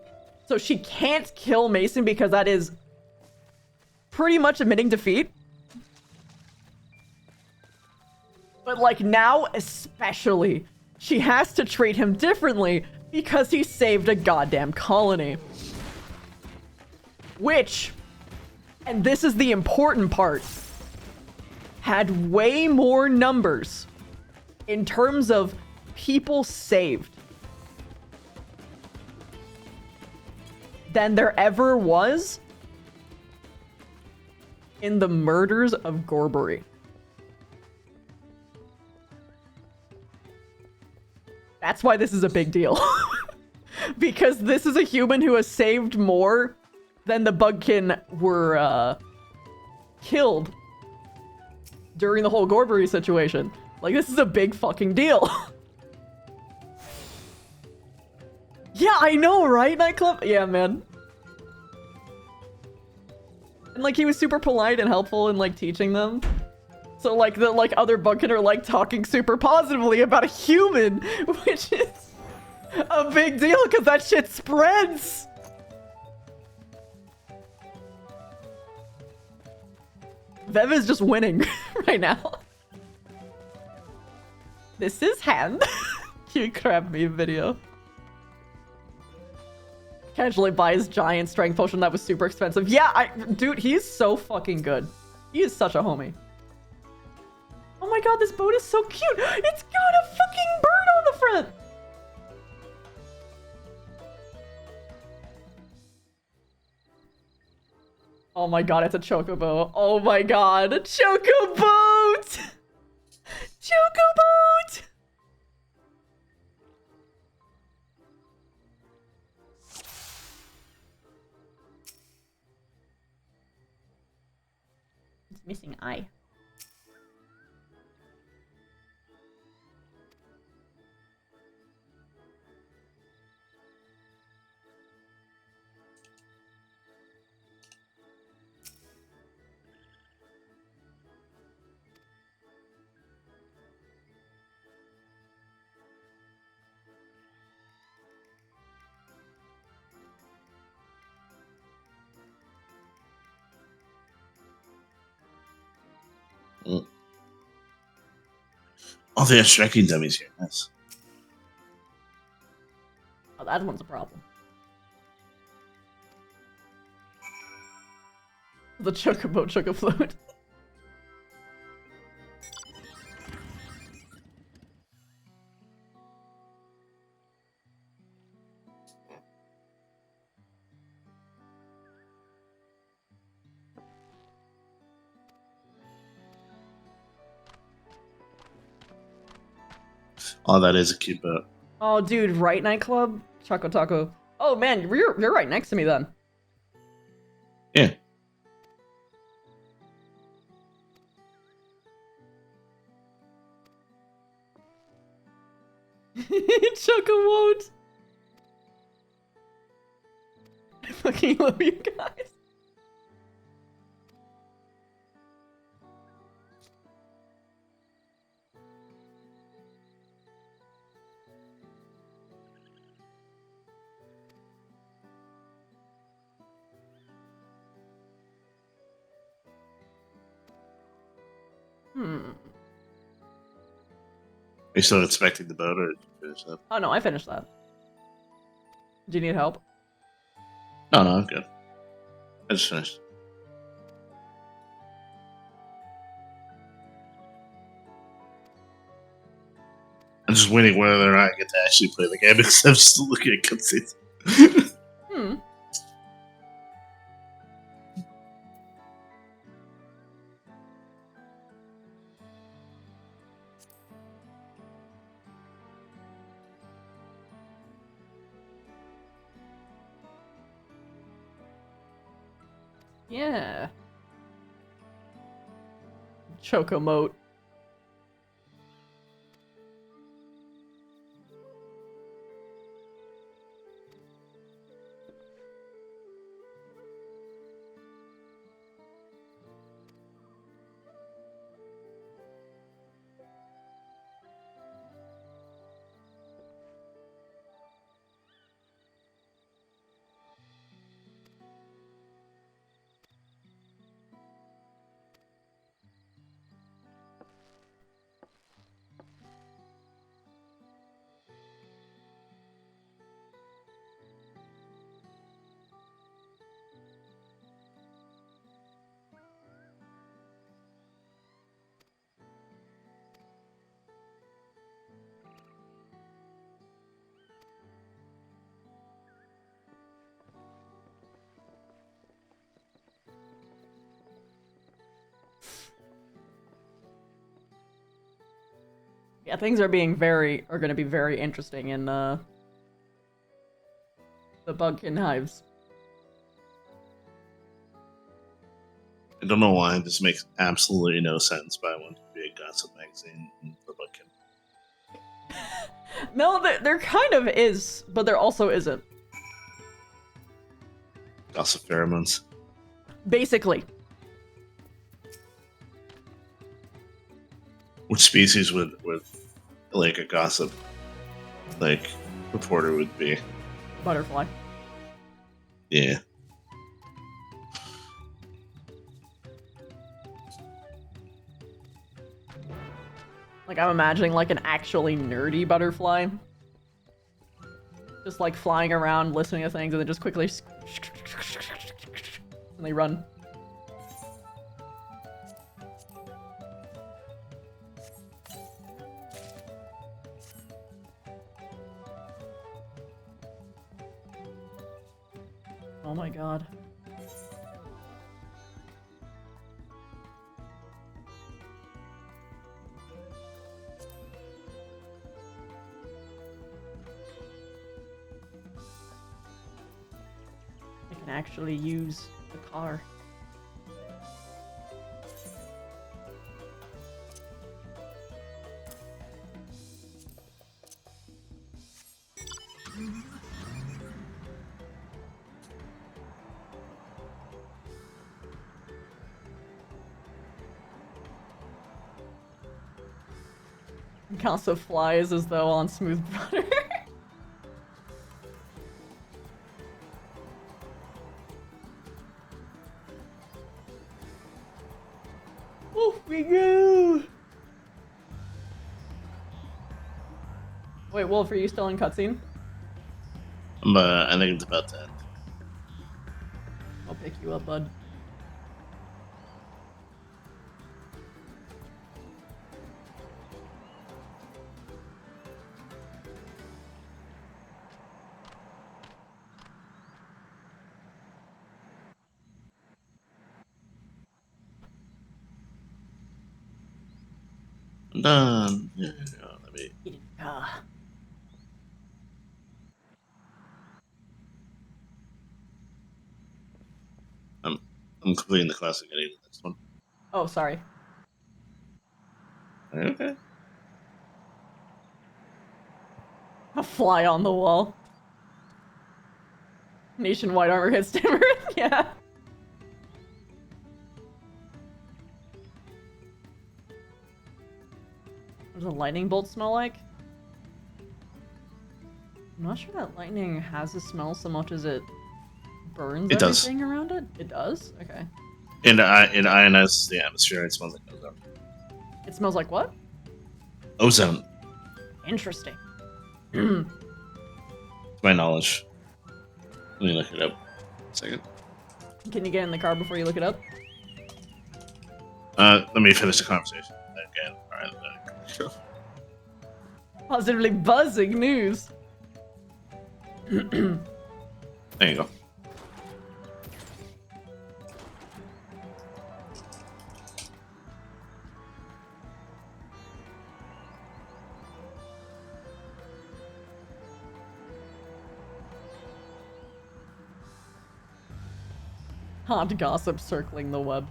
So she can't kill Mason because that is pretty much admitting defeat. But like now especially, she has to treat him differently because he saved a goddamn colony. Which, and this is the important part, had way more numbers in terms of people saved than there ever was in the murders of Gorbury. That's why this is a big deal. Because this is a human who has saved more than the Bugkin were killed during the whole Gorbury situation. Like, this is a big fucking deal. Yeah, I know, right, Nightclub? Yeah, man. And like, he was super polite and helpful in like teaching them. So like the other Bugkin are like talking super positively about a human, which is a big deal because that shit spreads. Vev is just winning right now. This is hand. Cute crab meme video. Casually buys giant strength potion that was super expensive. Yeah, dude, he is so fucking good. He is such a homie. Oh my god, this boat is so cute! It's got a fucking bird on the front! Oh my god, it's a chocobo. Oh my god, a chocoboat! Chocoboat! It's missing eye. Oh, they are striking dummies here. Nice. Oh, that one's a problem. The chocobo chocofloat. Oh, that is a cute boat. Oh, dude, right nightclub? Choco Taco. Oh, man, you're right next to me then. Yeah. Choco won't. I fucking love you guys. Are you still expecting the boat, or did you finish up? Oh no, I finished that. Do you need help? No, I'm good. I just finished. I'm just waiting whether or not I get to actually play the game because I'm still looking at cutscenes. Yeah. Chocomote. Yeah, things are going to be very interesting in the Bugkin hives. I don't know why. This makes absolutely no sense, but I want to be a gossip magazine in the Bugkin. No, there kind of is, but there also isn't. Gossip pheromones. Basically. Which species would like a gossip like reporter would be? Butterfly. Yeah. Like, I'm imagining, like, an actually nerdy butterfly. Just, like, flying around, listening to things, and then just quickly... and they run. Oh my god. I can actually use the car. Also flies as though on smooth butter. Off we go! Wait, Wolf, are you still in cutscene? But I think it's about to end. I'll pick you up, bud. I'm done. Yeah, let me Ah. I'm completing the classic getting the next one. Oh, sorry. Okay. A fly on the wall. Nationwide armor hits Timber. Yeah. What does a lightning bolt smell like? I'm not sure that lightning has a smell so much as it burns It does. everything around it. It does? Okay. It ionizes the atmosphere. It smells like ozone. It smells like what? Ozone. Interesting. To my knowledge. Let me look it up. A second. Can you get in the car before you look it up? Let me finish the conversation. Again. Alright, there you go. Positively buzzing news. There you go. Hot gossip circling the web.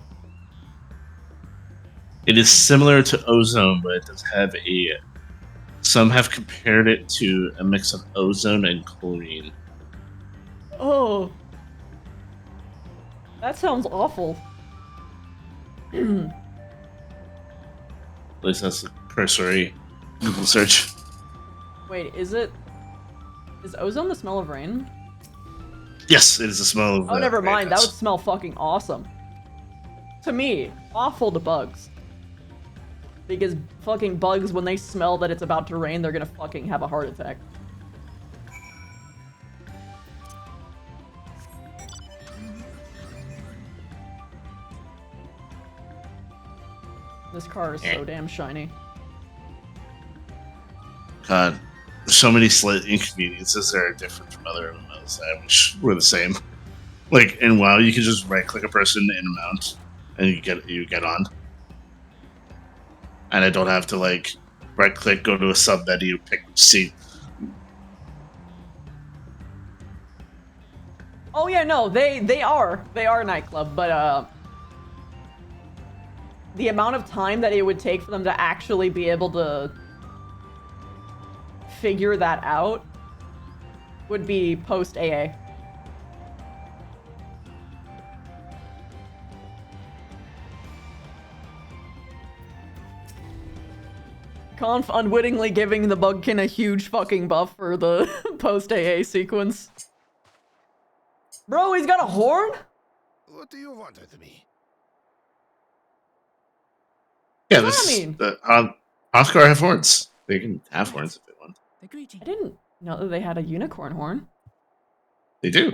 It is similar to ozone, but it does have a. Some have compared it to a mix of ozone and chlorine. Oh. That sounds awful. At least that's a cursory Google search. Wait, is ozone the smell of rain? Yes, it is the smell of. Oh, never mind. That would smell fucking awesome. To me, awful to bugs. Because fucking bugs, when they smell that it's about to rain, they're gonna fucking have a heart attack. This car is so damn shiny. God, there's so many slight inconveniences that are different from other MMOs. I wish were the same. Like in WoW, you can just right-click a person in a mount, and you get on. And I don't have to like right-click, go to a sub menu, pick seat. Oh yeah, no, they are a nightclub, but the amount of time that it would take for them to actually be able to figure that out would be post AA. Conf unwittingly giving the Bugkin a huge fucking buff for the post AA sequence. Bro, he's got a horn? What do you want with me? Yeah, What does this that mean? Oscar have horns. They can have horns if they want. I didn't know that they had a unicorn horn. They do.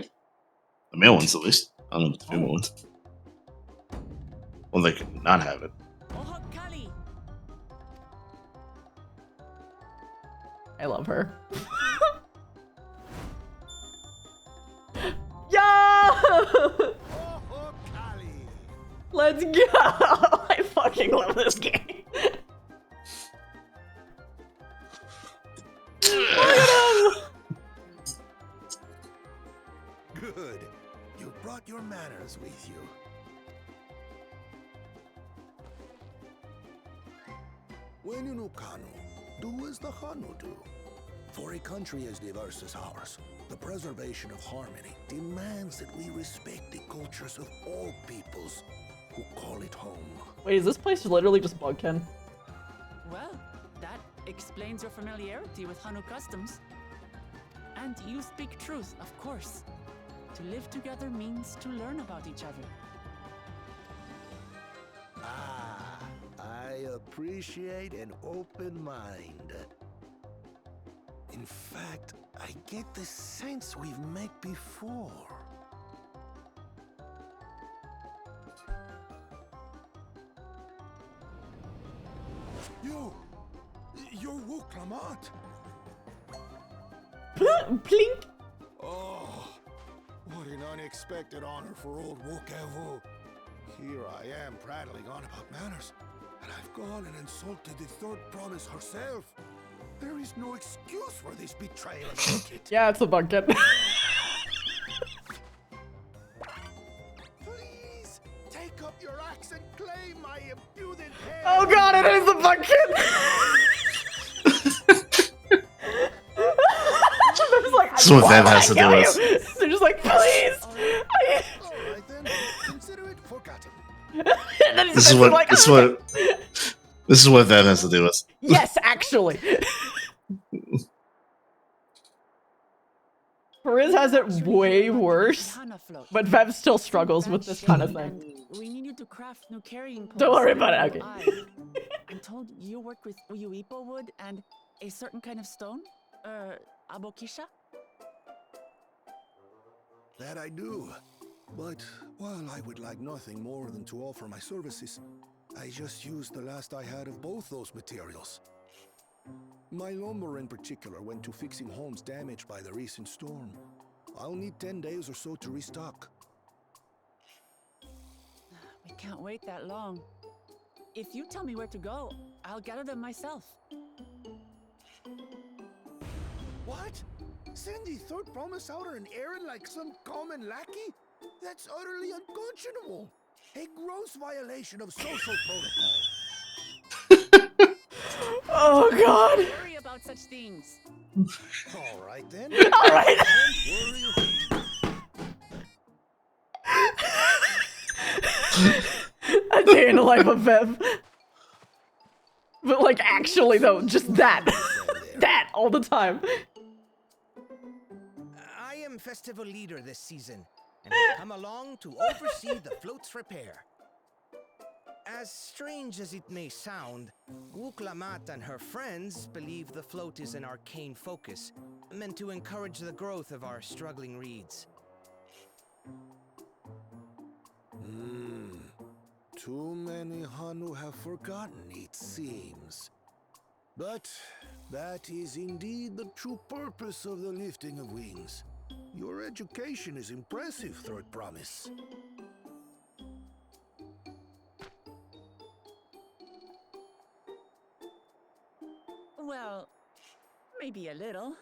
The male ones, at least. I don't know about the female ones. Well, they could not have it. I love her. Yeah! Let's go! I fucking love this game. Look at him! Good. You brought your manners with you. When you know Kano, do as the Hanu do. For a country as diverse as ours, the preservation of harmony demands that we respect the cultures of all peoples who call it home. Wait, is this place literally just Bugkin? Well, that explains your familiarity with Hanu customs. And you speak truth, of course. To live together means to learn about each other. Ah, I appreciate an open mind. In fact, I get the sense we've met before. You're Wu Clement. Plink. Oh, what an unexpected honor for old Wu Kevu. Here I am prattling on about manners, and I've gone and insulted the third promise herself. There is There's no excuse for this betrayal of the kid. Yeah, it's a bucket. Please take up your axe and claim my impudent head. Oh god, it is a bucket! They're just like, This is what Vev has to do with. They're just like, please! Alright then, consider it forgotten. And then he's This is eventually what like, this is "Oh, what this is what Vev has to do with. yes, actually. Riz has it way worse, but Vev still struggles with this kind of thing. We need you to craft new carrying posts. Don't worry about it, okay. I'm told you work with Uyuipo wood and a certain kind of stone? Abokisha? That I do. But while I would like nothing more than to offer my services, I just used the last I had of both those materials. My lumber in particular went to fixing homes damaged by the recent storm. I'll need 10 days or so to restock. We can't wait that long. If you tell me where to go, I'll gather them myself. What? Send the third promise out on an errand like some common lackey? That's utterly unconscionable. A gross violation of social protocol. Oh god. Don't worry about such things. Alright then. Alright. A day in the life of Vev. But like actually though, just that. That all the time. I am festival leader this season, and have come along to oversee the float's repair. As strange as it may sound, Wuklamat and her friends believe the float is an arcane focus, meant to encourage the growth of our struggling reeds. Too many Hanu have forgotten, it seems. But that is indeed the true purpose of the lifting of wings. Your education is impressive, Third Promise. Well, maybe a little.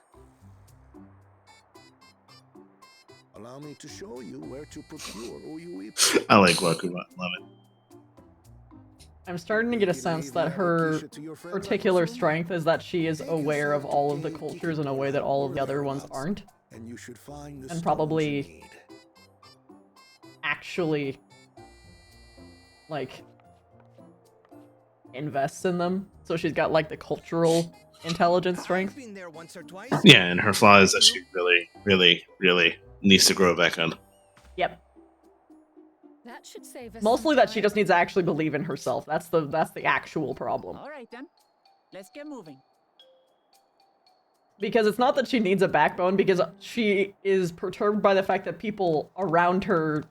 Allow me to show you where to procure Uyuipo. I like Wakuma. Love it. I'm starting to get a sense that her particular strength is that she is aware of all of the cultures in a way that all of the other ones aren't. And probably actually, like, invests in them. So she's got, like, the cultural intelligence strength. Yeah, and her flaw is that she really, really, really needs to grow back on. Yep. That should save us. Mostly that she just needs to actually believe in herself. That's the actual problem. All right then, let's get moving. Because it's not that she needs a backbone, because she is perturbed by the fact that people around her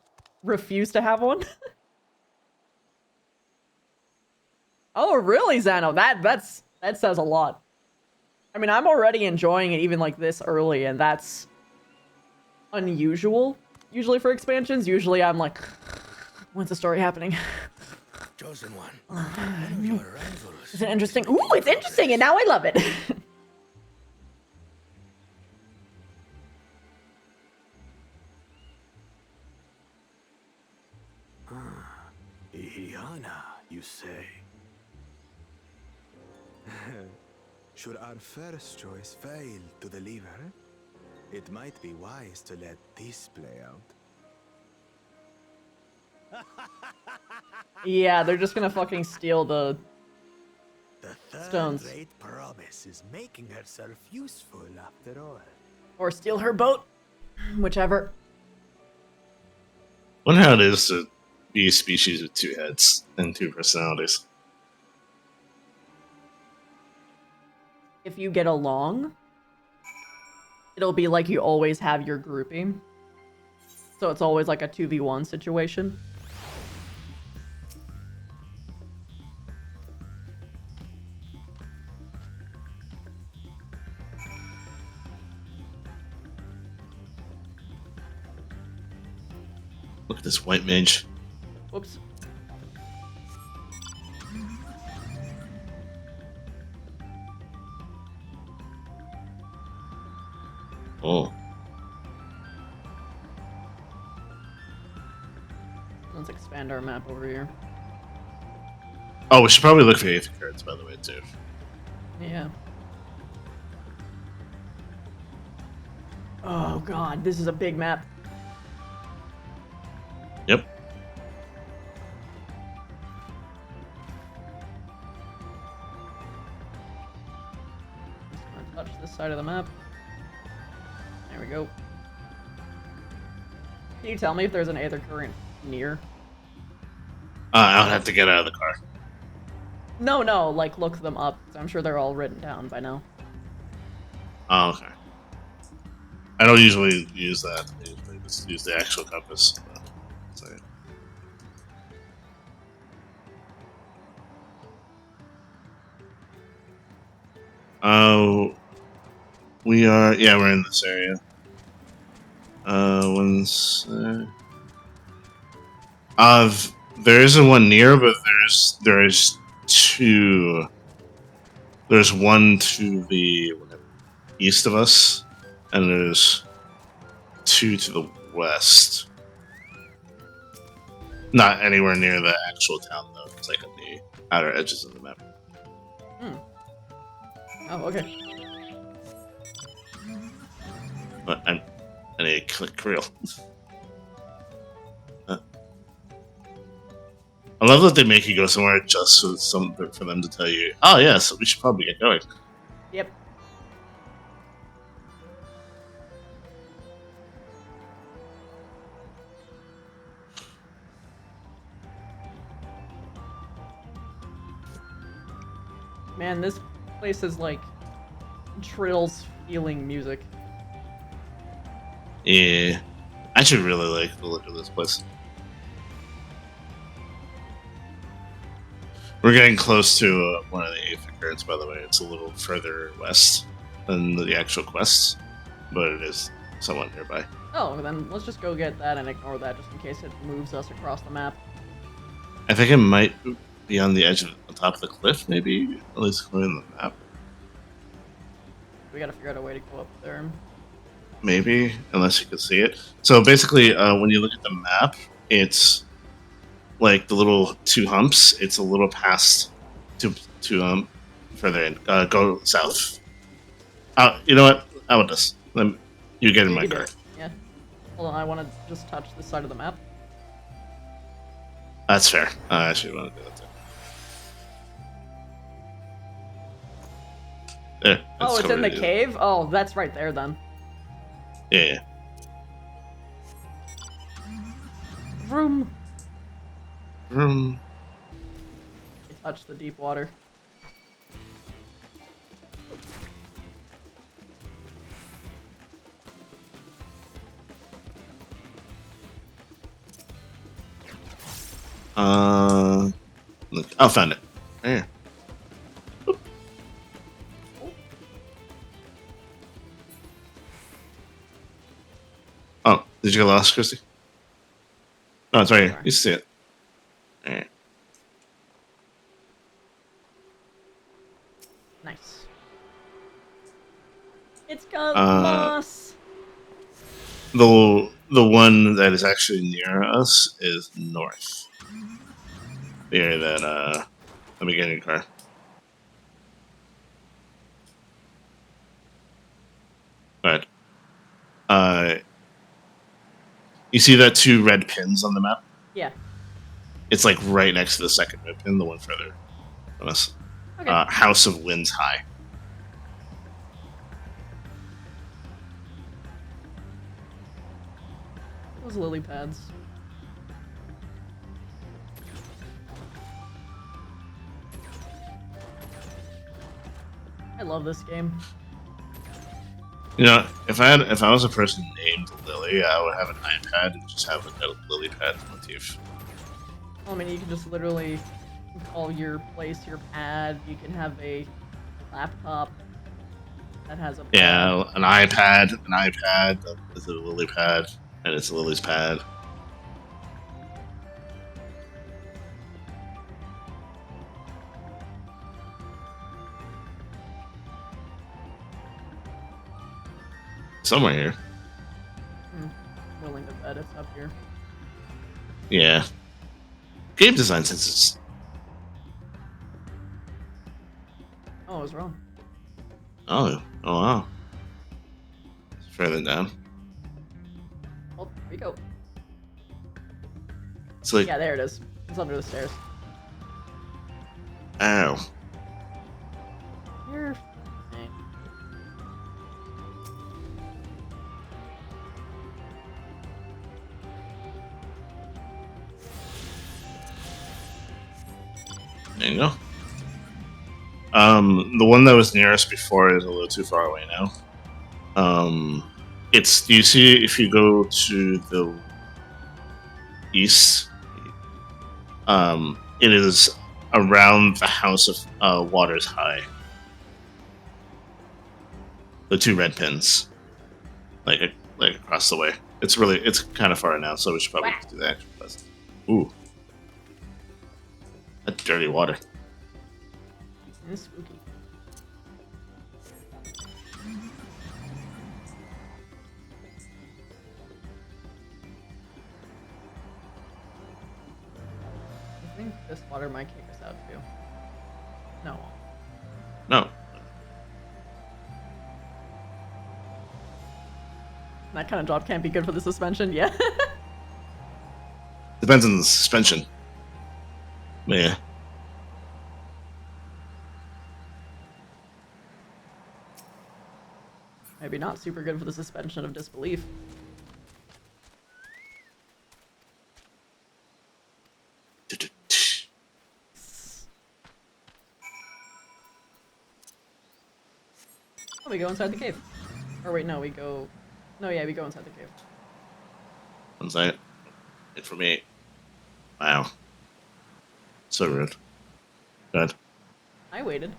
refuse to have one. Oh, really, Xano? That says a lot. I mean, I'm already enjoying it even like this early, and that's unusual. Usually for expansions, usually I'm like, when's the story happening? Chosen one. One of your rivals. Is it interesting? Ooh, it's interesting, and now I love it. Ihiana, you say? Should our first choice fail to deliver, it might be wise to let this play out. Yeah, they're just gonna fucking steal the stones. Third-rate promise is making herself useful after all. Or steal her boat. Whichever. Wonder how it is to be a species with two heads and two personalities. If you get along, it'll be like you always have your grouping. So it's always like a 2v1 situation. Look at this white mage. Whoops. Oh. Let's expand our map over here. Oh, we should probably look for the 8th cards, by the way, too. Yeah. Oh god, this is a big map. Yep. Just gonna touch this side of the map. There we go. Can you tell me if there's an Aether Current near? I would have to get out of the car. No, like look them up. I'm sure they're all written down by now. Oh, okay. I don't usually use that. I usually just use the actual compass. So. We are. Yeah, we're in this area. There isn't one near, but there's two. There's one to the east of us, and there's two to the west. Not anywhere near the actual town, though. It's like on the outer edges of the map. Hmm. Oh, okay. But I need to click real. I love that they make you go somewhere just for them to tell you, oh yeah, so we should probably get going. Yep. Man, this place is like Trill's feeling music. Yeah. I should really like the look of this place. We're getting close to one of the 8th cards, by the way. It's a little further west than the actual quest, but it is somewhat nearby. Oh, then let's just go get that and ignore that just in case it moves us across the map. I think it might be on the edge of the top of the cliff, maybe? At least according to the map. We gotta figure out a way to go up there. Maybe, unless you can see it. So basically, when you look at the map, it's like the little 2 humps. It's a little past to further in. Go south. You know what? Out with this. You get in my car. Yeah. Hold on, I want to just touch this side of the map. That's fair. I actually want to do that too. There. Oh, it's in the cave? Oh, that's right there then. Yeah. Vroom. Vroom. Touch the deep water. Look, I found it. There. Oh, did you get lost, Christy? No, it's right here. You see it. Alright. Nice. It's got moss. The one that is actually near us is north. The area that let me get in your car. But you see that 2 red pins on the map? Yeah. It's like right next to the second red pin, the one further from us. Okay. House of Winds High. Those lily pads. I love this game. You know, if I was a person named Lily, I would have an iPad and just have a lily pad motif. I mean, you can just literally call your place your pad. You can have a laptop that has a pad. Yeah, an iPad that is a lily pad, and it's a Lily's pad. somewhere here. Willing to bet it's up here. Yeah. Game design senses. Oh, I was wrong. Oh wow. It's further down. Oh, there we go. It's like, Yeah, there it is. It's under the stairs. ow. You're fine. There you go. The one that was nearest before is a little too far away now. It's, you see, if you go to the east, it is around the House of Waters High. The two red pins, like across the way. It's kind of far now, so we should probably do that. Ooh, that's dirty water. It's spooky. I think this water might kick us out too. No. No. That kind of drop can't be good for the suspension, yeah. Depends on the suspension. Yeah. Maybe not super good for the suspension of disbelief. Oh, we go inside the cave. Or wait, no, we go... No, yeah, we go inside the cave. Inside. And for me. Wow. So rude. Good. I waited.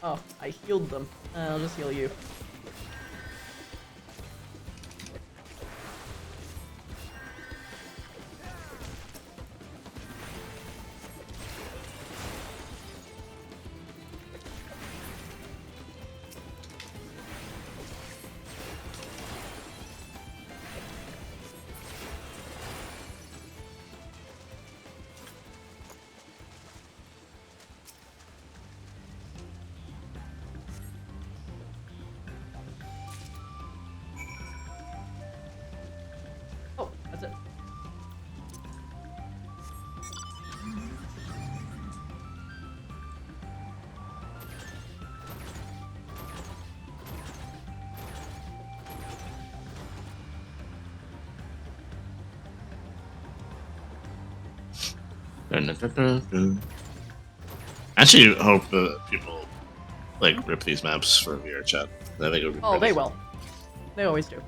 Oh, I healed them. I'll just heal you. Oh, that's it. I actually hope that people like rip these maps for VR chat. I think it would be Oh, pretty. they will. They always do.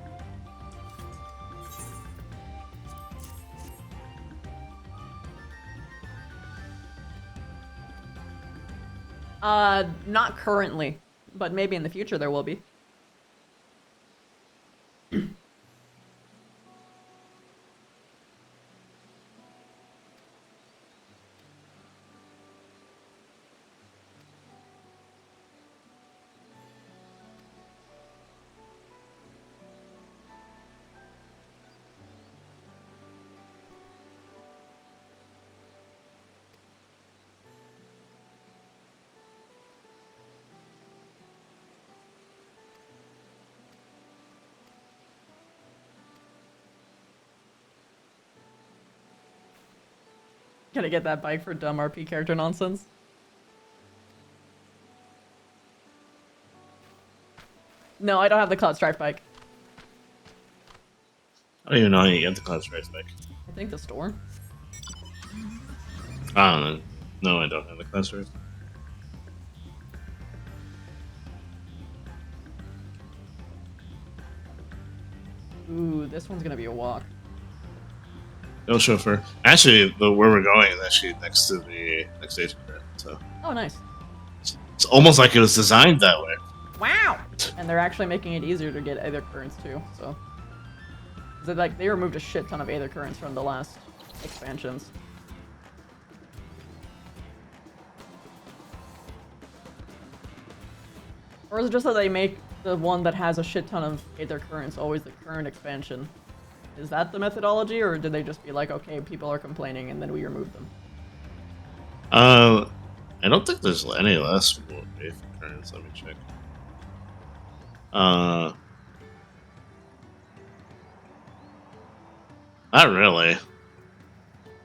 Not currently, but maybe in the future there will be. Gotta get that bike for dumb RP character nonsense. No, I don't have the Cloud Strife bike. I don't even know how you get the Cloud Strife back. I think the store. I don't know. No, I don't have the Cloud Strife. Ooh, this one's gonna be a walk. No chauffeur. Actually, where we're going is actually next to the next station. So. Oh, nice. It's almost like it was designed that way. Wow! And they're actually making it easier to get Aether Currents too, so... Like, they removed a shit ton of Aether Currents from the last expansions. Or is it just that they make the one that has a shit ton of Aether Currents always the current expansion? Is that the methodology, or did they just be like, okay, people are complaining, and then we remove them? I don't think there's any less Aether Currents. Let me check. Not really.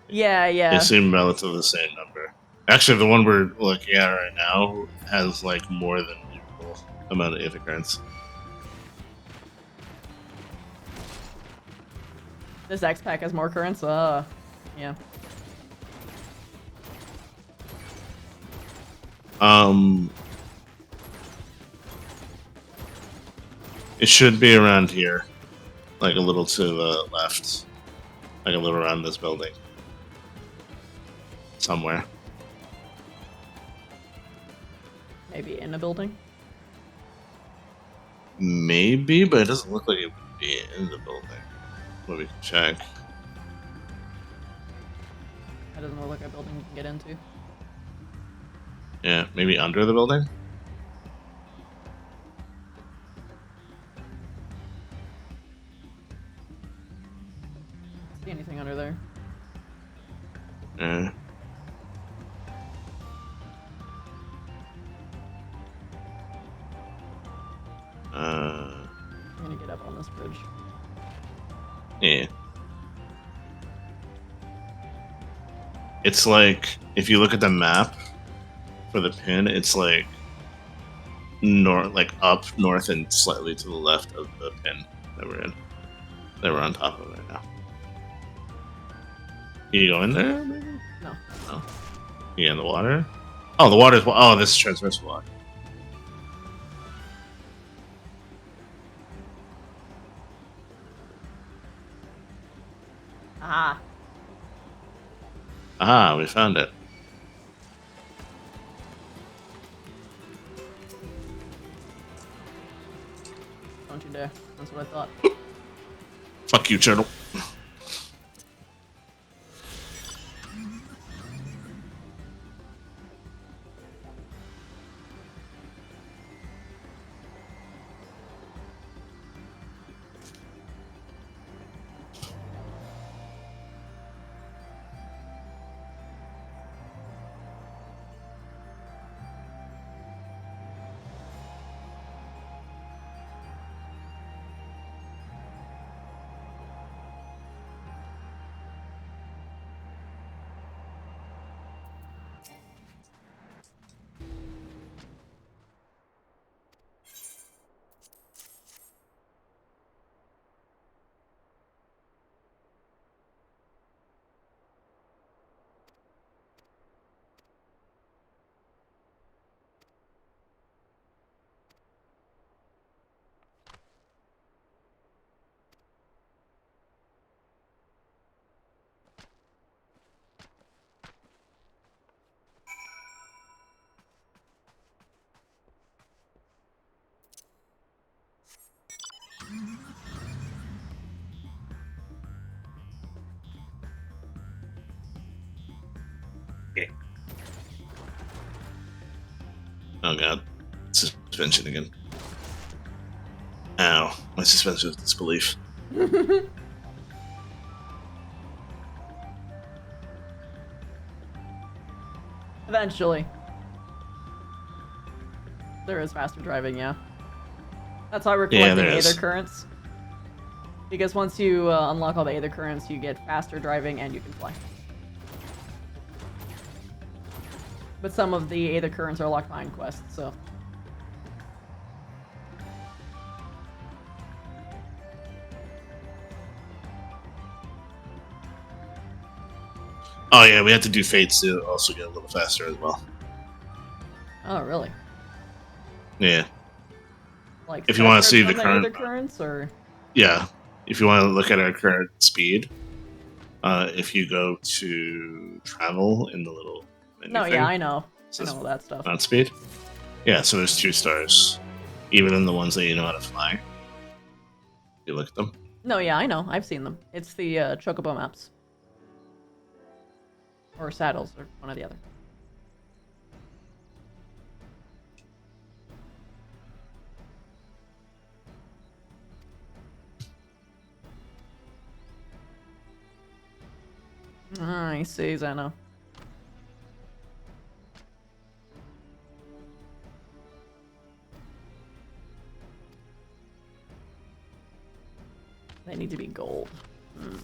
Yeah. They seem relatively the same number. Actually, the one we're looking at right now has like more than equal amount of Aether Currents. This X pack has more currents? Yeah. It should be around here. Like a little to the left. Like a little around this building. Somewhere. Maybe in a building? Maybe, but it doesn't look like it would be in the building. Let me check. That doesn't look like a building you can get into. Yeah, maybe under the building? See anything under there? Yeah. I'm gonna get up on this bridge. Yeah. It's like, if you look at the map for the pin, it's like north, like up, north, and slightly to the left of the pin that we're in. That we're on top of right now. Can you go in there? Maybe? No. No. You in the water? Oh, the water's. Oh, this is transversal water. Ah. Ah, we found it. Don't you dare. That's what I thought. Fuck you, turtle. Oh god. Suspension again. Ow. My suspension of disbelief. Eventually. There is faster driving, yeah. That's why we're collecting Aether Currents. Because once you unlock all the Aether Currents, you get faster driving and you can fly. But some of the Aether Currents are locked behind quests, so... Oh yeah, we have to do fates to also get a little faster as well. Oh, really? Yeah. Like, if you want to see the Aether Currents, or... Yeah. If you want to look at our current speed, if you go to travel in the little menu No, thing, yeah, I know. I says know all that stuff. mount speed. Yeah, so there's 2 stars, even in the ones that you know how to fly. You look at them. No, yeah, I know. I've seen them. It's the Chocobo maps. Or saddles, or one or the other. I see, Zeno. They need to be gold. Hmm.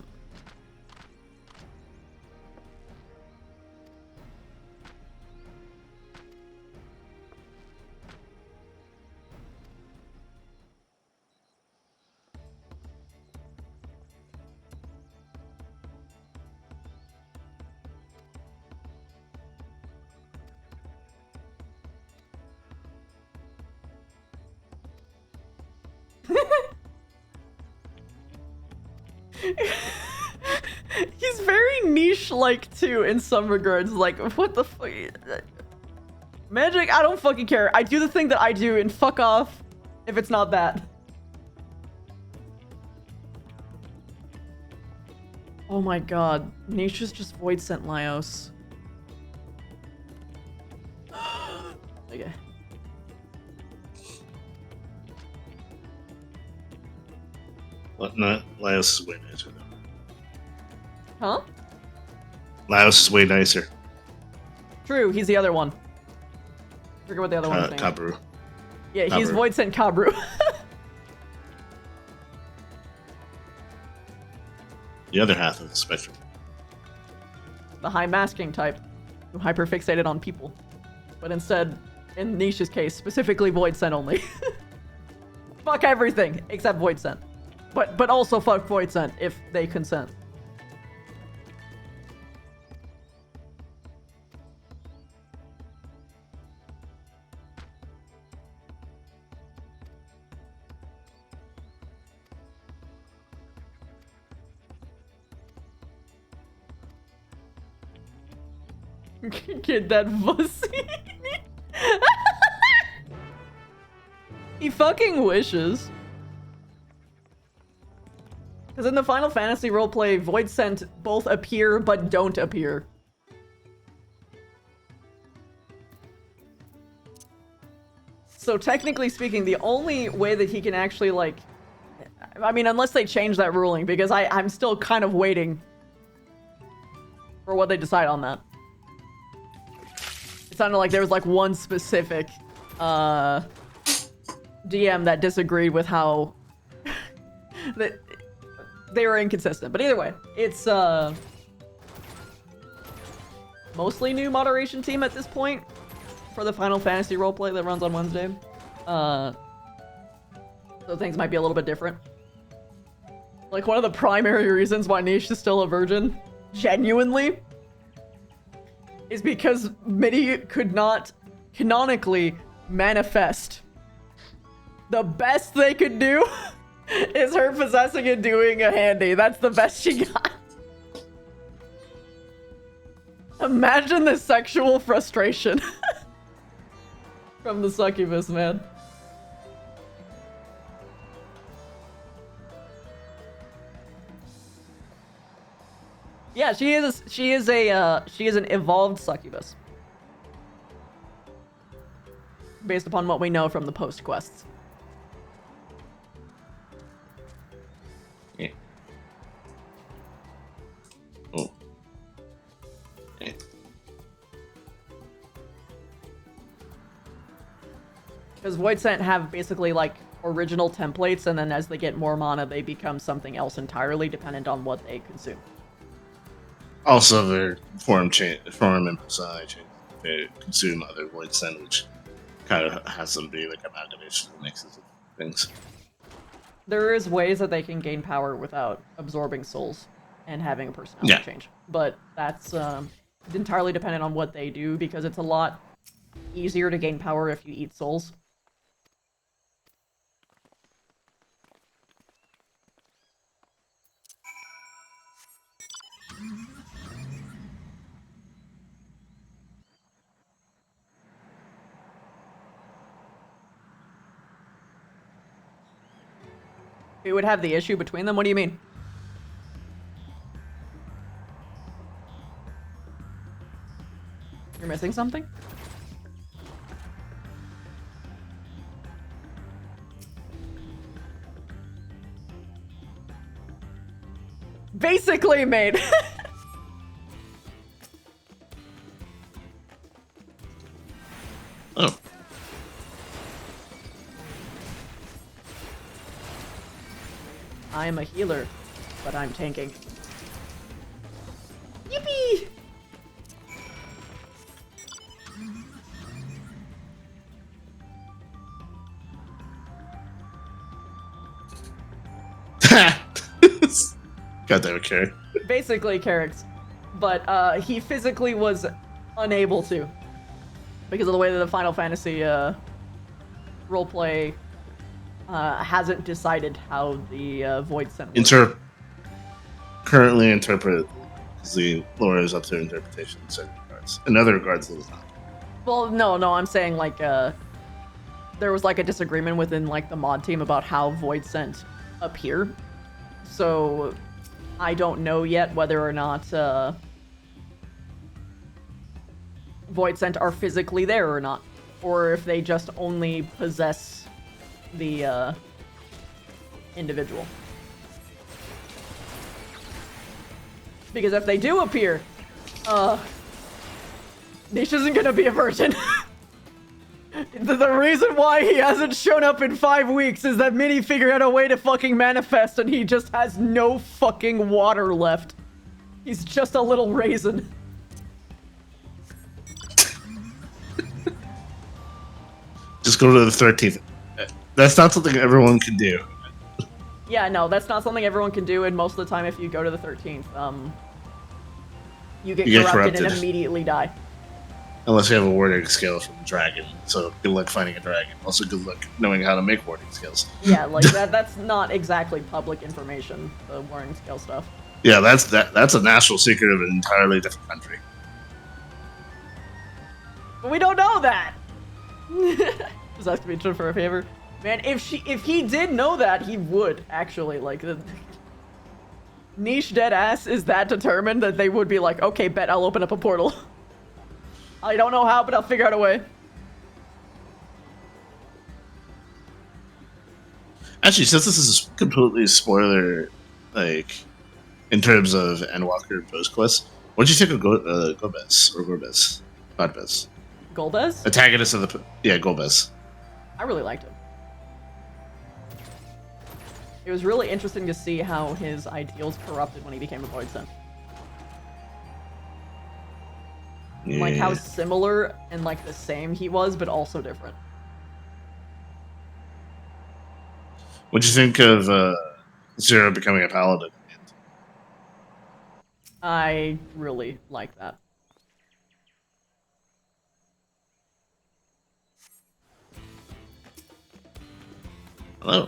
He's very niche-like too in some regards. Like, what the fuck? Magic, I don't fucking care. I do the thing that I do and fuck off if it's not that. Oh my god. Nature's just void sent Laios. Okay. What? Not Laios is way nicer though. Huh? Laios is way nicer. True, he's the other one. I forget what the other one's name is. Kabru. Yeah, he's Kabru. void sent Kabru. The other half of the spectrum. The high masking type, who hyperfixated on people. But instead, in Nisha's case, specifically void sent only. Fuck everything except void sent. But also fuck void sent if they consent. Get that pussy. He fucking wishes. Because in the Final Fantasy roleplay, Void Sent both appear but don't appear. So technically speaking, the only way that he can actually, like... I mean, unless they change that ruling, because I'm still kind of waiting for what they decide on that. It sounded like there was, like, one specific DM that disagreed with how... that they were inconsistent. But either way, it's mostly new moderation team at this point for the Final Fantasy roleplay that runs on Wednesday. So things might be a little bit different. Like, one of the primary reasons why Niche is still a virgin, genuinely, is because Midi could not canonically manifest. The best they could do is her possessing and doing a handy. That's the best she got. Imagine the sexual frustration from the succubus, man. Yeah, she is an evolved succubus. Based upon what we know from the post quests. Yeah. Oh. Okay. Because Void Sent have basically like original templates, and then as they get more mana, they become something else entirely, dependent on what they consume. Also, their form and persona change. They consume other Void Sent, which kind of has them be like amalgamation mixes of things. There is ways that they can gain power without absorbing souls and having a personality change. But that's entirely dependent on what they do, because it's a lot easier to gain power if you eat souls. Who would have the issue between them? What do you mean? You're missing something? Basically, mate. Oh. I am a healer, but I'm tanking. Yippee! God damn it, Carrie. Basically, Carrick's. But he physically was unable to. Because of the way that the Final Fantasy roleplay hasn't decided how the Void Scent works. Currently interpreted, because the lore is up to interpretation in certain regards. In other regards, it is not. Well, no, I'm saying, like, there was, like, a disagreement within, like, the mod team about how Void Scent appear. So, I don't know yet whether or not, Void Scent are physically there or not. Or if they just only possess the, individual. Because if they do appear, Nish isn't gonna be a virgin. The reason why he hasn't shown up in 5 weeks is that Minnie figured out a way to fucking manifest and he just has no fucking water left. He's just a little raisin. Just go to the 13th. That's not something everyone can do. Yeah, no, that's not something everyone can do, and most of the time if you go to the 13th, you get corrupted and immediately die. Unless you have a warding skill from a dragon. So good luck finding a dragon. Also good luck knowing how to make warding skills. Yeah, like that's not exactly public information, the warding skill stuff. Yeah, that's a national secret of an entirely different country. But we don't know that! Just ask me for a favor. Man, if he did know that, he would, actually, like, the niche dead ass is that determined that they would be like, okay, bet I'll open up a portal. I don't know how, but I'll figure out a way. Actually, since this is completely spoiler, like, in terms of Endwalker post quest, what do you think of Gobez or Gorbez? Not Bez. Golbez? Antagonist of the Golbez. I really liked him. It was really interesting to see how his ideals corrupted when he became a Void Scent. Yeah. Like how similar and like the same he was, but also different. What'd you think of Zero becoming a paladin? I really like that. Hello.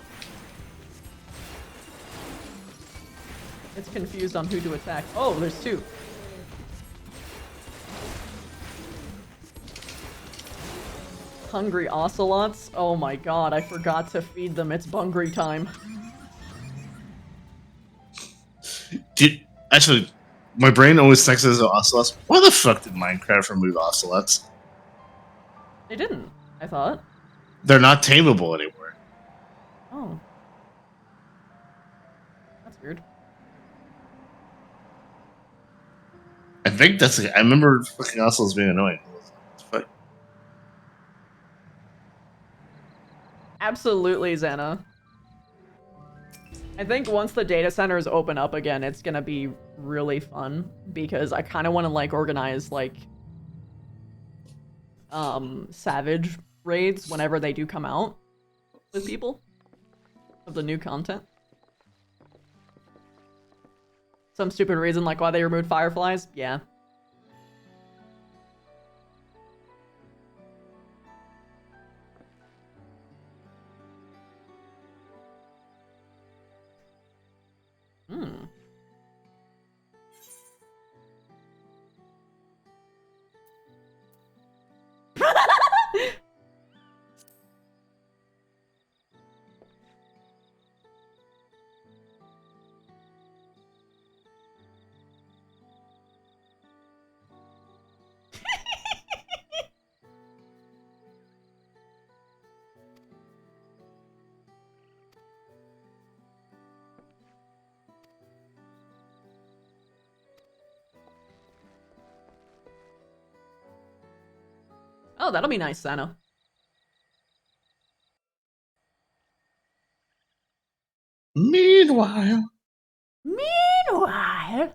It's confused on who to attack. Oh, there's two. Hungry ocelots? Oh my god, I forgot to feed them. It's bungry time. Actually, my brain always thinks as ocelots. Why the fuck did Minecraft remove ocelots? They didn't, I thought. They're not tameable anymore. Oh. That's weird. I think that's. I remember fucking ocelots being annoying. Fuck. Absolutely, Xana. I think once the data centers open up again, it's gonna be really fun because I kind of want to like organize like Savage raids whenever they do come out with people of the new content. Some stupid reason like why they removed fireflies? Yeah. Hmm. Oh, that'll be nice, Sano. Meanwhile. Meanwhile.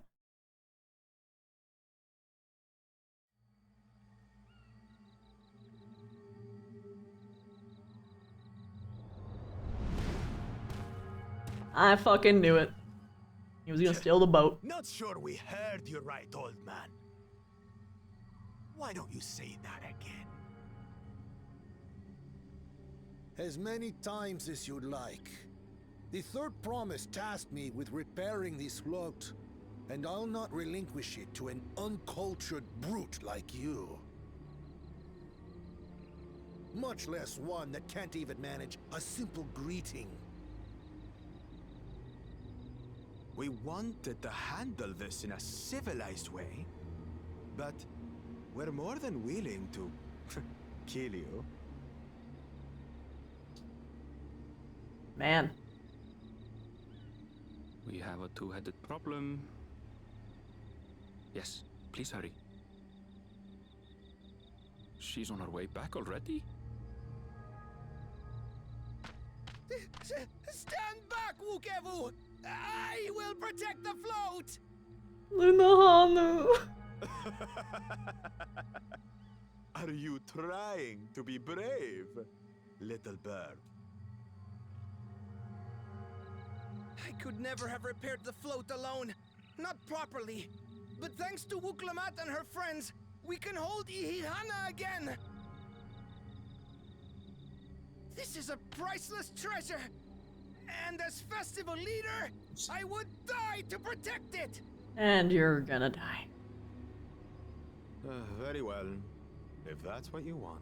I fucking knew it. He was gonna steal the boat. Not sure we heard you right, old man. Why don't you say that again? As many times as you'd like. The third promise tasked me with repairing this float, and I'll not relinquish it to an uncultured brute like you. Much less one that can't even manage a simple greeting. We wanted to handle this in a civilized way, but we're more than willing to kill you. Man. We have a two-headed problem. Yes, please hurry. She's on her way back already? Stand back, Wukevu! I will protect the float! Lunahanu. Are you trying to be brave, little bird? I could never have repaired the float alone. Not properly. But thanks to Wuklamat and her friends, we can hold Ihihana again! This is a priceless treasure! And as festival leader, I would die to protect it! And you're gonna die. Very well, if that's what you want.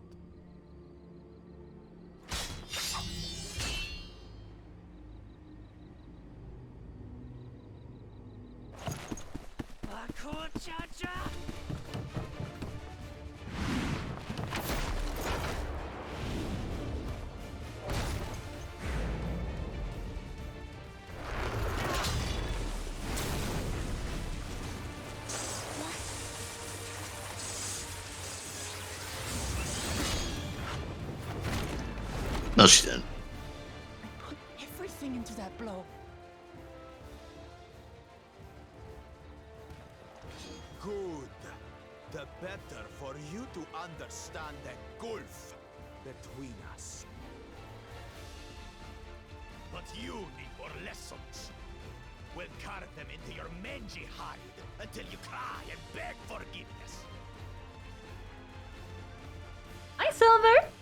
No, she didn't. I put everything into that blow. Good. The better for you to understand the gulf between us. But you need more lessons. We'll carve them into your mangy hide until you cry and beg forgiveness. Hi, Silver!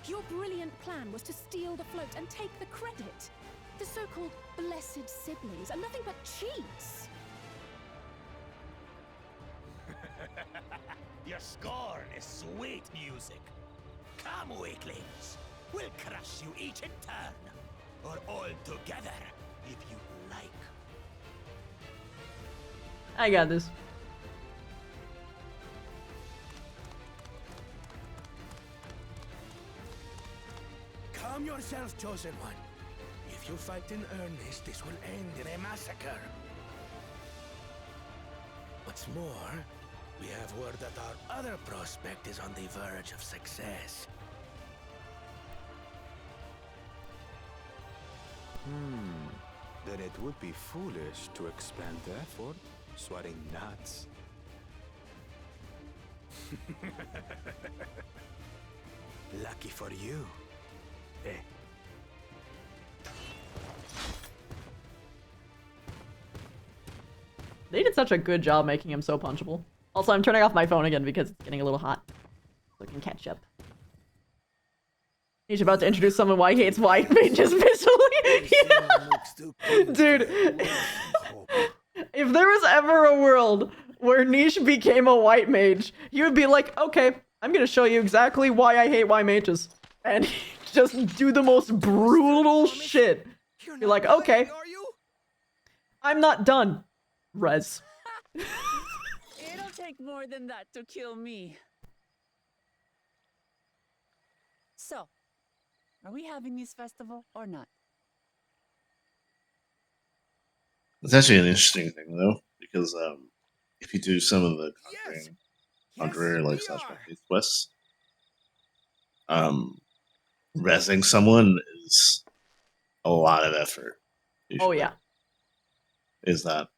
Your brilliant plan was to steal the float and take the credit. The so-called blessed siblings are nothing but cheats. Your scorn is sweet music. Come, weaklings. We'll crush you each in turn. Or all together, if you like. I got this. Calm yourself, chosen one. If you fight in earnest, this will end in a massacre. What's more, we have word that our other prospect is on the verge of success. Then it would be foolish to expend effort sweating nuts. Lucky for you. Eh? They did such a good job making him so punchable. Also, I'm turning off my phone again because it's getting a little hot. So I can catch up. He's about to introduce someone why he hates white mages visually. Dude, if there was ever a world where Niche became a white mage, he would be like, okay, I'm gonna show you exactly why I hate white mages. And just do the most brutal shit. You're like, okay, I'm not done. Rez. It'll take more than that to kill me. So, are we having this festival or not? It's actually an interesting thing though, because if you do some of the conjurer like /faith quests, resing someone is a lot of effort. Oh yeah. Is not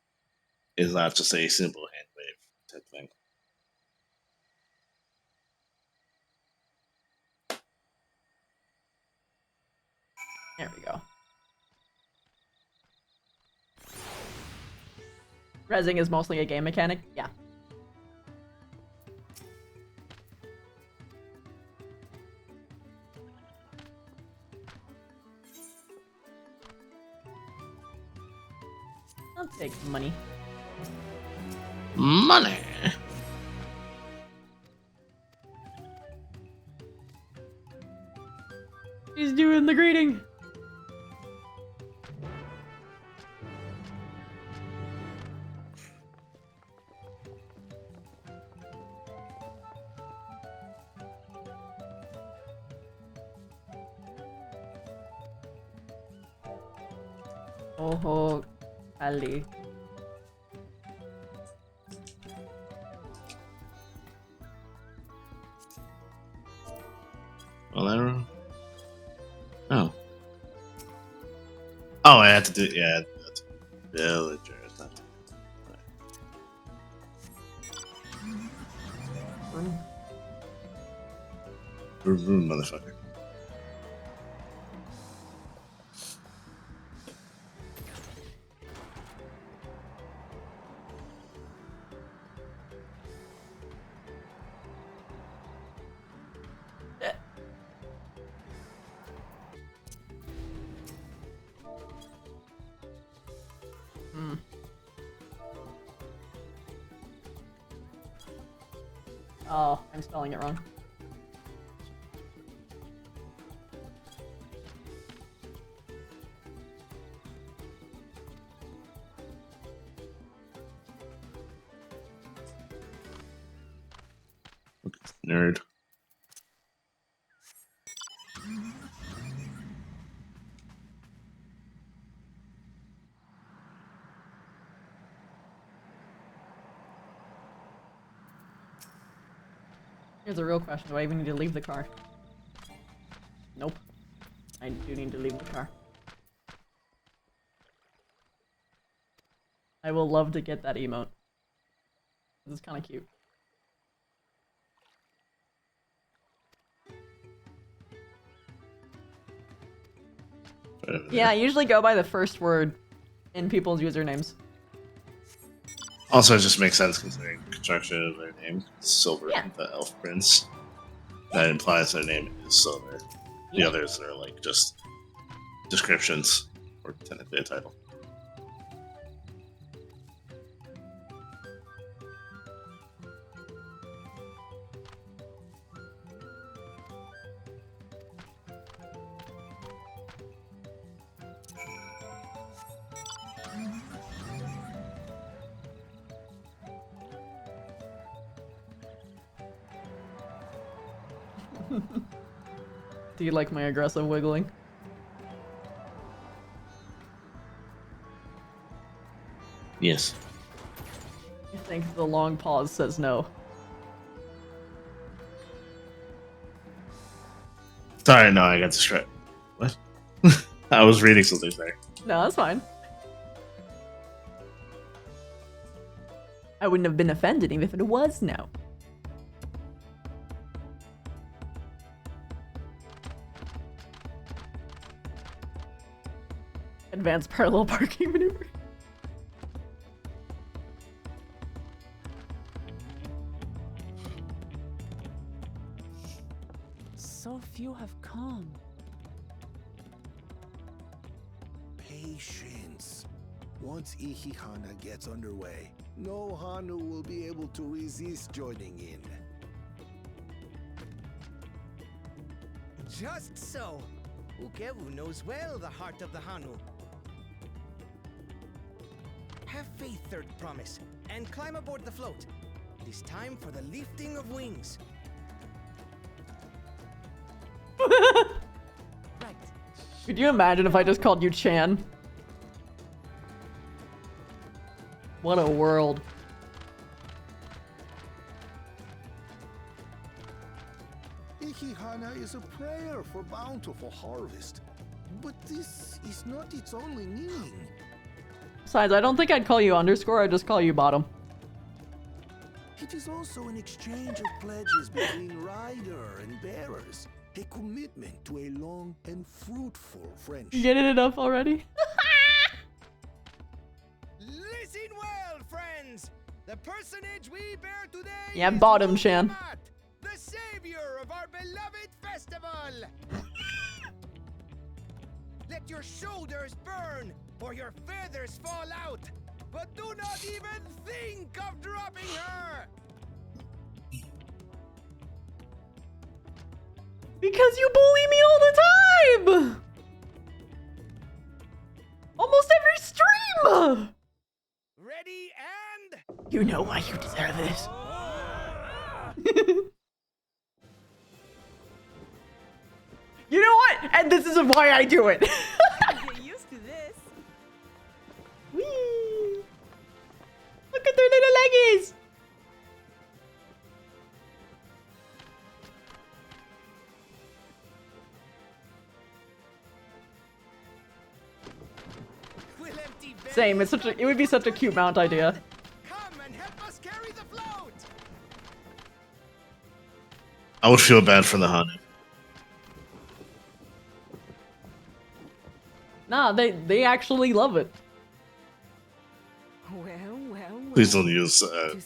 just a simple hand wave type thing. There we go. Resing is mostly a game mechanic? Yeah. I'll take money. Money! He's doing the greeting! Oh, Ali. Valero? Oh. Oh, I had to do, yeah, that's villager. Vroom, vroom, motherfucker. Oh, I'm spelling it wrong. Nerd. Here's a real question. Do I even need to leave the car? Nope. I do need to leave the car. I will love to get that emote. This is kind of cute. Yeah, I usually go by the first word in people's usernames. Also, it just makes sense considering the construction of their name. Silver, the elf prince. That implies their name is Silver. The others are like just descriptions, or technically a title. Do you like my aggressive wiggling? Yes. I think the long pause says no. Sorry, no, I got distracted. What? I was reading something there. No, that's fine. I wouldn't have been offended even if it was no. Advanced parallel parking maneuver. So few have come. Patience. Once Ihihana gets underway, no Hanu will be able to resist joining in. Just so. Ukewu knows well the heart of the Hanu. Have faith, Third Promise, and climb aboard the float. It is time for the lifting of wings. Could you imagine if I just called you Chan? What a world. Ikihana is a prayer for bountiful harvest. But this is not its only meaning. Besides, I don't think I'd call you underscore, I'd just call you bottom. It is also an exchange of pledges between rider and bearers. A commitment to a long and fruitful friendship. You getting it up already? Listen well, friends! The personage we bear today Yeah, is bottom, Shan. Muhammad, the savior of our beloved festival! Let your shoulders burn, or your feathers fall out! But do not even think of dropping her! Because you bully me all the time! Almost every stream! Ready and... You know why you deserve this. You know what? And this is why I do it. Get used to this. Whee! Look at their little leggies! Same, it's it would be such a cute mount idea. Come and help us carry the float! I would feel bad for the Hanu. Nah, they actually love it. Please don't use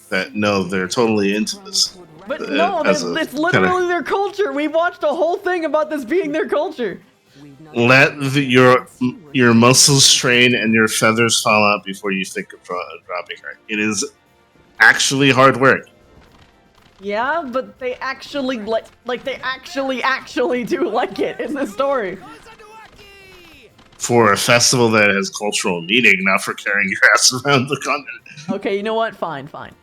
that. No, they're totally into this. But no, as it's a literally kinda- their culture. We watched a whole thing about this being their culture. Let your muscles strain and your feathers fall out before you think of dropping her. It is actually hard work. Yeah, but they actually like they actually do like it in the story. For a festival that has cultural meaning, not for carrying your ass around the continent. Okay, you know what? Fine, fine.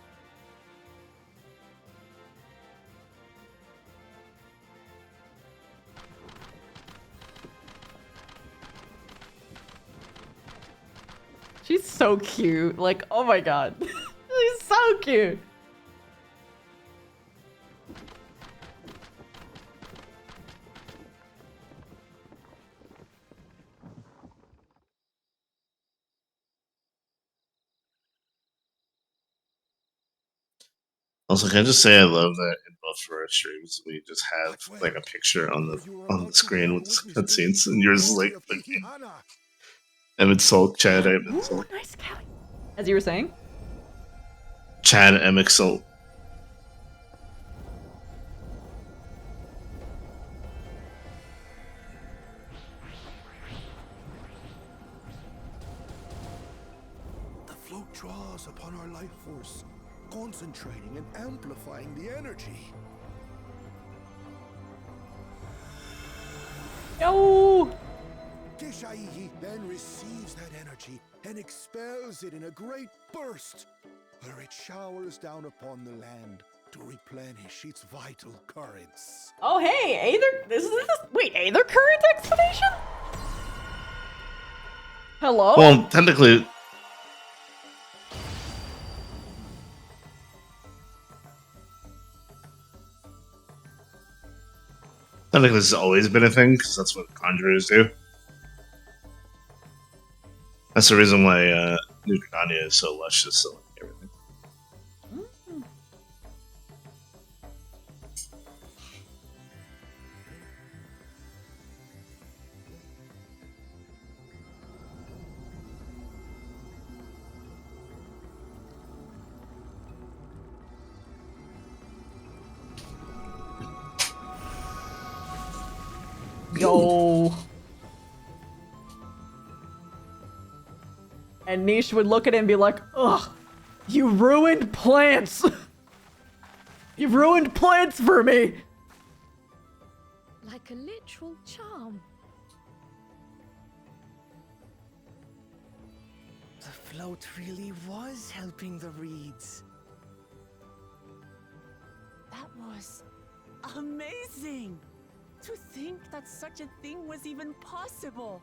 She's so cute. Like, oh my god. She's so cute. Also, can I just say I love that in both of our streams we just have like a picture on the screen with cutscenes, and yours is like Emmett Sulk, Chad Emmett Sulk. Nice, Callie. As you were saying? Chad Emmett Sulk. The float draws upon our life force, concentrating and amplifying the energy. Yo! Keshaihi then receives that energy and expels it in a great burst, where it showers down upon the land to replenish its vital currents. Oh hey, Aether wait, Aether current explanation? Hello? Well, technically, this has always been a thing because that's what conjurers do. That's the reason why New Caledonia is so luscious, so like everything. Yo. And Niche would look at it and be like, ugh, you ruined plants. You ruined plants for me. Like a literal charm. The float really was helping the reeds. That was amazing! To think that such a thing was even possible.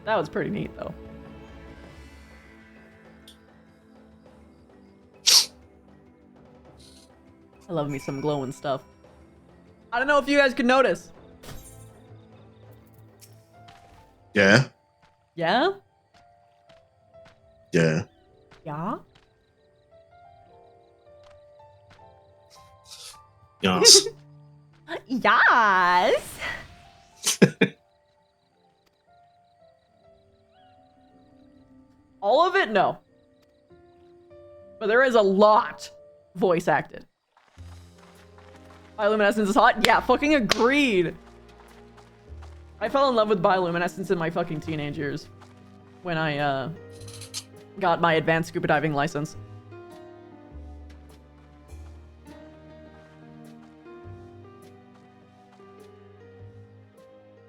That was pretty neat, though. I love me some glowing stuff. I don't know if you guys could notice. Yeah? Yeah? Yeah. Yeah? Yes. Yes! All of it? No. But there is a lot voice acted. Bioluminescence is hot? Yeah, fucking agreed. I fell in love with bioluminescence in my fucking teenage years. When I, got my advanced scuba diving license.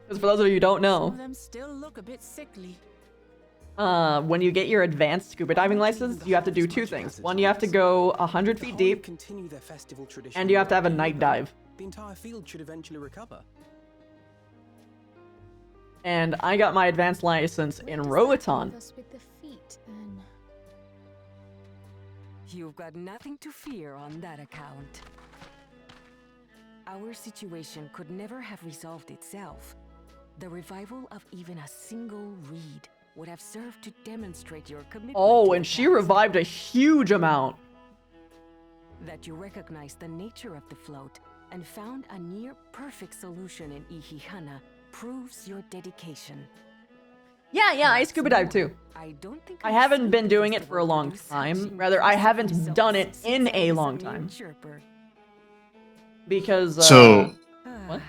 Because for those of you who don't Some of know, them still look a bit sickly. when you get your advanced scuba diving license, you have to do two things. One, you have to go 100 feet deep, Continue their festival tradition and you have to have a night dive. The entire field should eventually recover. And I got my advanced license in Roatan. With the feet, then. You've got nothing to fear on that account. Our situation could never have resolved itself. The revival of even a single reed would have served to demonstrate your commitment. Oh, to and the she task. revived a huge amount. That you recognize the nature of the float and found a near-perfect solution in Ihihana proves your dedication. Yeah, I scuba dive too. I don't think I haven't been doing it for a long time. Rather, I haven't done it in a long time. Because, So, what?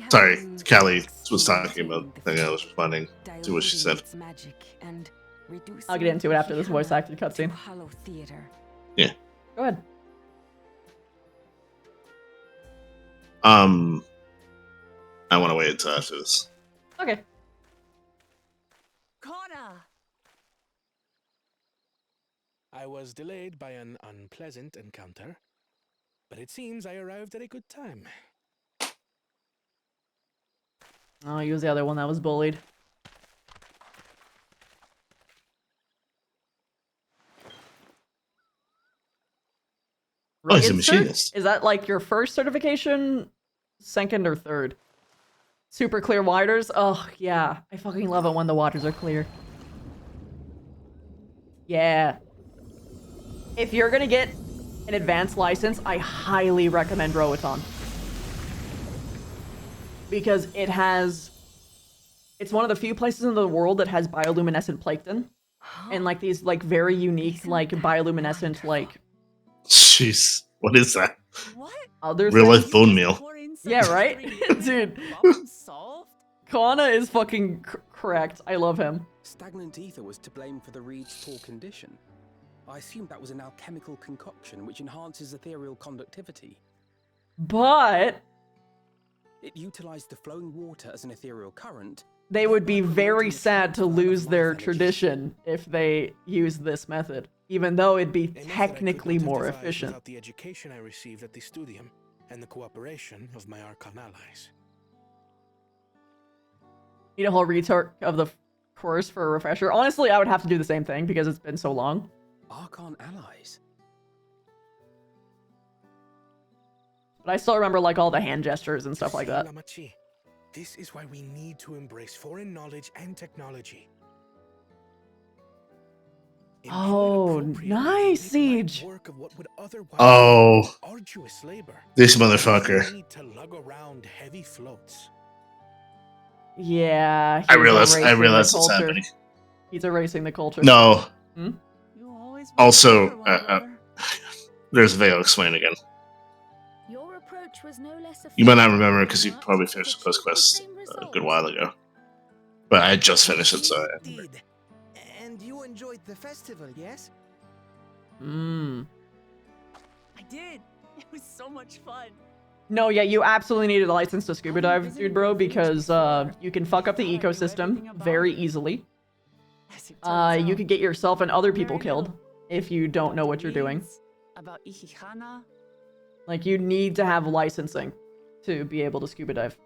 sorry, Callie was talking about the thing. I was responding to what she said. I'll get into it after this voice acted cutscene. Yeah. Go ahead. I want to wait until after this. Okay. Connor! I was delayed by an unpleasant encounter, but it seems I arrived at a good time. Oh, he was the other one that was bullied. Oh, he's a Rugged cert? machinist. Is that like your first certification? Second or third? Super clear waters? Oh, yeah. I fucking love it when the waters are clear. Yeah. If you're gonna get an advanced license, I highly recommend Roatan. Because it has... It's one of the few places in the world that has bioluminescent plankton. And like these like very unique like bioluminescent like... Jeez, what is that? Other Real life things? bone meal. Yeah, right? Dude. Kana is fucking correct. I love him. Stagnant ether was to blame for the reed's poor condition. I assumed that was an alchemical concoction which enhances ethereal conductivity. But... It utilized the flowing water as an ethereal current. They would be very sad to lose their tradition if they used this method. Even though it'd be technically more efficient. Without the education I received at the studium and the cooperation of my Archon allies. Need a whole retort of the course for a refresher. Honestly, I would have to do the same thing because it's been so long. Archon allies? But I still remember like all the hand gestures and stuff like that. Lamachi, this is why we need to embrace foreign knowledge and technology. Oh, nice, Siege. Oh, Arduous labor. this motherfucker. Need to lug around heavy floats. Yeah. I he's realize erasing the what's culture. happening. He's erasing the culture. No. Hmm? Also, there's Vale. Explain again. Your approach was no less You might not remember because you probably finished the post quest a good while ago. But I just finished it, so I Did. And you enjoyed the festival, yes? Mmm. I did. It was so much fun. No, yeah, you absolutely needed a license to scuba dive, dude, bro, because you can fuck up the ecosystem very easily. You could get yourself and other people killed if you don't know what you're doing. About Ihihana. Like, you need to have licensing to be able to scuba dive.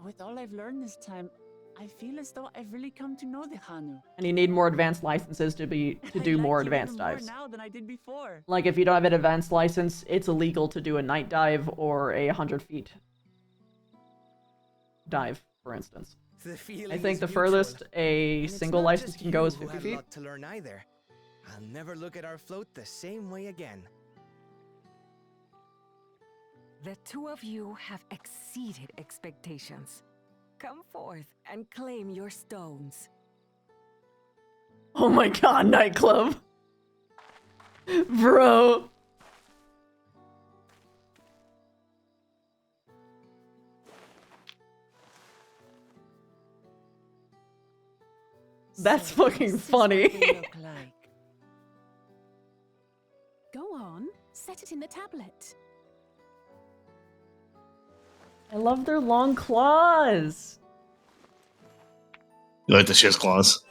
With all I've learned this time, I feel as though I've really come to know the Hanu. And you need more advanced licenses to do more advanced More dives. now than I did before. Like if you don't have an advanced license, it's illegal to do a night dive or a 100 feet dive, for instance. I think the furthest a single license can go is 50 feet. A lot to learn either. I'll never look at our float the same way again. The two of you have exceeded expectations. Come forth and claim your stones. Oh my god, nightclub. Bro. That's fucking funny. Go on, set it in the tablet. I love their long claws. You like the shit's claws?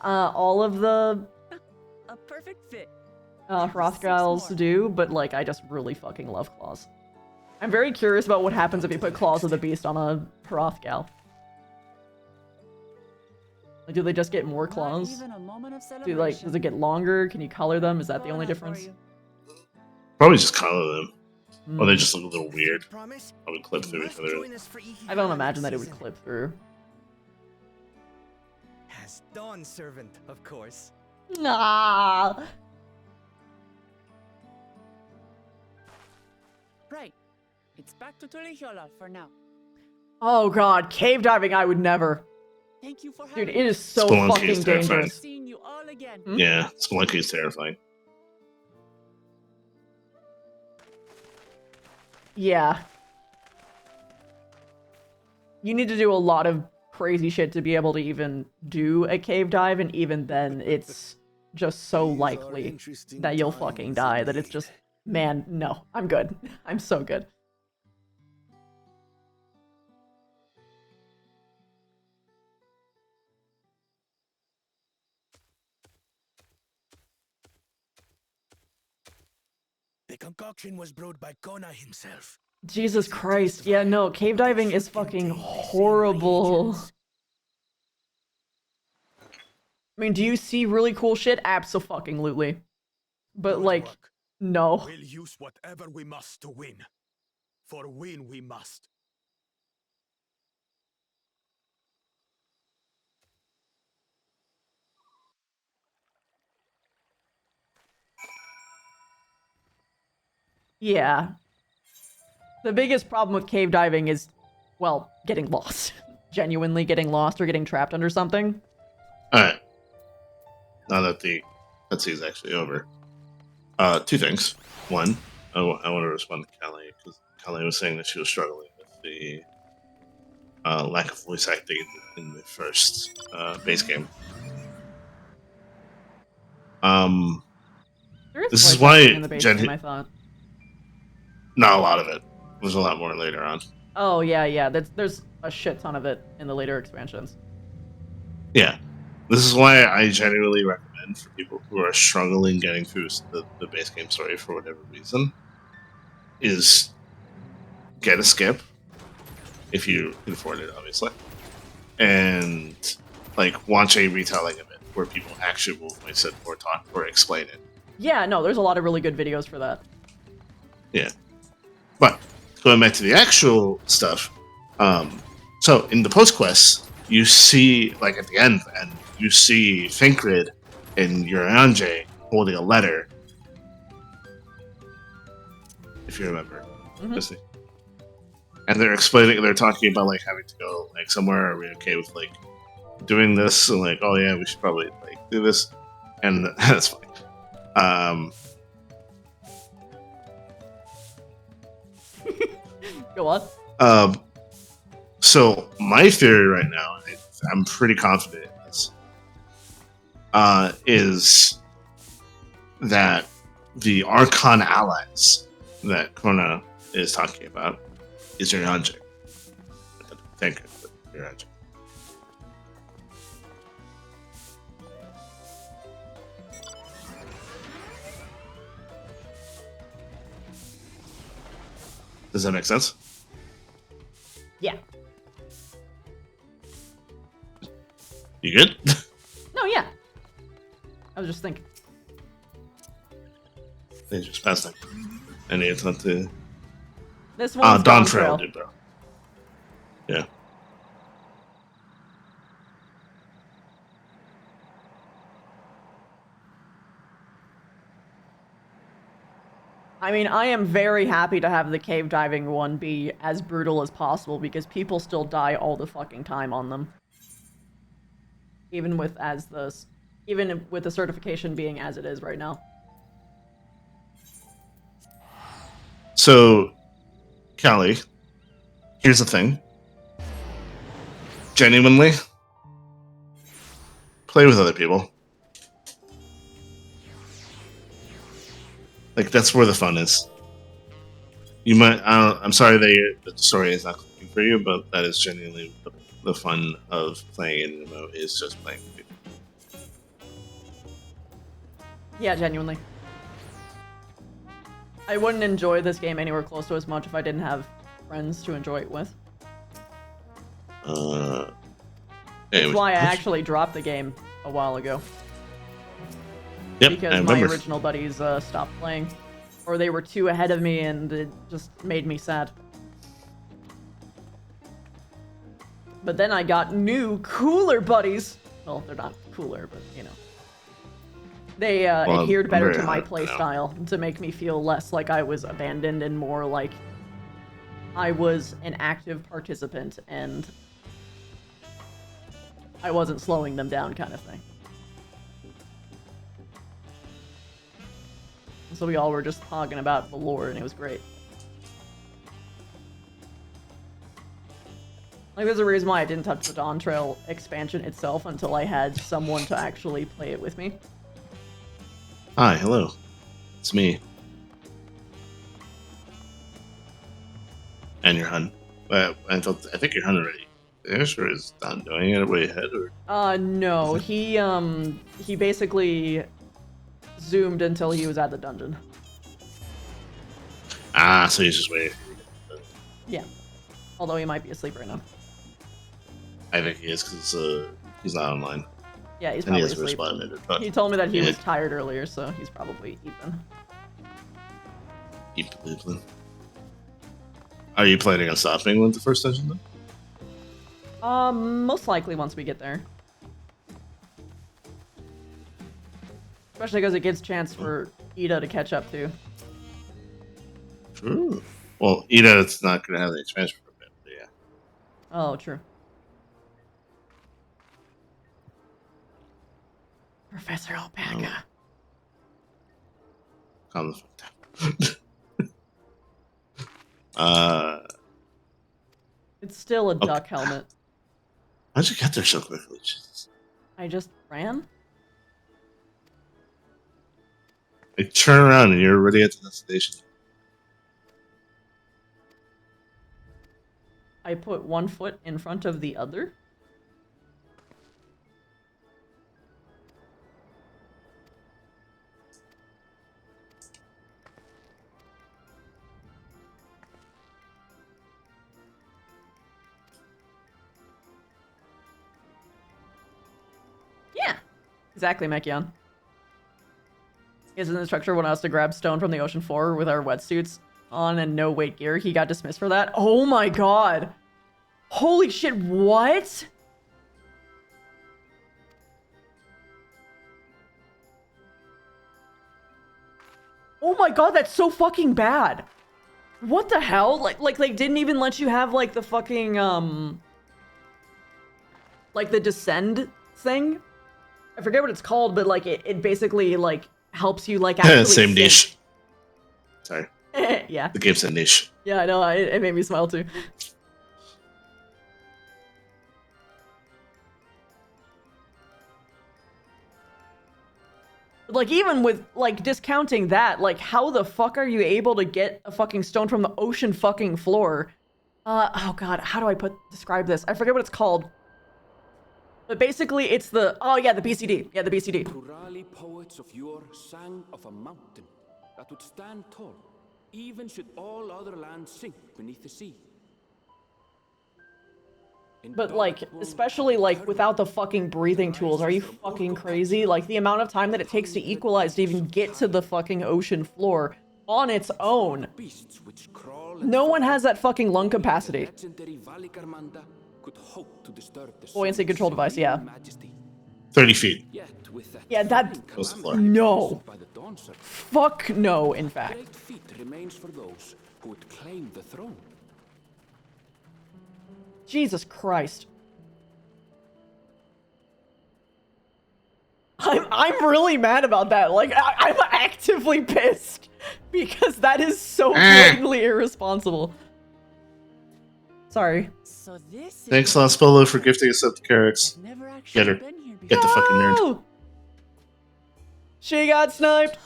All of the A perfect fit. Hrothgals do, but like I just really fucking love claws. I'm very curious about what happens if you put Claws of the Beast on a Hrothgal. Like, do they just get more claws? Does it get longer? Can you color them? Is that the only difference? Probably just color them. Or they just look a little weird. Probably clip through each other. I don't imagine that it would clip through. As Dawn servant, of course. Nah. Right. It's back to Tulihiola for now. Oh god, cave diving I would never. Thank you for Dude, it is so Spelunky fucking is terrifying. dangerous. seeing you all again. Yeah, Spelunky is terrifying. Yeah. You need to do a lot of crazy shit to be able to even do a cave dive, and even then, it's just so likely that you'll fucking die that it's just, man, no, I'm good. I'm so good. The concoction was brewed by Kona himself. Jesus Christ. Yeah, no, cave diving is fucking horrible. I mean, do you see really cool shit? Abso-fucking-lutely. But, like, no. We'll use whatever we must to win. For win we must. Yeah. The biggest problem with cave diving is, well, getting lost. Genuinely getting lost or getting trapped under something. Alright. Now that the cutscene is actually over. Two things. One, I want to respond to Callie, because Callie was saying that she was struggling with the lack of voice acting in the first base game. This is why in the base game, I thought. Not a lot of it. There's a lot more later on. Oh, yeah. There's a shit ton of it in the later expansions. Yeah. This is why I genuinely recommend for people who are struggling getting through the base game story for whatever reason, is get a skip, if you can afford it, obviously, and like watch a retelling of it where people actually will voice it or talk or explain it. Yeah, no, there's a lot of really good videos for that. Yeah. But going back to the actual stuff, so in the post quests, you see, like at the end, and you see Finkrid and Urianger holding a letter, if you remember. Mm-hmm. And they're talking about like having to go like somewhere. Are we okay with like doing this? And like, oh yeah, we should probably like do this, and that's fine. Go on. So my theory right now, and I'm pretty confident in this, is that the Archon allies that Kona is talking about is Urianger. Thank you, Urianger. Does that make sense? Yeah. You good? No, yeah. I was just thinking. They just passed that. I need to talk to. This one's Dawntrail, Dawntrail. dude, bro. Yeah. I mean, I am very happy to have the cave diving one be as brutal as possible because people still die all the fucking time on them. Even with the certification being as it is right now. So, Callie, here's the thing. Genuinely, play with other people. Like, that's where the fun is. You might. I'm sorry that the story is not clicking for you, but that is genuinely the fun of playing in remote is just playing with people. Yeah, genuinely. I wouldn't enjoy this game anywhere close to as much if I didn't have friends to enjoy it with. That's why I actually dropped the game a while ago. Yep, because my original buddies stopped playing. Or they were too ahead of me and it just made me sad. But then I got new, cooler buddies. Well, they're not cooler, but you know. They adhered better to my playstyle to make me feel less like I was abandoned and more like I was an active participant and I wasn't slowing them down kind of thing. So we all were just talking about the lore and it was great. Like, there's a reason why I didn't touch the Dawntrail expansion itself until I had someone to actually play it with me. Hi, hello. It's me. And your hun. I think your hun already finished, or is Don doing it way ahead, or? No. He basically zoomed until he was at the dungeon. Ah, so he's just waiting. Yeah. Although he might be asleep right now. I think he is, because he's not online. Yeah, he's and probably he asleep. Responded, but he told me that he yeah. was tired earlier, so he's probably eating. Are you planning on stopping with the first dungeon, though? Most likely once we get there. Especially because it gives chance for Ida to catch up too. True. Well, Ida's not going to have the expansion for a bit, but yeah. Oh, true. Professor Alpaca. Calm the fuck down. It's still a duck helmet. How'd you get there so quickly? Jesus. I just ran? Like, turn around and you're already at the destination. I put one foot in front of the other? Yeah. Exactly, Mekion. His instructor wanted us to grab stone from the ocean floor with our wetsuits on and no weight gear. He got dismissed for that. Oh my god. Holy shit, what? Oh my god, that's so fucking bad. What the hell? Like they didn't even let you have like the fucking like the descend thing? I forget what it's called, but like it basically like helps you like actually Same sink. niche. Sorry. Yeah. The game said niche. Yeah, I know. It made me smile too. Like, even with, like, discounting that, like, how the fuck are you able to get a fucking stone from the ocean fucking floor? Oh god, how do I describe this? I forget what it's called. But basically, it's the, oh yeah, the BCD. Yeah, the BCD. Turali poets of yore sang of a mountain that would stand tall, even should all other lands sink beneath the sea. But, like, especially, like, without the fucking breathing tools, are you fucking crazy? Like, the amount of time that it takes to equalize to even get to the fucking ocean floor on its own. No one has that fucking lung capacity. Buoyancy control device, yeah. 30 feet. Yeah, that... No. Fuck no, in fact. Great feat remains for those who would claim the throne. Jesus Christ. I'm really mad about that. Like, I'm actively pissed. Because that is so blatantly irresponsible. Sorry. So this Thanks, Las Polo, for gifting us up the carrots. Get her. Get the fucking nerd. She got sniped.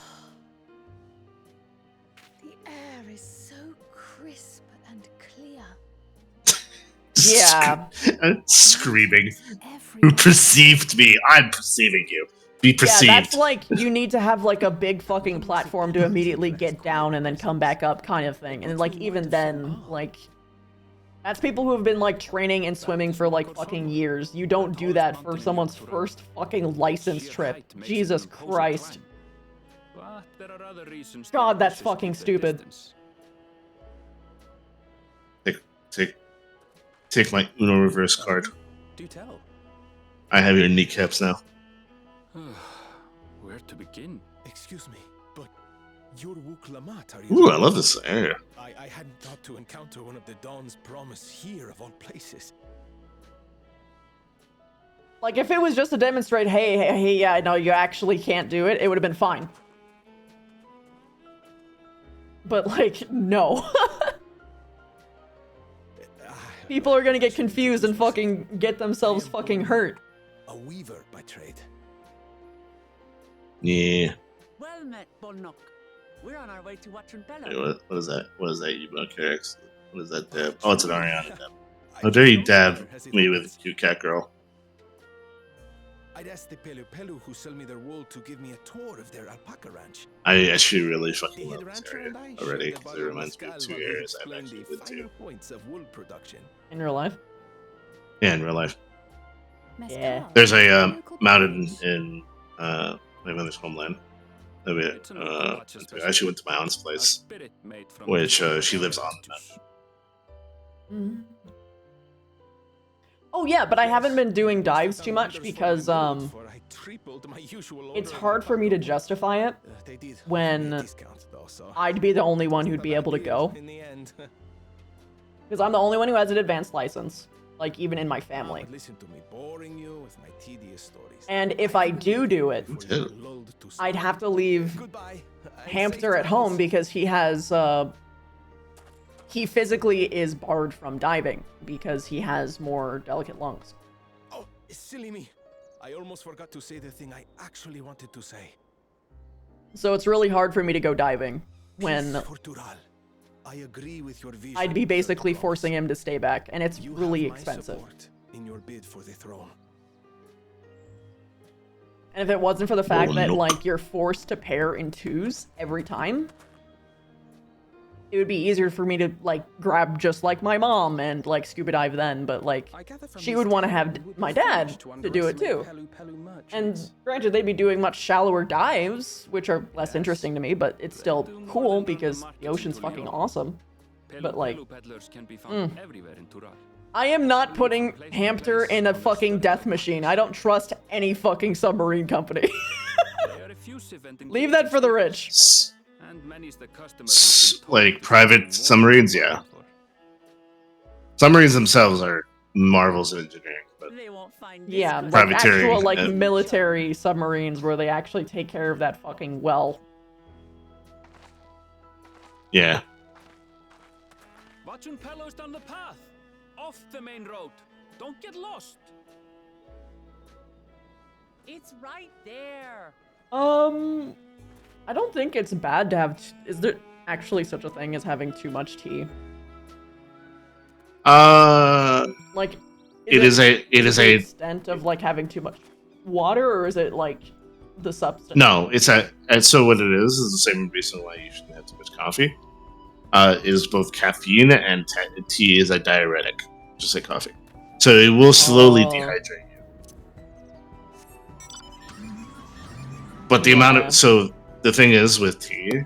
The air is so crisp and clear. Yeah. Screaming. Who perceived me? I'm perceiving you. Be perceived. Yeah, that's like, you need to have like a big fucking platform to immediately get down and then come back up kind of thing. And like, even then, like, that's people who have been like training and swimming for like fucking years. You don't do that for someone's first fucking license trip. Jesus Christ. God, that's fucking stupid. Take my Uno reverse card. Do tell. I have your kneecaps now. Where to begin? Excuse me, but you're Wuklamat, are you? Ooh, I love this area. I hadn't thought to encounter one of the Dawn's promise here of all places. Like, if it was just to demonstrate, hey, yeah, no, you actually can't do it, it would have been fine. But, like, no. People are gonna get confused and fucking get themselves fucking hurt. A weaver by trade. Yeah. Well met, Bolnok. We're on our way to Dawntrail. Wait, what is that? What is that, you character? What is that dab? Oh, it's an Ariana dab. How dare you dab me with a cute cat girl? I'd ask the Pelu Pelu who sell me their wool to give me a tour of their alpaca ranch. I actually really fucking love this area already, because it reminds me of 2 areas I've actually been to. Points of wool production. In real life? Yeah, in real life. Yeah. There's a mountain in my mother's homeland. I actually went to my aunt's place, which she lives on the mountain. Oh yeah, but I haven't been doing dives too much because it's hard for me to justify it when I'd be the only one who'd be able to go. Because I'm the only one who has an advanced license, like even in my family. And if I do it, I'd have to leave Hamster at home because he has he physically is barred from diving because he has more delicate lungs. Oh, silly me. I almost forgot to say the thing I actually wanted to say. So it's really hard for me to go diving when I agree with your vision. I'd be basically forcing him to stay back, and it's really expensive. In your bid for the throne. And if it wasn't for the fact that like you're forced to pair in twos every time, it would be easier for me to like grab just like my mom and like scuba dive then, but like she would want to have my dad to do it too. And granted, they'd be doing much shallower dives, which are less interesting to me, but it's still cool because the ocean's fucking awesome. But like, I am not putting Hamster in a fucking death machine. I don't trust any fucking submarine company. Leave that for the rich. Like private submarines, yeah. Submarines themselves are marvels of engineering, but yeah, like actual like military submarines where they actually take care of that fucking well. Yeah. Watchun Pello's down the path, off the main road. Don't get lost. It's right there. I don't think it's bad to have. Is there actually such a thing as having too much tea? Like, is it a extent of like having too much water, or is it like the substance? No, it's so what it is the same reason why you shouldn't have too much coffee. Is both caffeine and tea is a diuretic, just like coffee. So it will slowly dehydrate you. But the amount of the thing is with tea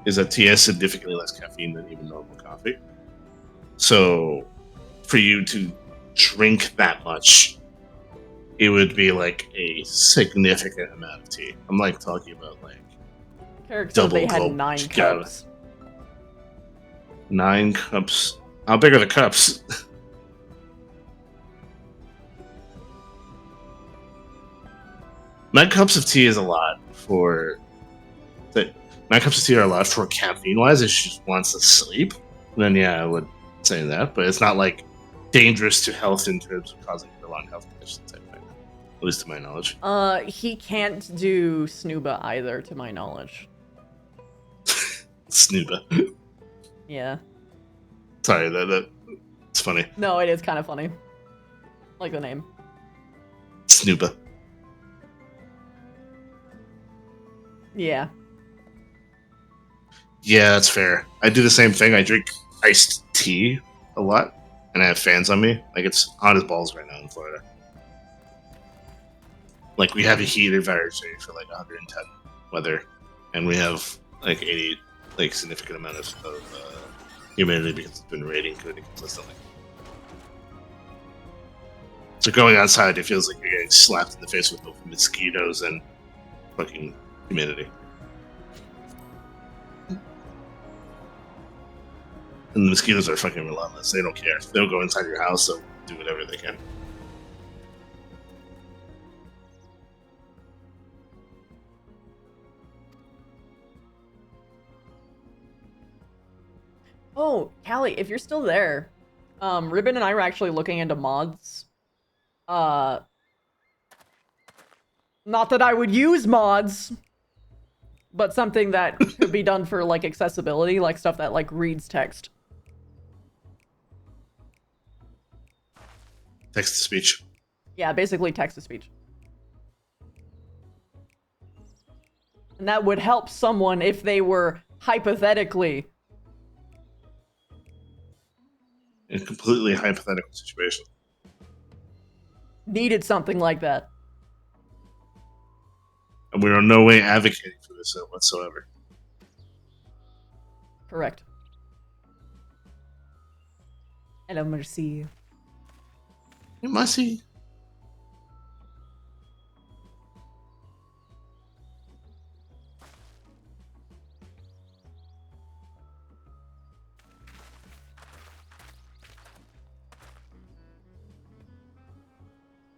is that tea has significantly less caffeine than even normal coffee. So for you to drink that much, it would be like a significant amount of tea. I'm like talking about like Carrick said they had 9 cups. 9 cups. How big are the cups? Nine cups of tea is a lot for. 9 cups of tea are a lot for caffeine-wise. If she just wants to sleep, then yeah, I would say that. But it's not like dangerous to health in terms of causing prolonged health conditions. At least to my knowledge. He can't do Snooba either, to my knowledge. Snooba. Yeah. Sorry, it's funny. No, it is kind of funny. Like the name. Snooba. Yeah. Yeah, that's fair. I do the same thing. I drink iced tea a lot, and I have fans on me. Like, it's hot as balls right now in Florida. Like, we have a heat advisory for like 110 weather, and we have like 80, like significant amount of humidity because it's been raining pretty consistently. So going outside, it feels like you're getting slapped in the face with both mosquitoes and fucking humidity. And the mosquitoes are fucking relentless. They don't care. They'll go inside your house, they'll do whatever they can. Oh, Callie, if you're still there, Ribbon and I were actually looking into mods. Not that I would use mods, but something that could be done for, like, accessibility, like stuff that, like, reads text. Text-to-speech. Yeah, basically text-to-speech. And that would help someone if they were, hypothetically, in a completely hypothetical situation. needed something like that. And we are in no way advocating for this whatsoever. Correct. Hello, Mercy. Hey, Mercy.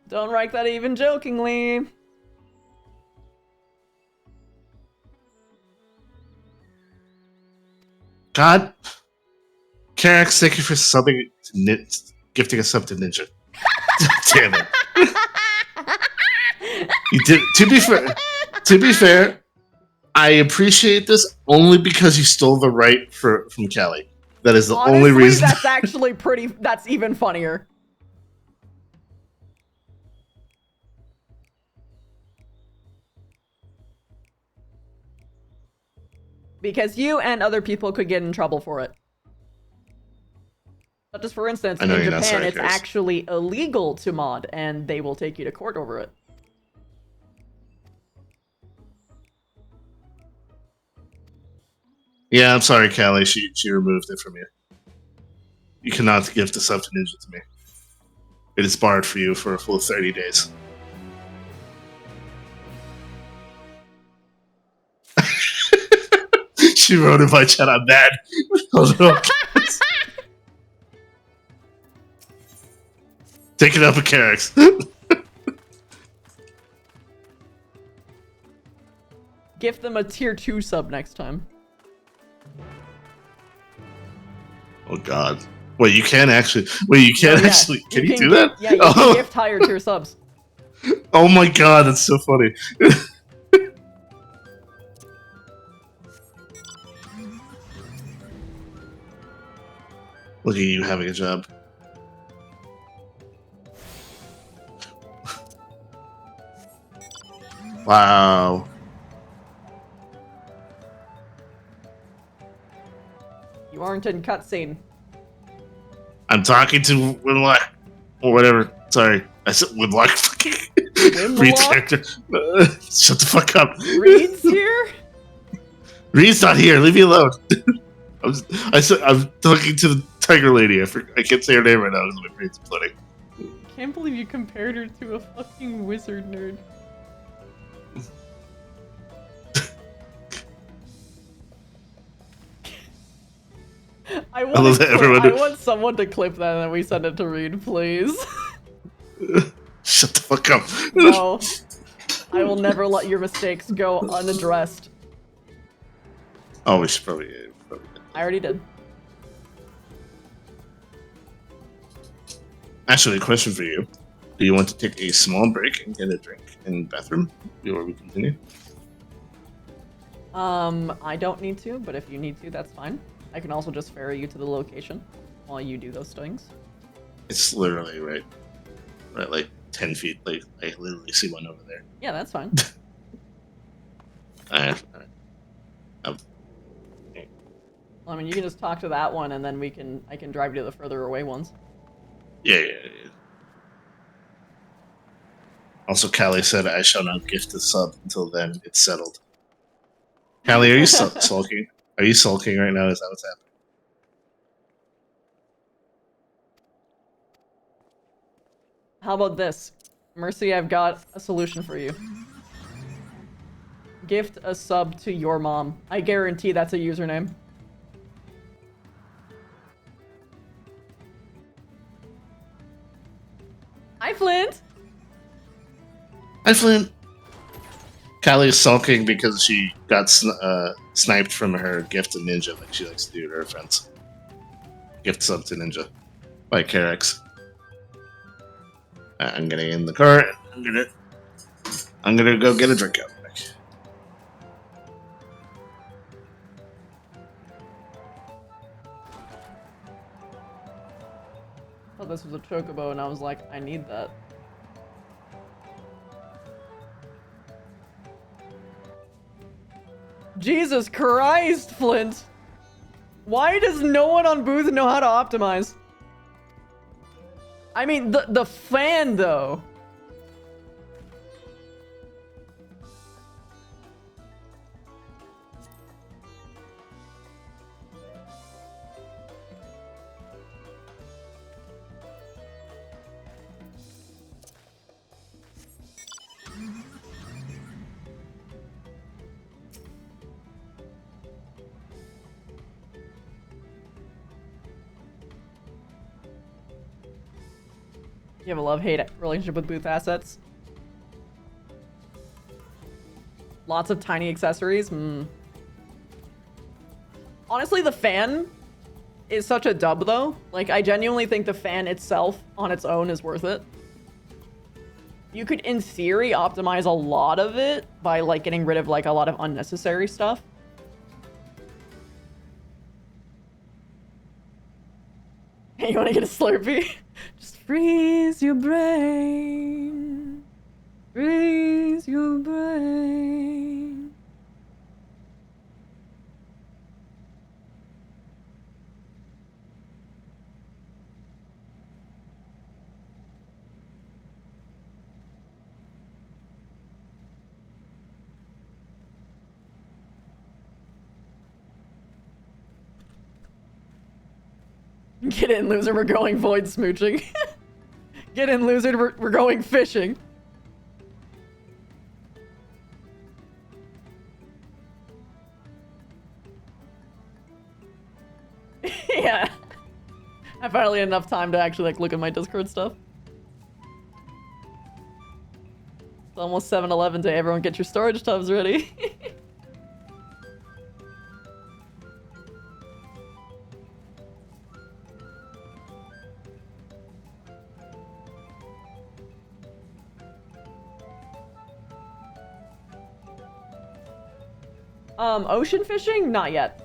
Don't write that even jokingly. God. Karax, thank you for subbing to gifting a sub to Ninja. Damn it. You did. To be fair, I appreciate this only because you stole the right from Callie. That is the Honestly, only reason. That's actually that's even funnier. Because you and other people could get in trouble for it. But just for instance, in Japan, it's actually illegal to mod, and they will take you to court over it. Yeah, I'm sorry, Callie. She removed it from you. You cannot gift a sub to Ninja to me. It is barred for you for a full 30 days. She wrote in my chat, I'm mad. Hold on. Take it up with Karax. Gift them a tier 2 sub next time. Oh god. Wait, you can actually... Wait, you can actually... Can you do that? Yeah, you can gift higher tier subs. Oh my god, that's so funny. Look at you having a job. Wow. You aren't in cutscene. I'm talking to... Or whatever. Sorry. I said Woodlock. Fucking Reed's character. Shut the fuck up. Reed's here? Reed's not here. Leave me alone. I'm talking to the tiger lady. I can't say her name right now because my brain's flooding. Can't believe you compared her to a fucking wizard nerd. I want someone to clip that and then we send it to Reed, please. Shut the fuck up. No. I will never let your mistakes go unaddressed. Oh, we should probably I already did. Actually, a question for you. Do you want to take a small break and get a drink in the bathroom before we continue? I don't need to, but if you need to, that's fine. I can also just ferry you to the location while you do those things. It's literally right like 10 feet. Like, I literally see one over there. Yeah, that's fine. Alright. I mean, you can just talk to that one, and then I can drive you to the further away ones. Yeah. Also, Callie said, I shall not gift a sub until then it's settled. Callie, are you sulking? Are you sulking right now? Is that what's happening? How about this? Mercy, I've got a solution for you. Gift a sub to your mom. I guarantee that's a username. Hi, Flint! Hi, Flint! Callie is sulking because she got sniped from her gift to Ninja, like she likes to do to her friends. Gift sub to Ninja by Carex. I'm getting in the car. I'm gonna go get a drink out. I thought this was a chocobo, and I was like, I need that. Jesus Christ, Flint! Why does no one on Booth know how to optimize? I mean, the fan, though. You have a love-hate relationship with Booth assets? Lots of tiny accessories? Honestly, the fan is such a dub, though. Like, I genuinely think the fan itself, on its own, is worth it. You could, in theory, optimize a lot of it by, like, getting rid of, like, a lot of unnecessary stuff. You wanna get a Slurpee? Just freeze your brain. Freeze your brain. Get in, loser, we're going void smooching. Get in, loser, we're going fishing. Yeah. I finally had enough time to actually, like, look at my Discord stuff. It's almost 7-11 day, everyone get your storage tubs ready. Ocean fishing? Not yet.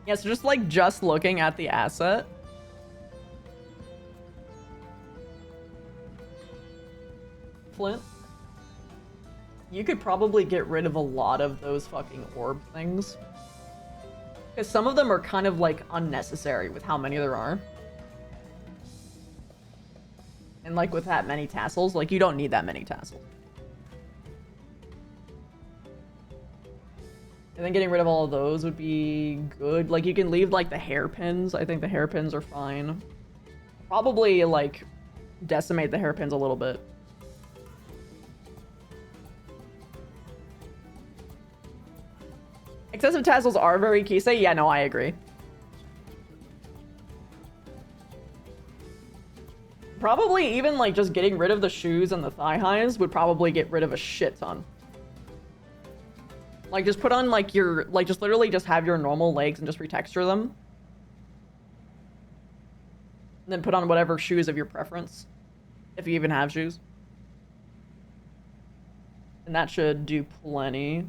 Yeah, so just looking at the asset. Flint? you could probably get rid of a lot of those fucking orb things. Because some of them are kind of, like, unnecessary with how many there are. And, like, with that many tassels, like, you don't need that many tassels. And then getting rid of all of those would be good. Like, you can leave, like, the hairpins. I think the hairpins are fine. Probably, like, decimate the hairpins a little bit. Excessive tassels are very Kisei. Yeah, no, I agree. Probably even, like, just getting rid of the shoes and the thigh highs would probably get rid of a shit ton. Like, just put on, like, your... Like, just literally just have your normal legs and just retexture them. And then put on whatever shoes of your preference. If you even have shoes. And that should do plenty.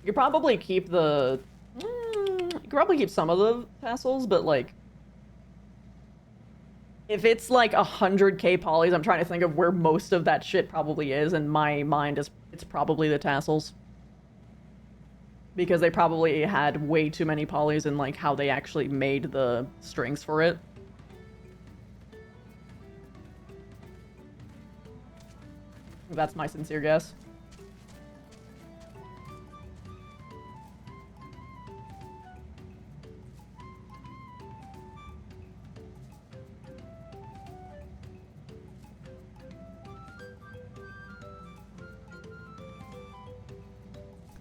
You could probably keep the... you could probably keep some of the tassels, but, like... If it's, like, 100k polys, I'm trying to think of where most of that shit probably is, and my mind is... It's probably the tassels. Because they probably had way too many polys in, like, how they actually made the strings for it. That's my sincere guess.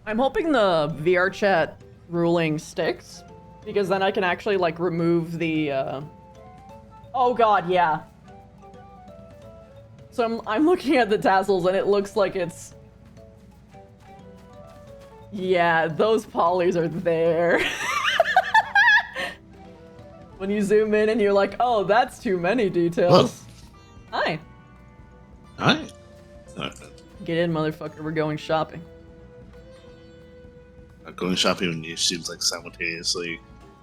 I'm hoping the VR chat ruling sticks, because then I can actually, like, remove the, Oh god, yeah. So I'm looking at the tassels, and it looks like it's... Yeah, those polys are there. When you zoom in and you're like, oh, that's too many details. Whoa. Hi. Hi. Get in, motherfucker, we're going shopping. Going shopping with you seems like simultaneously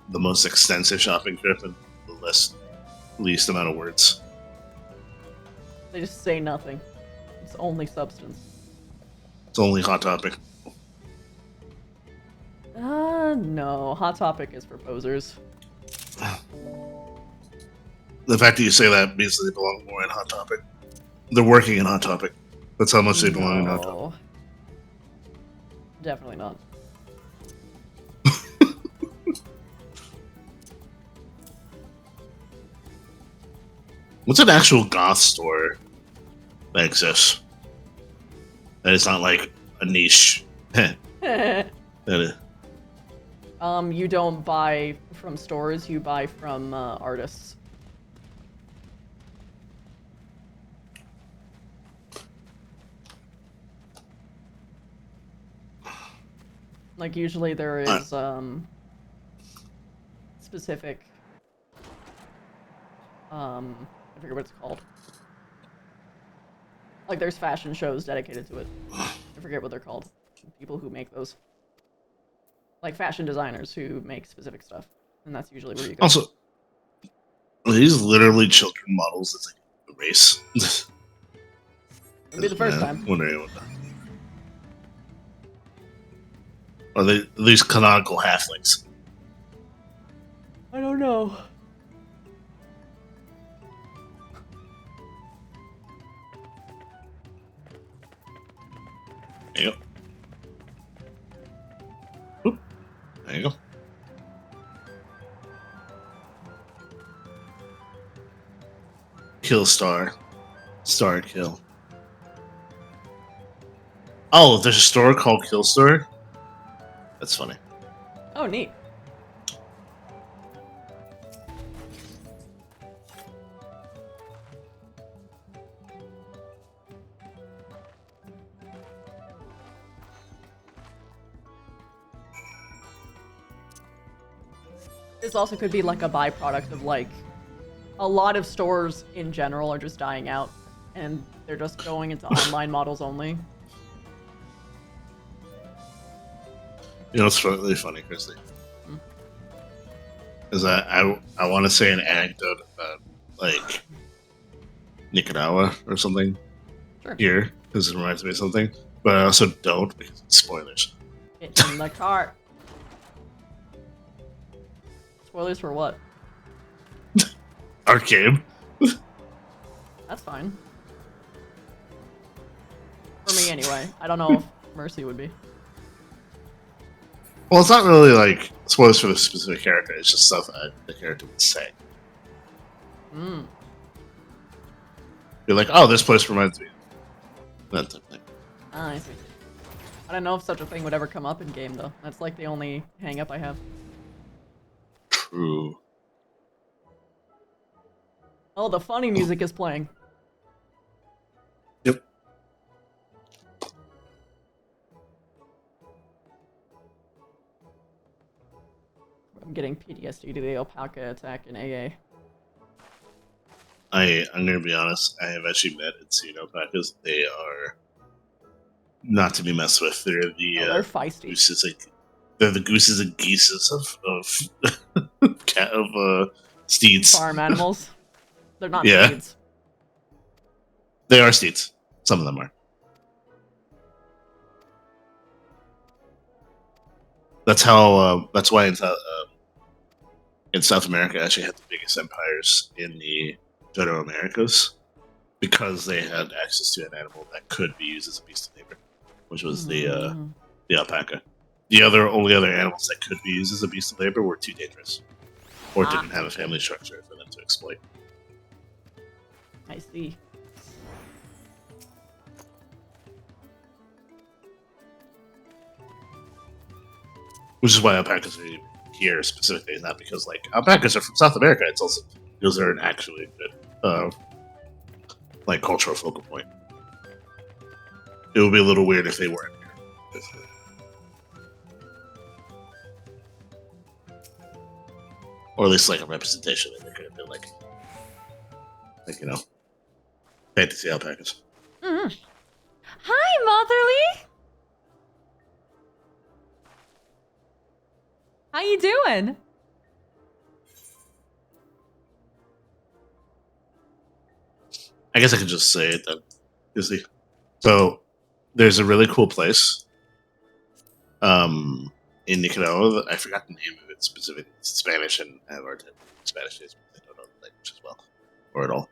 the most extensive shopping trip and the least amount of words. They just say nothing. It's only substance. It's only Hot Topic. No. Hot Topic is for posers. The fact that you say that means that they belong more in Hot Topic. They're working in Hot Topic. That's how much they belong in Hot Topic. Definitely not. What's an actual goth store that exists? That is not like a niche. That is. You don't buy from stores, you buy from artists. Like, usually there is, specific, I forget what it's called. Like, there's fashion shows dedicated to it. I forget what they're called. People who make those. Like, fashion designers who make specific stuff. And that's usually where you go. Also, are these literally children models? It's like a race. It'll be the first time. Wondering what Are they these canonical halflings? I don't know. There you go. Oop. There you go. Kill Star. Star Kill. Oh, there's a store called Kill Store? That's funny. Oh, neat. This also could be like a byproduct of, like, a lot of stores in general are just dying out and they're just going into online models only. You know, it's really funny, Christy. Because I want to say an anecdote about, like, Nicaragua or something Sure. here because it reminds me of something, but I also don't because it's spoilers. Get in the car. Spoilers for what? Our game. That's fine. For me, anyway. I don't know if Mercy would be. Well, it's not really like spoilers for the specific character. It's just stuff that the character would say. Hmm. You're like, oh, this place reminds me of that type of thing. Ah, I see. I don't know if such a thing would ever come up in game, though. That's like the only hang-up I have. True. Oh, the funny music is playing. Yep. I'm getting PTSD to the alpaca attack in AA. I'm gonna be honest. I have actually met and seen alpacas. They are not to be messed with. They're the they're feisty. gooses. They're the gooses and geeses of steeds. Farm animals. They're not Yeah. steeds. They are steeds. Some of them are. That's how. That's why in South America actually had the biggest empires in the General Americas, because they had access to an animal that could be used as a beast of labor, which was the alpaca. The only other animals that could be used as a beast of labor were too dangerous, or didn't have a family structure for them to exploit. I see. Which is why alpacas are here specifically, not because like alpacas are from South America. It's also because they're an actually good, like cultural focal point. It would be a little weird if they weren't here. Or at least like a representation that they could have been like you know, fantasy alpacas. Mm-hmm. Hi, Motherly. How you doing? I guess I could just say it then. You see, so there's a really cool place, in Nicaragua. I forgot the name of it specifically. It's Spanish, and I have hard time with Spanish names. I don't know the language as well, or at all.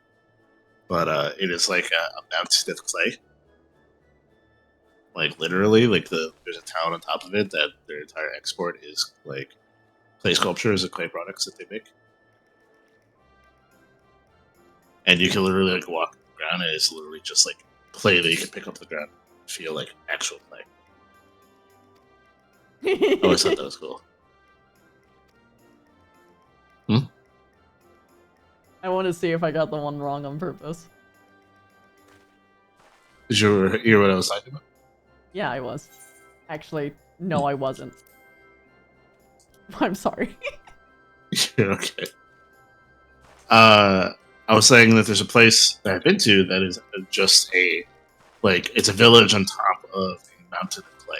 But it is like a mountain of clay. Like literally, like there's a town on top of it that their entire export is like clay sculptures and clay products that they make. And you can literally like walk on the ground, and it's literally just like clay that you can pick up the ground and feel like actual clay. I always thought that was cool. I want to see if I got the one wrong on purpose. Did you hear what I was talking about? Yeah, I was. Actually, no, I wasn't. I'm sorry. Yeah, okay. I was saying that there's a place that I've been to that is just it's a village on top of a mountain of clay.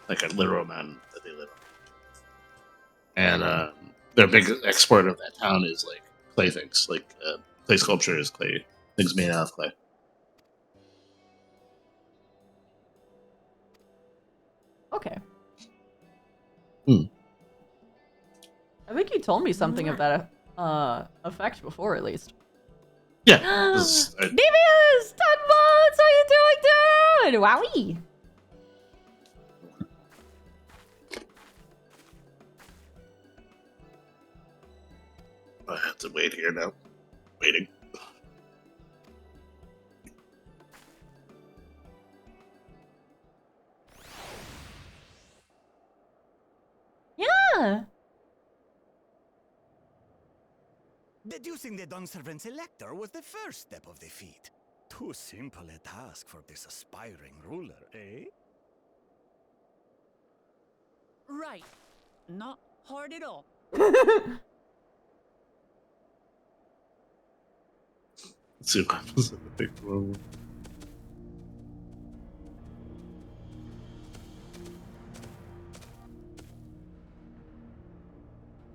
Like a literal mountain that they live on. And their big export of that town is like clay things, like clay sculptures, clay things made out of clay. Okay. Hmm. I think you told me something of that effect before, at least. Yeah. Devious! Tugboats! How you doing, dude? Wowie! I have to wait here now. Waiting. Yeah! Deducing the Dawnservant's elector was the first step of the feat. Too simple a task for this aspiring ruler, eh? Right. Not hard at all. Let's see what happens in the big room.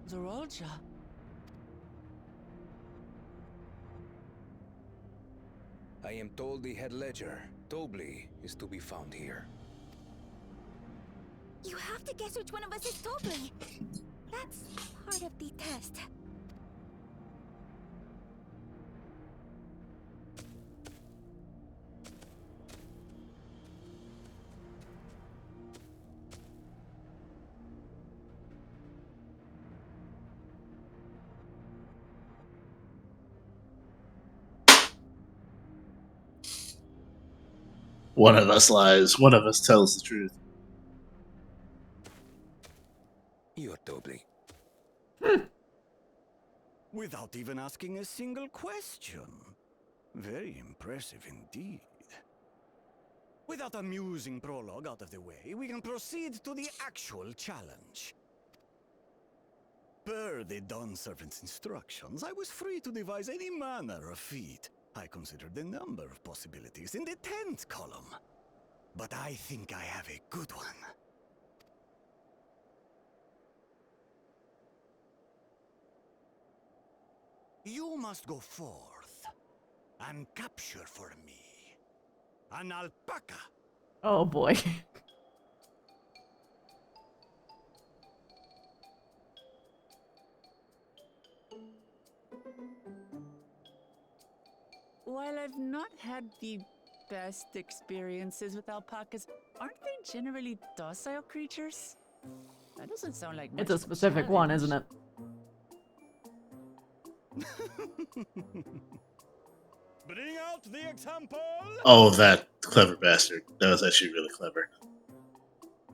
Zorolja. I am told the head ledger, Tobli, is to be found here. You have to guess which one of us is Tobli. That's part of the test. One of us lies, one of us tells the truth. You're Tobli. Without even asking a single question. Very impressive indeed. With that amusing prologue out of the way, we can proceed to the actual challenge. Per the Dawn Servant's instructions, I was free to devise any manner of feat. I considered a number of possibilities in the 10th column. But I think I have a good one. You must go forth and capture for me an alpaca. Oh boy. While I've not had the best experiences with alpacas, aren't they generally docile creatures? That doesn't sound like much It's a of specific one, challenge. isn't it? Bring out the example! Oh, that clever bastard. That was actually really clever.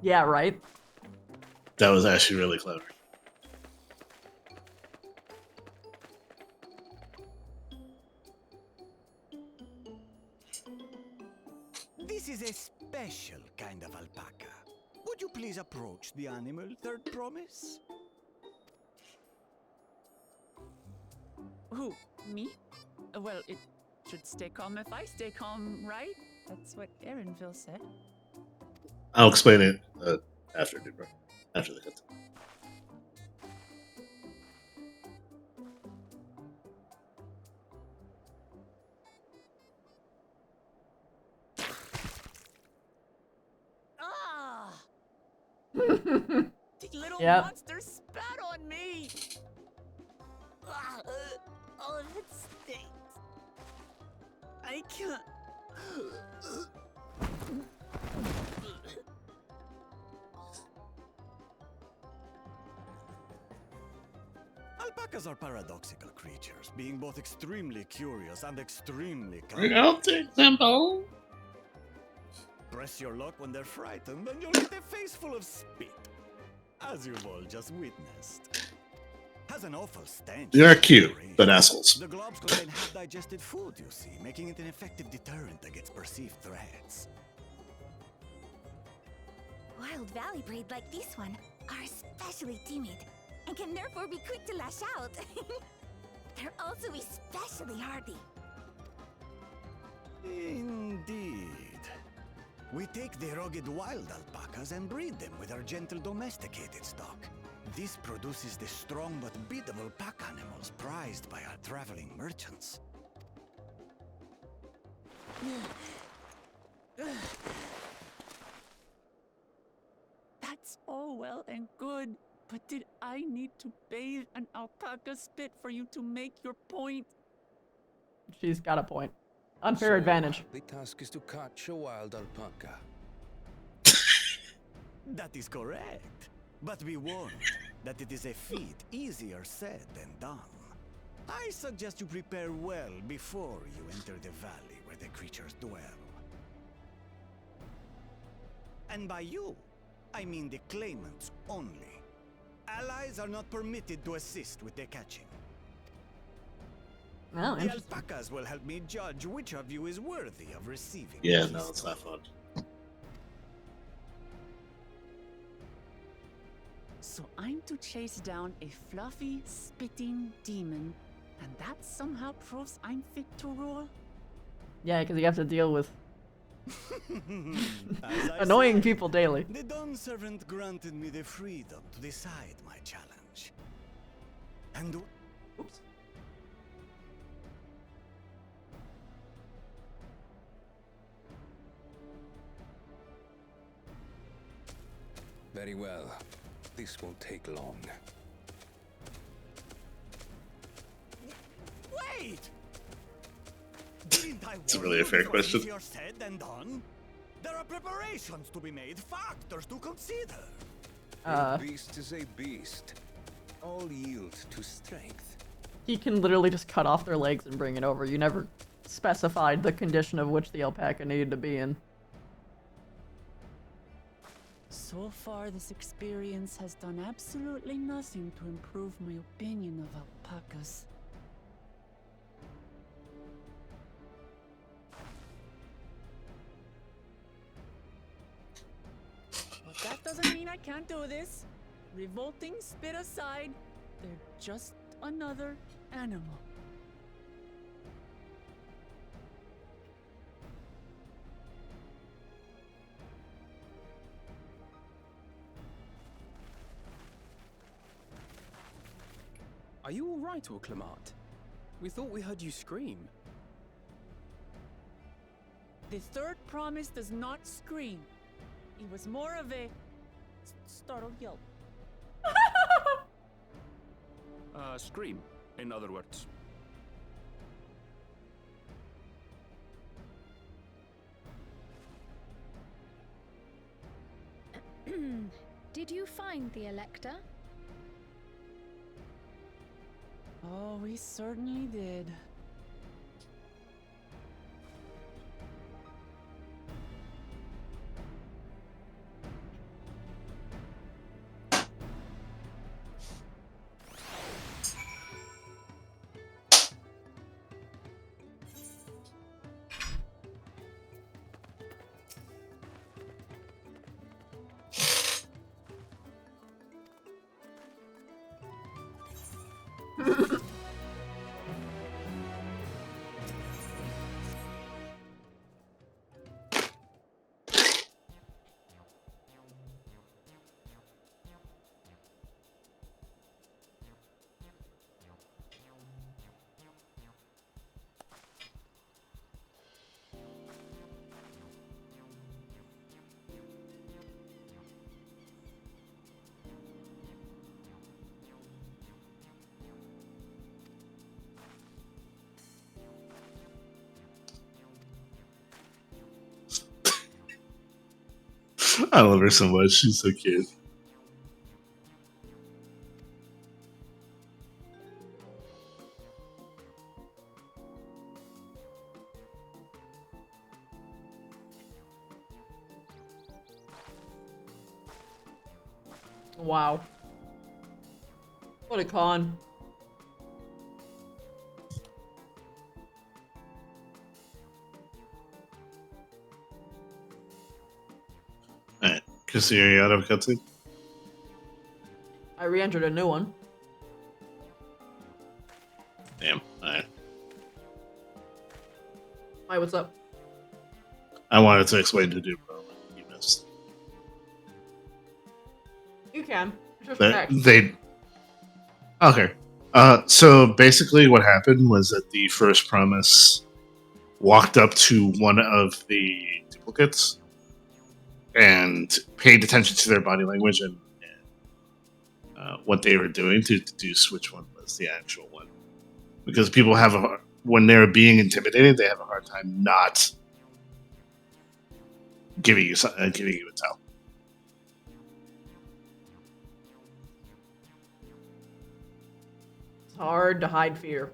Yeah, right? That was actually really clever. This is a special kind of alpaca. Would you please approach the animal, Third Promise? Who? Me? Well, it should stay calm if I stay calm, right? That's what Erinville said. I'll explain it after, bro. After the cut. Ah! The little Yep. monster spat on me! Ah, all of it stinks. I can't. Alpacas are paradoxical creatures, being both extremely curious and extremely Bring out the example. Press your luck when they're frightened, and you'll get a face full of spit, as you've all just witnessed. Has an awful stench. They are cute, but assholes. The globs contain half-digested food, you see, making it an effective deterrent against perceived threats. Wild valley breed like this one are especially timid and can therefore be quick to lash out. They're also especially hardy. Indeed. We take the rugged wild alpacas and breed them with our gentle domesticated stock. This produces the strong but biddable pack animals prized by our traveling merchants. That's all well and good, but did I need to bathe an alpaca spit for you to make your point? She's got a point. Unfair So, advantage. The task is to catch a wild alpaca. That is correct. But be warned that it is a feat easier said than done. I suggest you prepare well before you enter the valley where the creatures dwell. And by you, I mean the claimants only. Allies are not permitted to assist with their catching. Oh, The interesting. alpacas will help me judge which of you is worthy of receiving. Yeah, the no, feast. it's not fun. So I'm to chase down a fluffy, spitting demon, and that somehow proves I'm fit to rule? Yeah, because you have to deal with As I annoying said, people daily. The Dawn Servant granted me the freedom to decide my challenge. And Oops. Very well. This won't take long. Wait! Didn't I It's warn really a you fair this was question. easier said than done? There are preparations to be made, factors to consider. A beast is a beast. All yield to strength. He can literally just cut off their legs and bring it over. You never specified the condition of which the alpaca needed to be in. So far, this experience has done absolutely nothing to improve my opinion of alpacas. But that doesn't mean I can't do this. Revolting spit aside, they're just another animal. Are you alright, Orclamat? We thought we heard you scream. The third promise does not scream. It was more of a startled yelp. Scream, in other words. Did you find the Elector? Oh, we certainly did. I love her so much. She's so cute. Wow. What a con. Alright, Chrissy, are you out of cutscene? I re-entered a new one. Damn. Alright. Hi, what's up? I wanted to explain to Dude Pro what you missed. You can. Just They okay. So basically, what happened was that the first promise walked up to one of the duplicates and paid attention to their body language and what they were doing to deduce which one was the actual one. Because people have when they're being intimidated, they have a hard time not giving you a tell. It's hard to hide fear.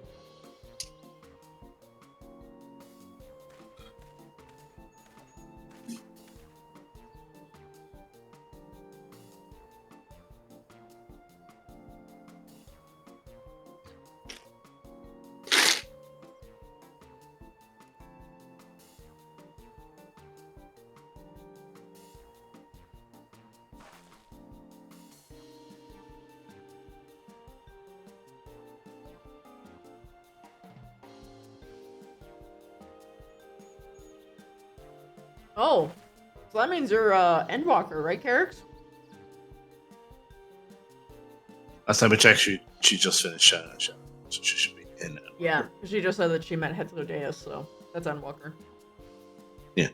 Oh, so that means you're Endwalker, right, Carrix? Last time I checked, she just finished Shadow, so she should be in it. Yeah, because she just said that she met Heterodeus, so that's Endwalker. Yeah.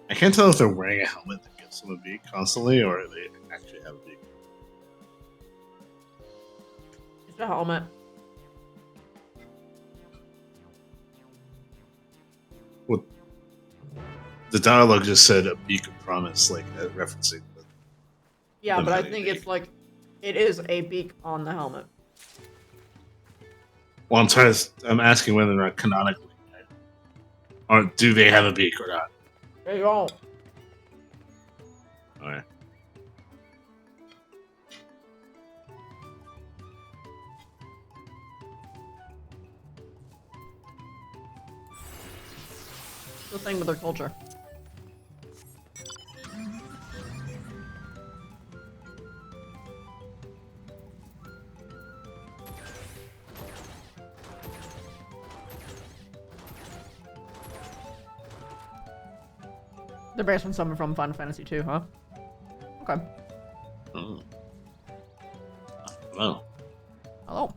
I can't tell if they're wearing a helmet that gives them a beak constantly, or they actually have a beak. It's a helmet. Well, the dialogue just said a beak of promise, like referencing. Yeah, them but I having a think beak. it's like it is a beak on the helmet. Well, I'm asking whether or not canonically, or do they have a beak or not? They don't. All right. The thing with their culture. They're based on someone from Final Fantasy 2, huh? Okay. Oh. Hello. Hello.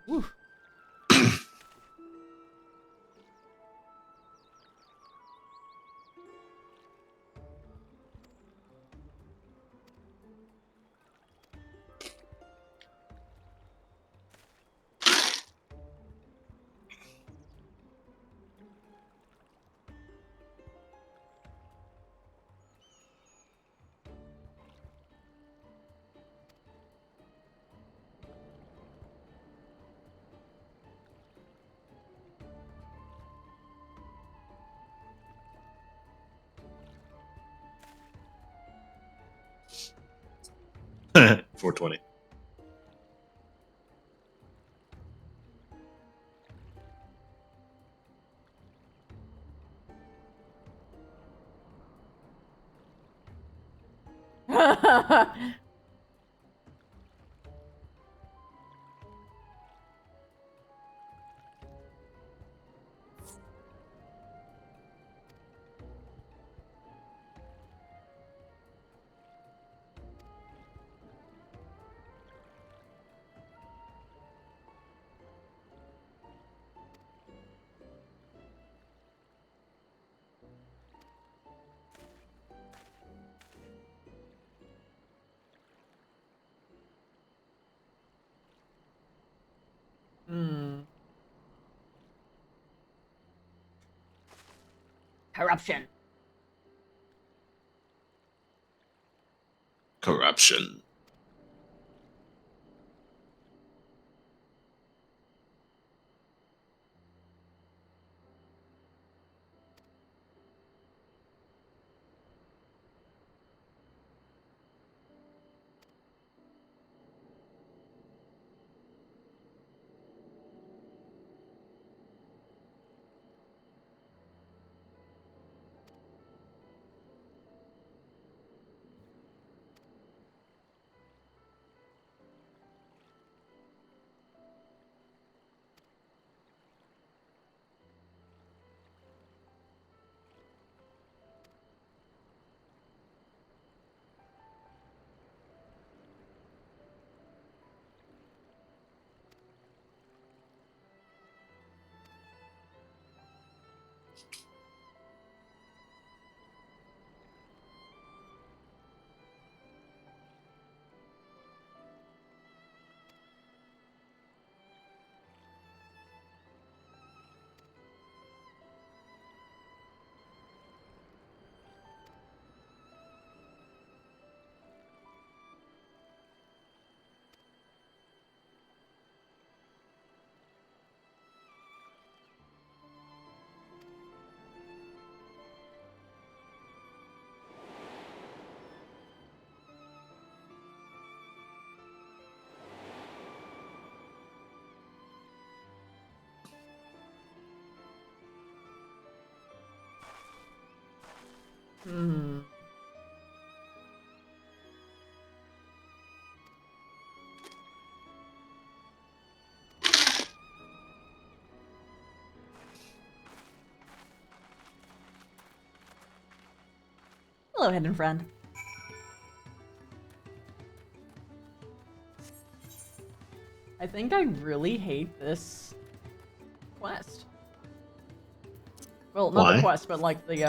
Woo. $420. Hmm. Corruption. Corruption. Hmm. Hello, hidden friend. I think I really hate this quest. Well, not Why? the quest, but like the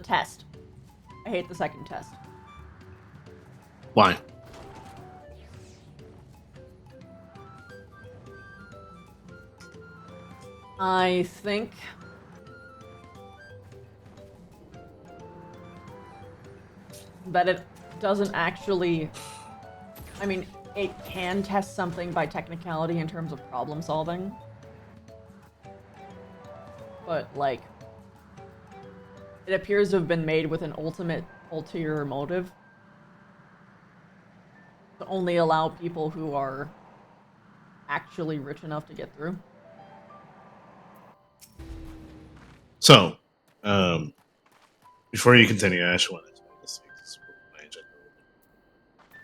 test. I hate the second test. Why? I think that it doesn't actually... I mean, it can test something by technicality in terms of problem solving. But, like, it appears to have been made with an ulterior motive. To only allow people who are actually rich enough to get through. So, before you continue, I actually want to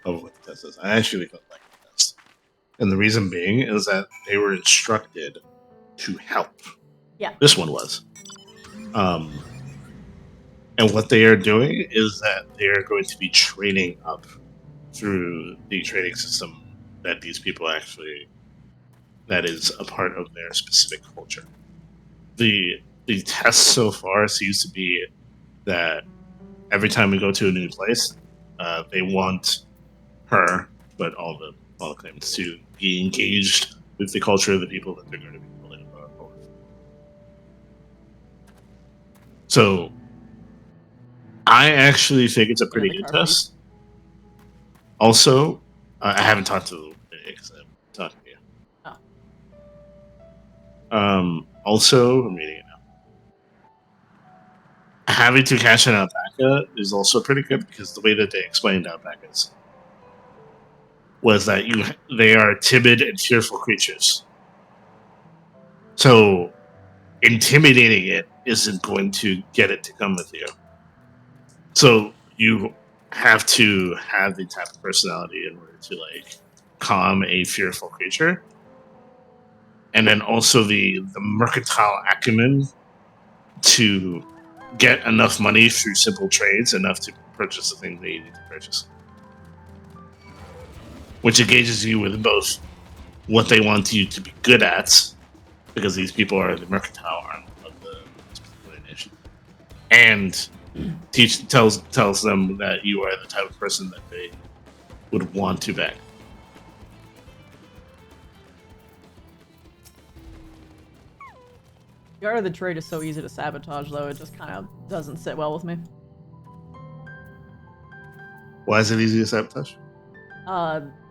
of what the test is. I actually don't like the test. And the reason being is that they were instructed to help. Yeah. This one was. And what they are doing is that they are going to be training up through the training system that these people actually, that is a part of their specific culture. The test so far seems to be that every time we go to a new place, they want her, but all the claimants to be engaged with the culture of the people that they're going to be building a rapport with. So, I actually think it's a pretty good test. Also, I haven't talked to because I'm talking to you. Oh. Also, I'm reading it now. Having to catch an alpaca is also pretty good because the way that they explained alpacas was that they are timid and fearful creatures. So intimidating it isn't going to get it to come with you. So you have to have the type of personality in order to like calm a fearful creature. And then also the mercantile acumen to get enough money through simple trades, enough to purchase the thing that you need to purchase. Which engages you with both what they want you to be good at, because these people are the mercantile arm of the specific nation, and tells them that you are the type of person that they would want to back. The art of the trade is so easy to sabotage, though, it just kind of doesn't sit well with me. Why is it easy to sabotage?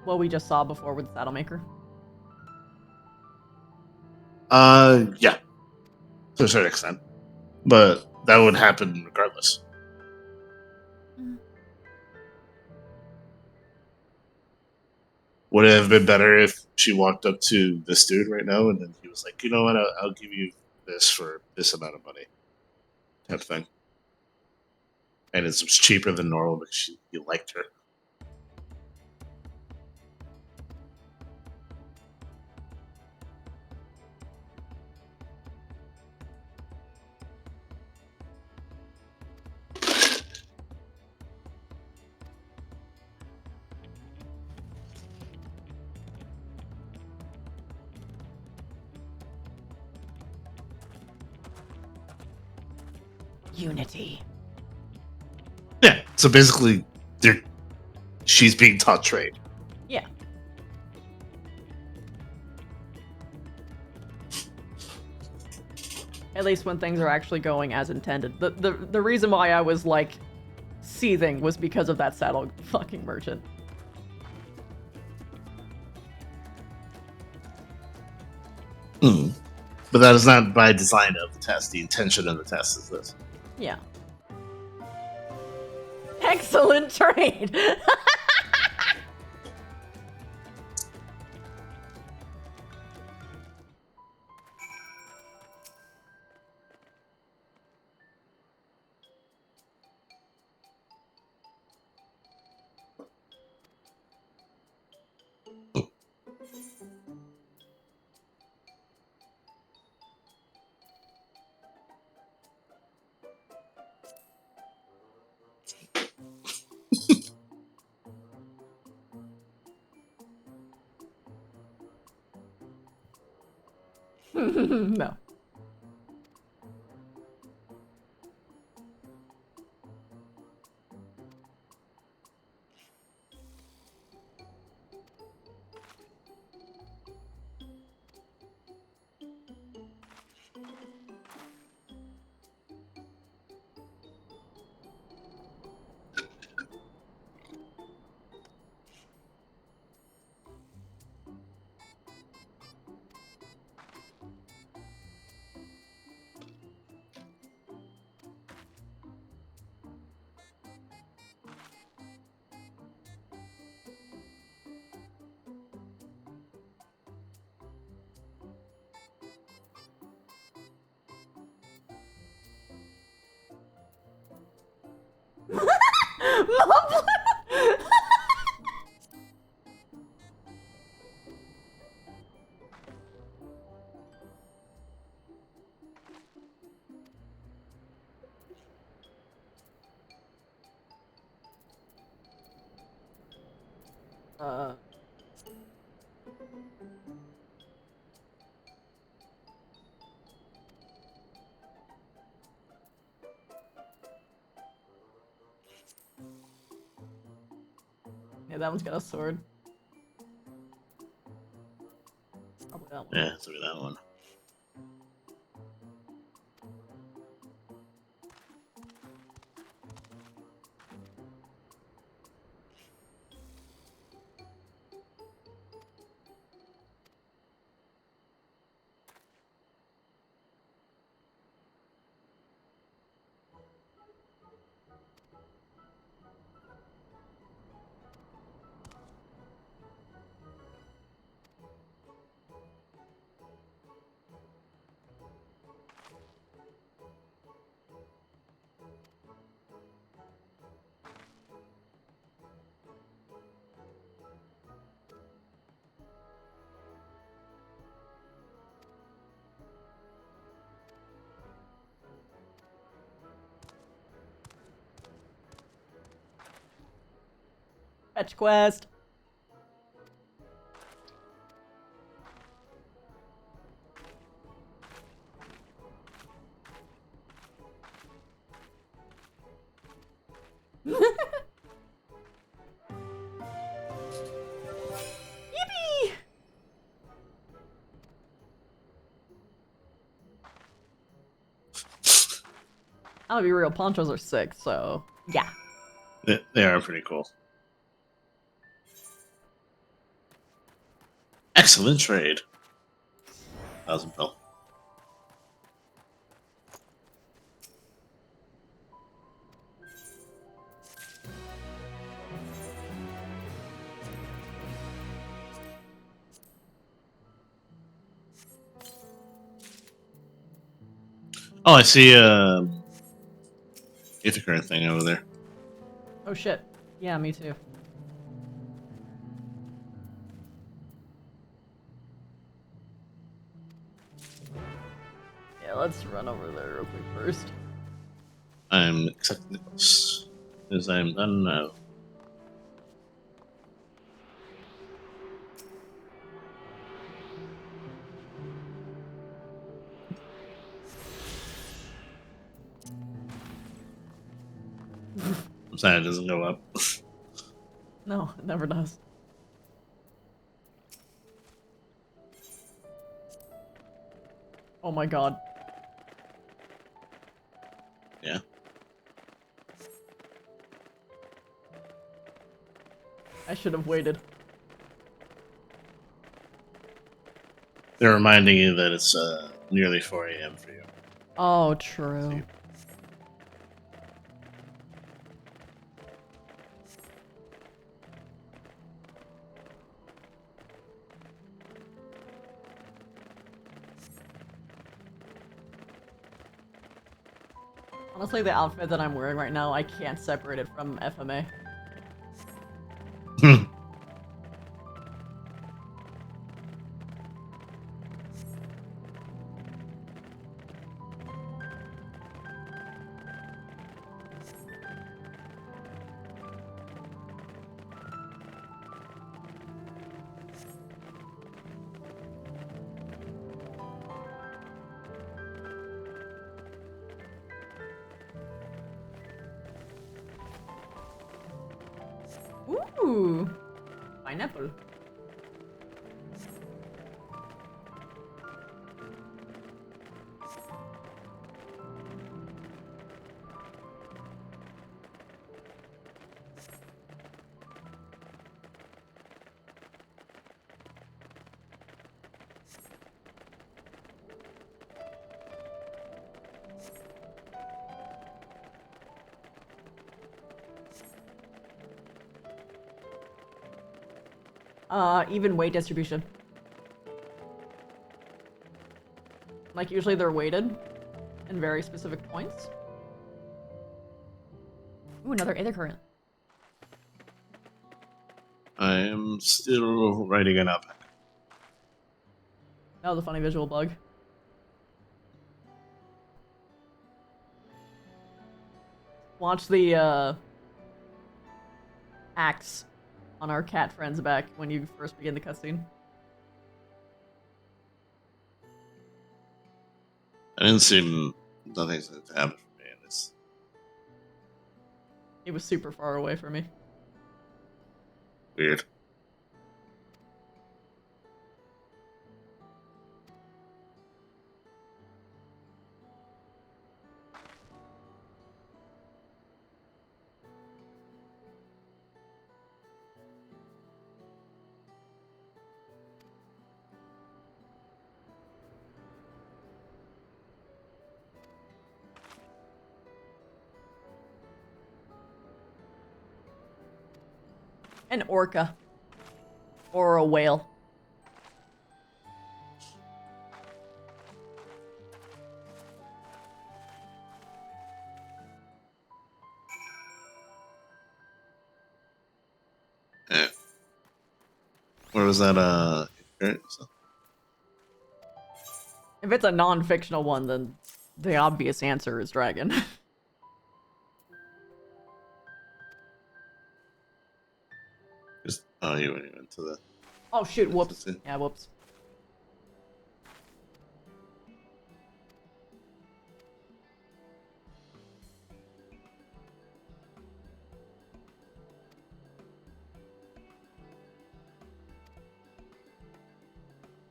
What we just saw before with Saddlemaker. Yeah. To a certain extent. But that would happen regardless. Would it have been better if she walked up to this dude right now and then he was like, you know what, I'll give you this for this amount of money. Type of thing. And it was cheaper than normal because you liked her. Unity. Yeah, so basically, she's being taught trade. Yeah. At least when things are actually going as intended. The reason why I was, like, seething was because of that saddle fucking merchant. But that is not by design of the test. The intention of the test is this. Yeah. Excellent trade! No. Yeah, that one's got a sword. Probably that one. Yeah, it's gonna be that one. Fetch quest. Yippee! I'll be real, ponchos are sick, so yeah. They are pretty cool. Excellent trade. 1,000 bill. Oh, I see Ithaca thing over there. Oh shit. Yeah, me too. Yeah, let's run over there real quick first. I'm accepting the quest. As I'm done now. I'm sad it doesn't go up. No, it never does. Oh my god. Yeah. I should have waited. They're reminding you that it's nearly 4 a.m. for you. Oh, true. Honestly, the outfit that I'm wearing right now, I can't separate it from FMA. Ooh, pineapple. Even weight distribution. Like, usually they're weighted in very specific points. Ooh, another Aether Current. I am still writing it up. That was a funny visual bug. Watch the, axe on our cat friend's back when you first begin the cutscene. I didn't see nothing to happen for me in this. It was super far away from me. Weird. An orca. Or a whale. Yeah. Where was that, If it's a non-fictional one, then the obvious answer is dragon. Oh, you went to the... Oh shit, whoops. Yeah, whoops.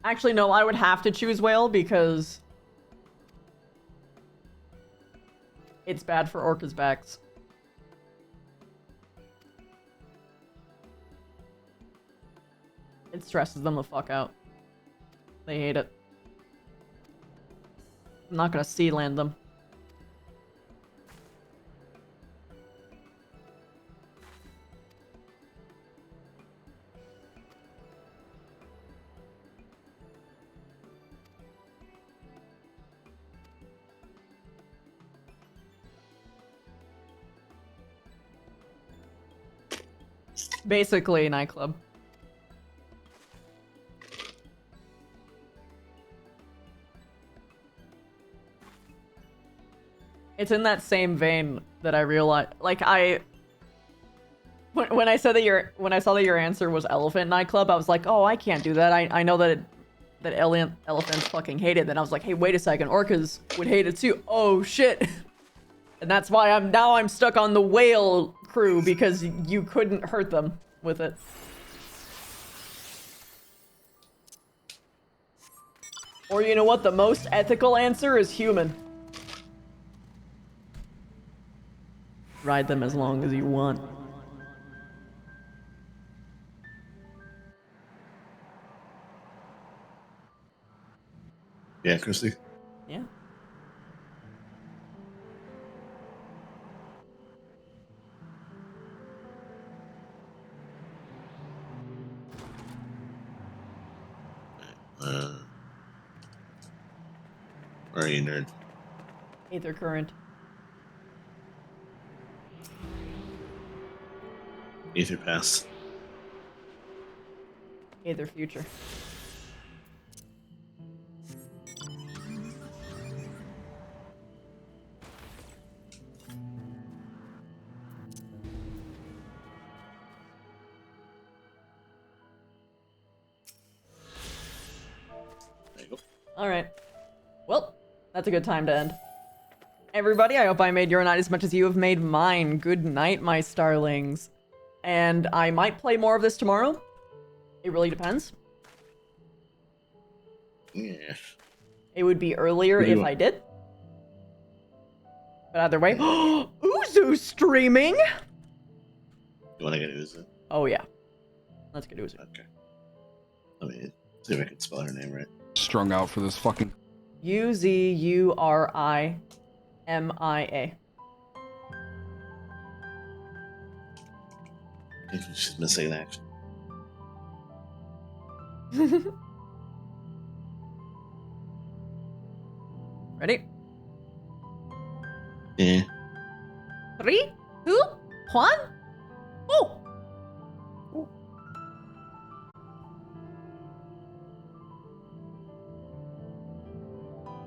Actually, no, I would have to choose whale because it's bad for orcas' backs. It stresses them the fuck out. They hate it. I'm not gonna sea land them. Basically a nightclub. It's in that same vein that I realized, like, when I said that when I saw that your answer was elephant nightclub, I was like, oh, I can't do that. I know that elephants fucking hate it. Then I was like, hey, wait a second, orcas would hate it too. Oh shit. And that's why I'm stuck on the whale crew, because you couldn't hurt them with it. Or you know what? The most ethical answer is human. Ride them as long as you want. Yeah, Christy? Yeah. Where are you, nerd? Aether current. Aether past. Aether future. There you go. Alright. Well, that's a good time to end. Everybody, I hope I made your night as much as you have made mine. Good night, my starlings. And I might play more of this tomorrow. It really depends. Yeah. It would be earlier if I did. But either way, Uzu's streaming! You want to get Uzu? Oh, yeah. Let's get Uzu. Okay. Let me see if I can spell her name right. Strung out for this fucking... Uzurima. She's missing an action. Ready? Yeah. 3, 2, 1.